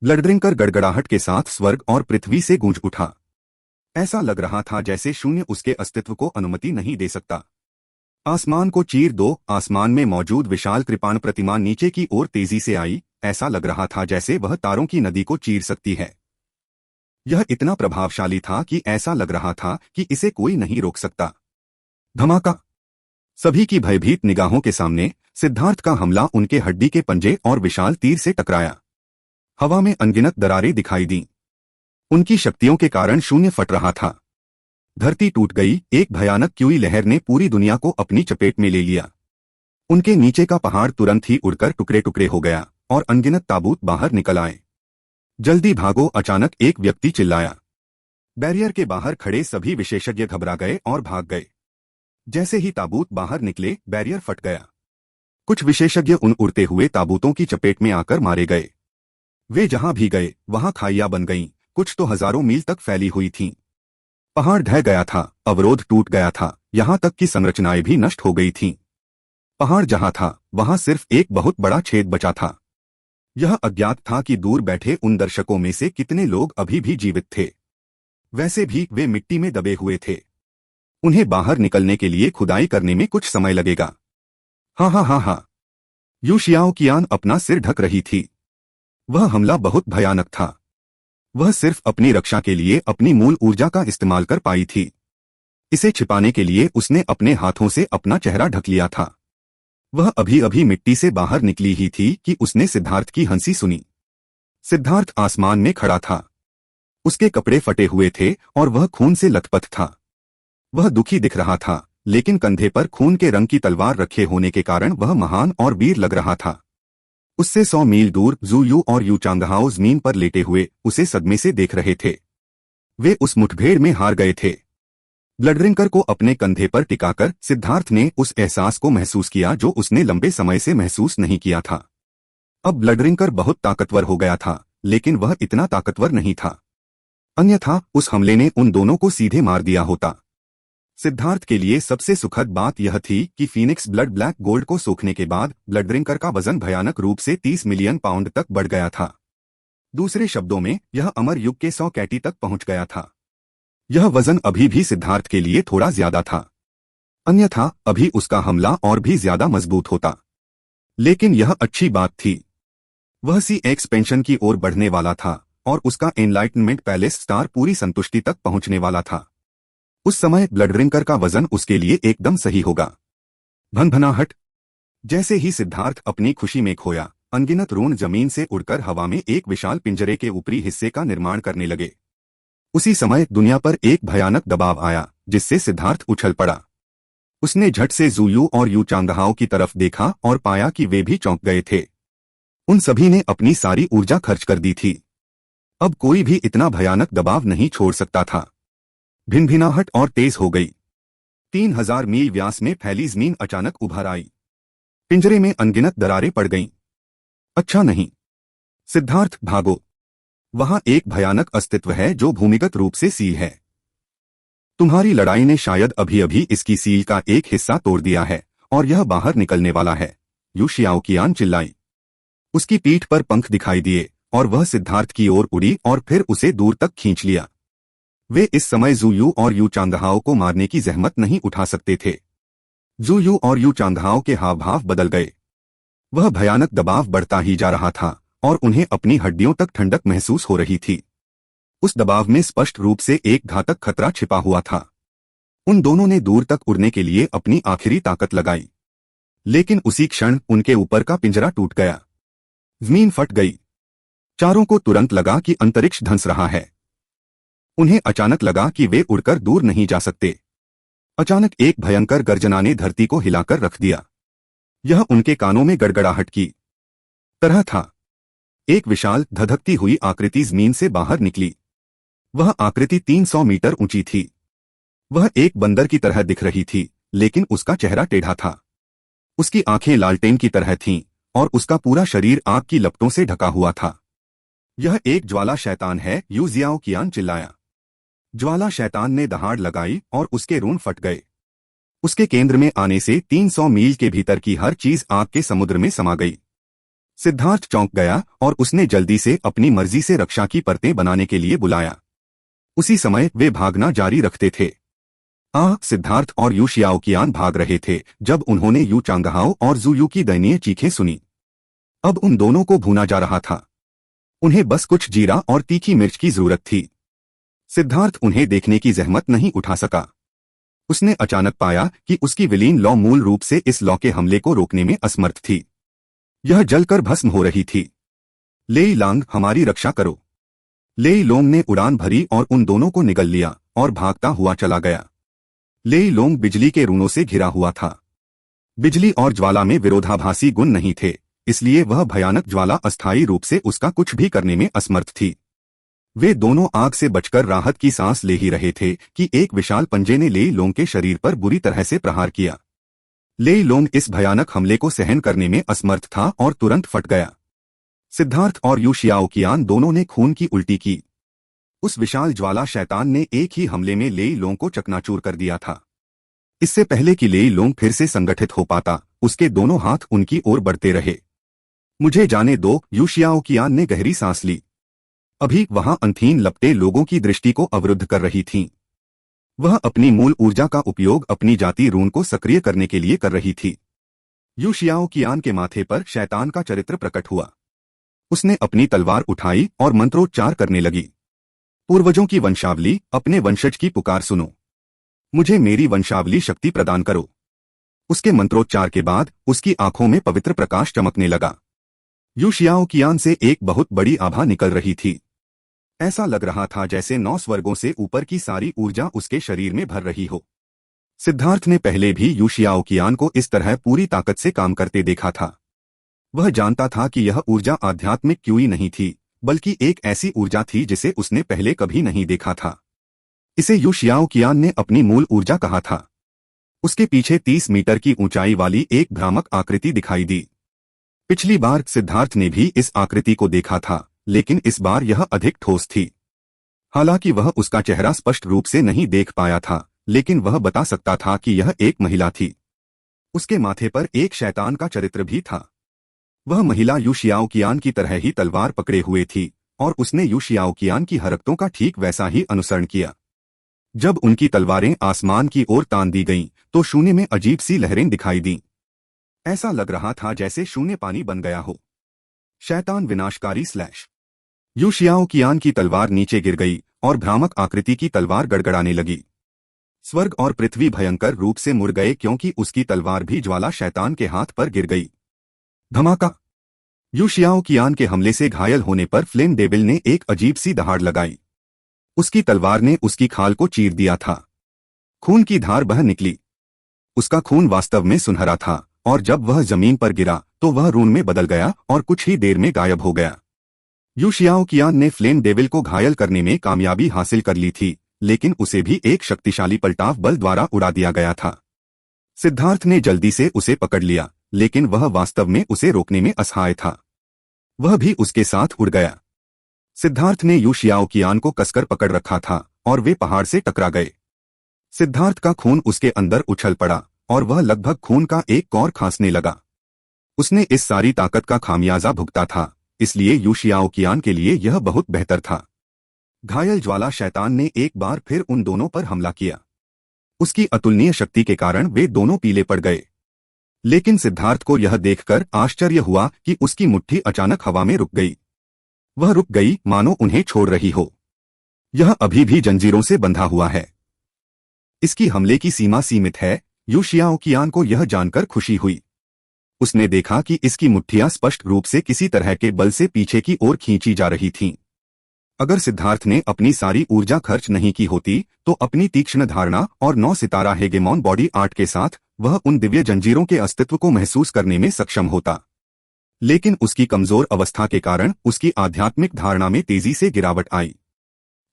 A: ब्लड ड्रिंकर गड़गड़ाहट के साथ स्वर्ग और पृथ्वी से गूंज उठा। ऐसा लग रहा था जैसे शून्य उसके अस्तित्व को अनुमति नहीं दे सकता। आसमान को चीर दो। आसमान में मौजूद विशाल कृपाण प्रतिमा नीचे की ओर तेजी से आई। ऐसा लग रहा था जैसे वह तारों की नदी को चीर सकती है। यह इतना प्रभावशाली था कि ऐसा लग रहा था कि इसे कोई नहीं रोक सकता। धमाका। सभी की भयभीत निगाहों के सामने सिद्धार्थ का हमला उनके हड्डी के पंजे और विशाल तीर से टकराया। हवा में अनगिनत दरारें दिखाई दीं। उनकी शक्तियों के कारण शून्य फट रहा था। धरती टूट गई। एक भयानक क्यूई लहर ने पूरी दुनिया को अपनी चपेट में ले लिया। उनके नीचे का पहाड़ तुरंत ही उड़कर टुकड़े टुकड़े हो गया और अनगिनत ताबूत बाहर निकल आए। जल्दी भागो, अचानक एक व्यक्ति चिल्लाया। बैरियर के बाहर खड़े सभी विशेषज्ञ घबरा गए और भाग गए। जैसे ही ताबूत बाहर निकले, बैरियर फट गया। कुछ विशेषज्ञ उन उड़ते हुए ताबूतों की चपेट में आकर मारे गए। वे जहां भी गए वहां खाइयां बन गईं, कुछ तो हजारों मील तक फैली हुई थीं। पहाड़ ढह गया था, अवरोध टूट गया था, यहां तक कि संरचनाएं भी नष्ट हो गई थीं। पहाड़ जहां था वहां सिर्फ एक बहुत बड़ा छेद बचा था। यह अज्ञात था कि दूर बैठे उन दर्शकों में से कितने लोग अभी भी जीवित थे। वैसे भी वे मिट्टी में दबे हुए थे। उन्हें बाहर निकलने के लिए खुदाई करने में कुछ समय लगेगा। हाँ हाँ हाँ हाँ। यू शियाओकियान अपना सिर ढक रही थी। वह हमला बहुत भयानक था। वह सिर्फ अपनी रक्षा के लिए अपनी मूल ऊर्जा का इस्तेमाल कर पाई थी। इसे छिपाने के लिए उसने अपने हाथों से अपना चेहरा ढक लिया था। वह अभी अभी मिट्टी से बाहर निकली ही थी कि उसने सिद्धार्थ की हंसी सुनी। सिद्धार्थ आसमान में खड़ा था। उसके कपड़े फटे हुए थे और वह खून से लथपथ था। वह दुखी दिख रहा था, लेकिन कंधे पर खून के रंग की तलवार रखे होने के कारण वह महान और वीर लग रहा था। उससे 100 मील दूर जू यू और यू चांगहाओ जमीन पर लेटे हुए उसे सदमे से देख रहे थे। वे उस मुठभेड़ में हार गए थे। ब्लड ड्रिंकर को अपने कंधे पर टिकाकर सिद्धार्थ ने उस एहसास को महसूस किया जो उसने लंबे समय से महसूस नहीं किया था। अब ब्लड ड्रिंकर बहुत ताकतवर हो गया था, लेकिन वह इतना ताकतवर नहीं था। अन्यथा उस हमले ने उन दोनों को सीधे मार दिया होता। सिद्धार्थ के लिए सबसे सुखद बात यह थी कि फीनिक्स ब्लड ब्लैक गोल्ड को सोखने के बाद ब्लड ड्रिंकर का वजन भयानक रूप से 30 मिलियन पाउंड तक बढ़ गया था। दूसरे शब्दों में यह अमर युग के 100 कैटी तक पहुंच गया था। यह वजन अभी भी सिद्धार्थ के लिए थोड़ा ज्यादा था, अन्यथा अभी उसका हमला और भी ज्यादा मजबूत होता। लेकिन यह अच्छी बात थी। वह सी एक्सपेंशन की ओर बढ़ने वाला था और उसका एनलाइटनमेंट पैलेस स्टार पूरी संतुष्टि तक पहुंचने वाला था। उस समय ब्लड ड्रिंकर का वजन उसके लिए एकदम सही होगा। भनभनाहट। जैसे ही सिद्धार्थ अपनी खुशी में खोया, अनगिनत रून जमीन से उड़कर हवा में एक विशाल पिंजरे के ऊपरी हिस्से का निर्माण करने लगे। उसी समय दुनिया पर एक भयानक दबाव आया जिससे सिद्धार्थ उछल पड़ा। उसने झट से ज़ुयू और यू चांगहाओ की तरफ देखा और पाया कि वे भी चौंक गए थे। उन सभी ने अपनी सारी ऊर्जा खर्च कर दी थी। अब कोई भी इतना भयानक दबाव नहीं छोड़ सकता था। भिनभिनाहट और तेज हो गई। 3000 मील व्यास में फैली जमीन अचानक उभर आई। पिंजरे में अनगिनत दरारें पड़ गईं। अच्छा नहीं, सिद्धार्थ भागो। वहां एक भयानक अस्तित्व है जो भूमिगत रूप से सील है। तुम्हारी लड़ाई ने शायद अभी अभी इसकी सील का एक हिस्सा तोड़ दिया है और यह बाहर निकलने वाला है, यू शियाओकियान चिल्लाई। उसकी पीठ पर पंख दिखाई दिए और वह सिद्धार्थ की ओर उड़ी और फिर उसे दूर तक खींच लिया। वे इस समय ज़ुयू और यू चांगहाओ को मारने की जहमत नहीं उठा सकते थे। ज़ुयू और यू चांगहाओ के हाव भाव बदल गए। वह भयानक दबाव बढ़ता ही जा रहा था और उन्हें अपनी हड्डियों तक ठंडक महसूस हो रही थी। उस दबाव में स्पष्ट रूप से एक घातक खतरा छिपा हुआ था। उन दोनों ने दूर तक उड़ने के लिए अपनी आखिरी ताकत लगाई, लेकिन उसी क्षण उनके ऊपर का पिंजरा टूट गया। जमीन फट गई। चारों को तुरंत लगा कि अंतरिक्ष धंस रहा है। उन्हें अचानक लगा कि वे उड़कर दूर नहीं जा सकते। अचानक एक भयंकर गर्जना ने धरती को हिलाकर रख दिया। यह उनके कानों में गड़गड़ाहट की तरह था। एक विशाल धधकती हुई आकृति जमीन से बाहर निकली। वह आकृति 300 मीटर ऊंची थी। वह एक बंदर की तरह दिख रही थी, लेकिन उसका चेहरा टेढ़ा था। उसकी आंखें लालटेन की तरह थीं और उसका पूरा शरीर आग की लपटों से ढका हुआ था। यह एक ज्वाला शैतान है, यू जियाओकियान चिल्लाया। ज्वाला शैतान ने दहाड़ लगाई और उसके रून फट गए। उसके केंद्र में आने से 300 मील के भीतर की हर चीज आग के समुद्र में समा गई। सिद्धार्थ चौंक गया और उसने जल्दी से अपनी मर्जी से रक्षा की परतें बनाने के लिए बुलाया। उसी समय वे भागना जारी रखते थे। सिद्धार्थ और यू शियाओकियान भाग रहे थे जब उन्होंने यू चांगहाओ और ज़ुयू की दयनीय चीखें सुनी। अब उन दोनों को भूना जा रहा था। उन्हें बस कुछ जीरा और तीखी मिर्च की जरूरत थी। सिद्धार्थ उन्हें देखने की जहमत नहीं उठा सका। उसने अचानक पाया कि उसकी विलीन लौ मूल रूप से इस लौ के हमले को रोकने में असमर्थ थी। यह जलकर भस्म हो रही थी। लेई लांग, हमारी रक्षा करो। लेई लोंग ने उड़ान भरी और उन दोनों को निगल लिया और भागता हुआ चला गया। लेई लोंग बिजली के रूनों से घिरा हुआ था। बिजली और ज्वाला में विरोधाभासी गुण नहीं थे, इसलिए वह भयानक ज्वाला अस्थायी रूप से उसका कुछ भी करने में असमर्थ थी। वे दोनों आग से बचकर राहत की सांस ले ही रहे थे कि एक विशाल पंजे ने लेई लोंग के शरीर पर बुरी तरह से प्रहार किया। लेई लोंग इस भयानक हमले को सहन करने में असमर्थ था और तुरंत फट गया। सिद्धार्थ और यू शियाओकियान दोनों ने खून की उल्टी की। उस विशाल ज्वाला शैतान ने एक ही हमले में लेई लोंग को चकनाचूर कर दिया था। इससे पहले कि लेई लोंग फिर से संगठित हो पाता, उसके दोनों हाथ उनकी ओर बढ़ते रहे। मुझे जाने दो, यू शियाओकियान ने गहरी सांस ली। अभी वहां अंधीन लपटें लोगों की दृष्टि को अवरुद्ध कर रही थीं। वह अपनी मूल ऊर्जा का उपयोग अपनी जाति रून को सक्रिय करने के लिए कर रही थी। यू शियाओकियान के माथे पर शैतान का चरित्र प्रकट हुआ। उसने अपनी तलवार उठाई और मंत्रोच्चार करने लगी। पूर्वजों की वंशावली, अपने वंशज की पुकार सुनो। मुझे मेरी वंशावली शक्ति प्रदान करो। उसके मंत्रोच्चार के बाद उसकी आंखों में पवित्र प्रकाश चमकने लगा। यू शियाओकियान से एक बहुत बड़ी आभा निकल रही थी। ऐसा लग रहा था जैसे 9 स्वर्गों से ऊपर की सारी ऊर्जा उसके शरीर में भर रही हो। सिद्धार्थ ने पहले भी यू शियाओकियान को इस तरह पूरी ताकत से काम करते देखा था। वह जानता था कि यह ऊर्जा आध्यात्मिक क्यों ही नहीं थी, बल्कि एक ऐसी ऊर्जा थी जिसे उसने पहले कभी नहीं देखा था। इसे यू शियाओकियान ने अपनी मूल ऊर्जा कहा था। उसके पीछे 30 मीटर की ऊंचाई वाली एक भ्रामक आकृति दिखाई दी। पिछली बार सिद्धार्थ ने भी इस आकृति को देखा था, लेकिन इस बार यह अधिक ठोस थी। हालांकि वह उसका चेहरा स्पष्ट रूप से नहीं देख पाया था, लेकिन वह बता सकता था कि यह एक महिला थी। उसके माथे पर एक शैतान का चरित्र भी था। वह महिला यू शियाओकियान की तरह ही तलवार पकड़े हुए थी और उसने यू शियाओकियान की हरकतों का ठीक वैसा ही अनुसरण किया। जब उनकी तलवारें आसमान की ओर तान दी गईं, तो शून्य में अजीब सी लहरें दिखाई दीं। ऐसा लग रहा था जैसे शून्य पानी बन गया हो। शैतान विनाशकारी स्लैश। यू शियाओकियान की तलवार नीचे गिर गई और भ्रामक आकृति की तलवार गड़गड़ाने लगी। स्वर्ग और पृथ्वी भयंकर रूप से मुड़ गए क्योंकि उसकी तलवार भी ज्वाला शैतान के हाथ पर गिर गई। धमाका। यू शियाओकियान के हमले से घायल होने पर फ्लेम डेविल ने एक अजीब सी दहाड़ लगाई। उसकी तलवार ने उसकी खाल को चीर दिया था। खून की धार बह निकली। उसका खून वास्तव में सुनहरा था और जब वह जमीन पर गिरा तो वह रून में बदल गया और कुछ ही देर में गायब हो गया। यू शियाओकियान ने फ्लेम डेविल को घायल करने में कामयाबी हासिल कर ली थी, लेकिन उसे भी एक शक्तिशाली पलटाव बल द्वारा उड़ा दिया गया था। सिद्धार्थ ने जल्दी से उसे पकड़ लिया, लेकिन वह वास्तव में उसे रोकने में असहाय था। वह भी उसके साथ उड़ गया। सिद्धार्थ ने यू शियाओकियान को कसकर पकड़ रखा था और वे पहाड़ से टकरा गए। सिद्धार्थ का खून उसके अंदर उछल पड़ा और वह लगभग खून का एक कौर खांसने लगा। उसने इस सारी ताकत का खामियाजा भुगता था, इसलिए यू शियाओकियान के लिए यह बहुत बेहतर था। घायल ज्वाला शैतान ने एक बार फिर उन दोनों पर हमला किया। उसकी अतुलनीय शक्ति के कारण वे दोनों पीले पड़ गए। लेकिन सिद्धार्थ को यह देखकर आश्चर्य हुआ कि उसकी मुट्ठी अचानक हवा में रुक गई। वह रुक गई मानो उन्हें छोड़ रही हो। यह अभी भी जंजीरों से बंधा हुआ है। इसकी हमले की सीमा सीमित है। यू शियाओकियान को यह जानकर खुशी हुई। उसने देखा कि इसकी मुट्ठियां स्पष्ट रूप से किसी तरह के बल से पीछे की ओर खींची जा रही थीं। अगर सिद्धार्थ ने अपनी सारी ऊर्जा खर्च नहीं की होती तो अपनी तीक्ष्ण धारणा और 9 सितारा हेगेमॉन बॉडी आर्ट के साथ वह उन दिव्य जंजीरों के अस्तित्व को महसूस करने में सक्षम होता। लेकिन उसकी कमजोर अवस्था के कारण उसकी आध्यात्मिक धारणा में तेजी से गिरावट आई।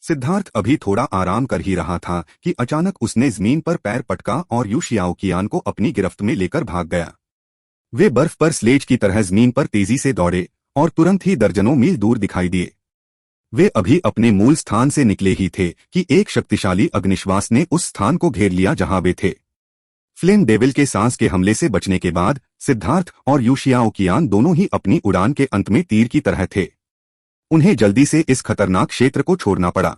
A: सिद्धार्थ अभी थोड़ा आराम कर ही रहा था कि अचानक उसने जमीन पर पैर पटका और यू शियाओकियान को अपनी गिरफ्त में लेकर भाग गया। वे बर्फ पर स्लेज की तरह जमीन पर तेजी से दौड़े और तुरंत ही दर्जनों मील दूर दिखाई दिए। वे अभी अपने मूल स्थान से निकले ही थे कि एक शक्तिशाली अग्निश्वास ने उस स्थान को घेर लिया जहां वे थे। फ्लेम डेविल के सांस के हमले से बचने के बाद सिद्धार्थ और यू शियाओकियान दोनों ही अपनी उड़ान के अंत में तीर की तरह थे। उन्हें जल्दी से इस खतरनाक क्षेत्र को छोड़ना पड़ा।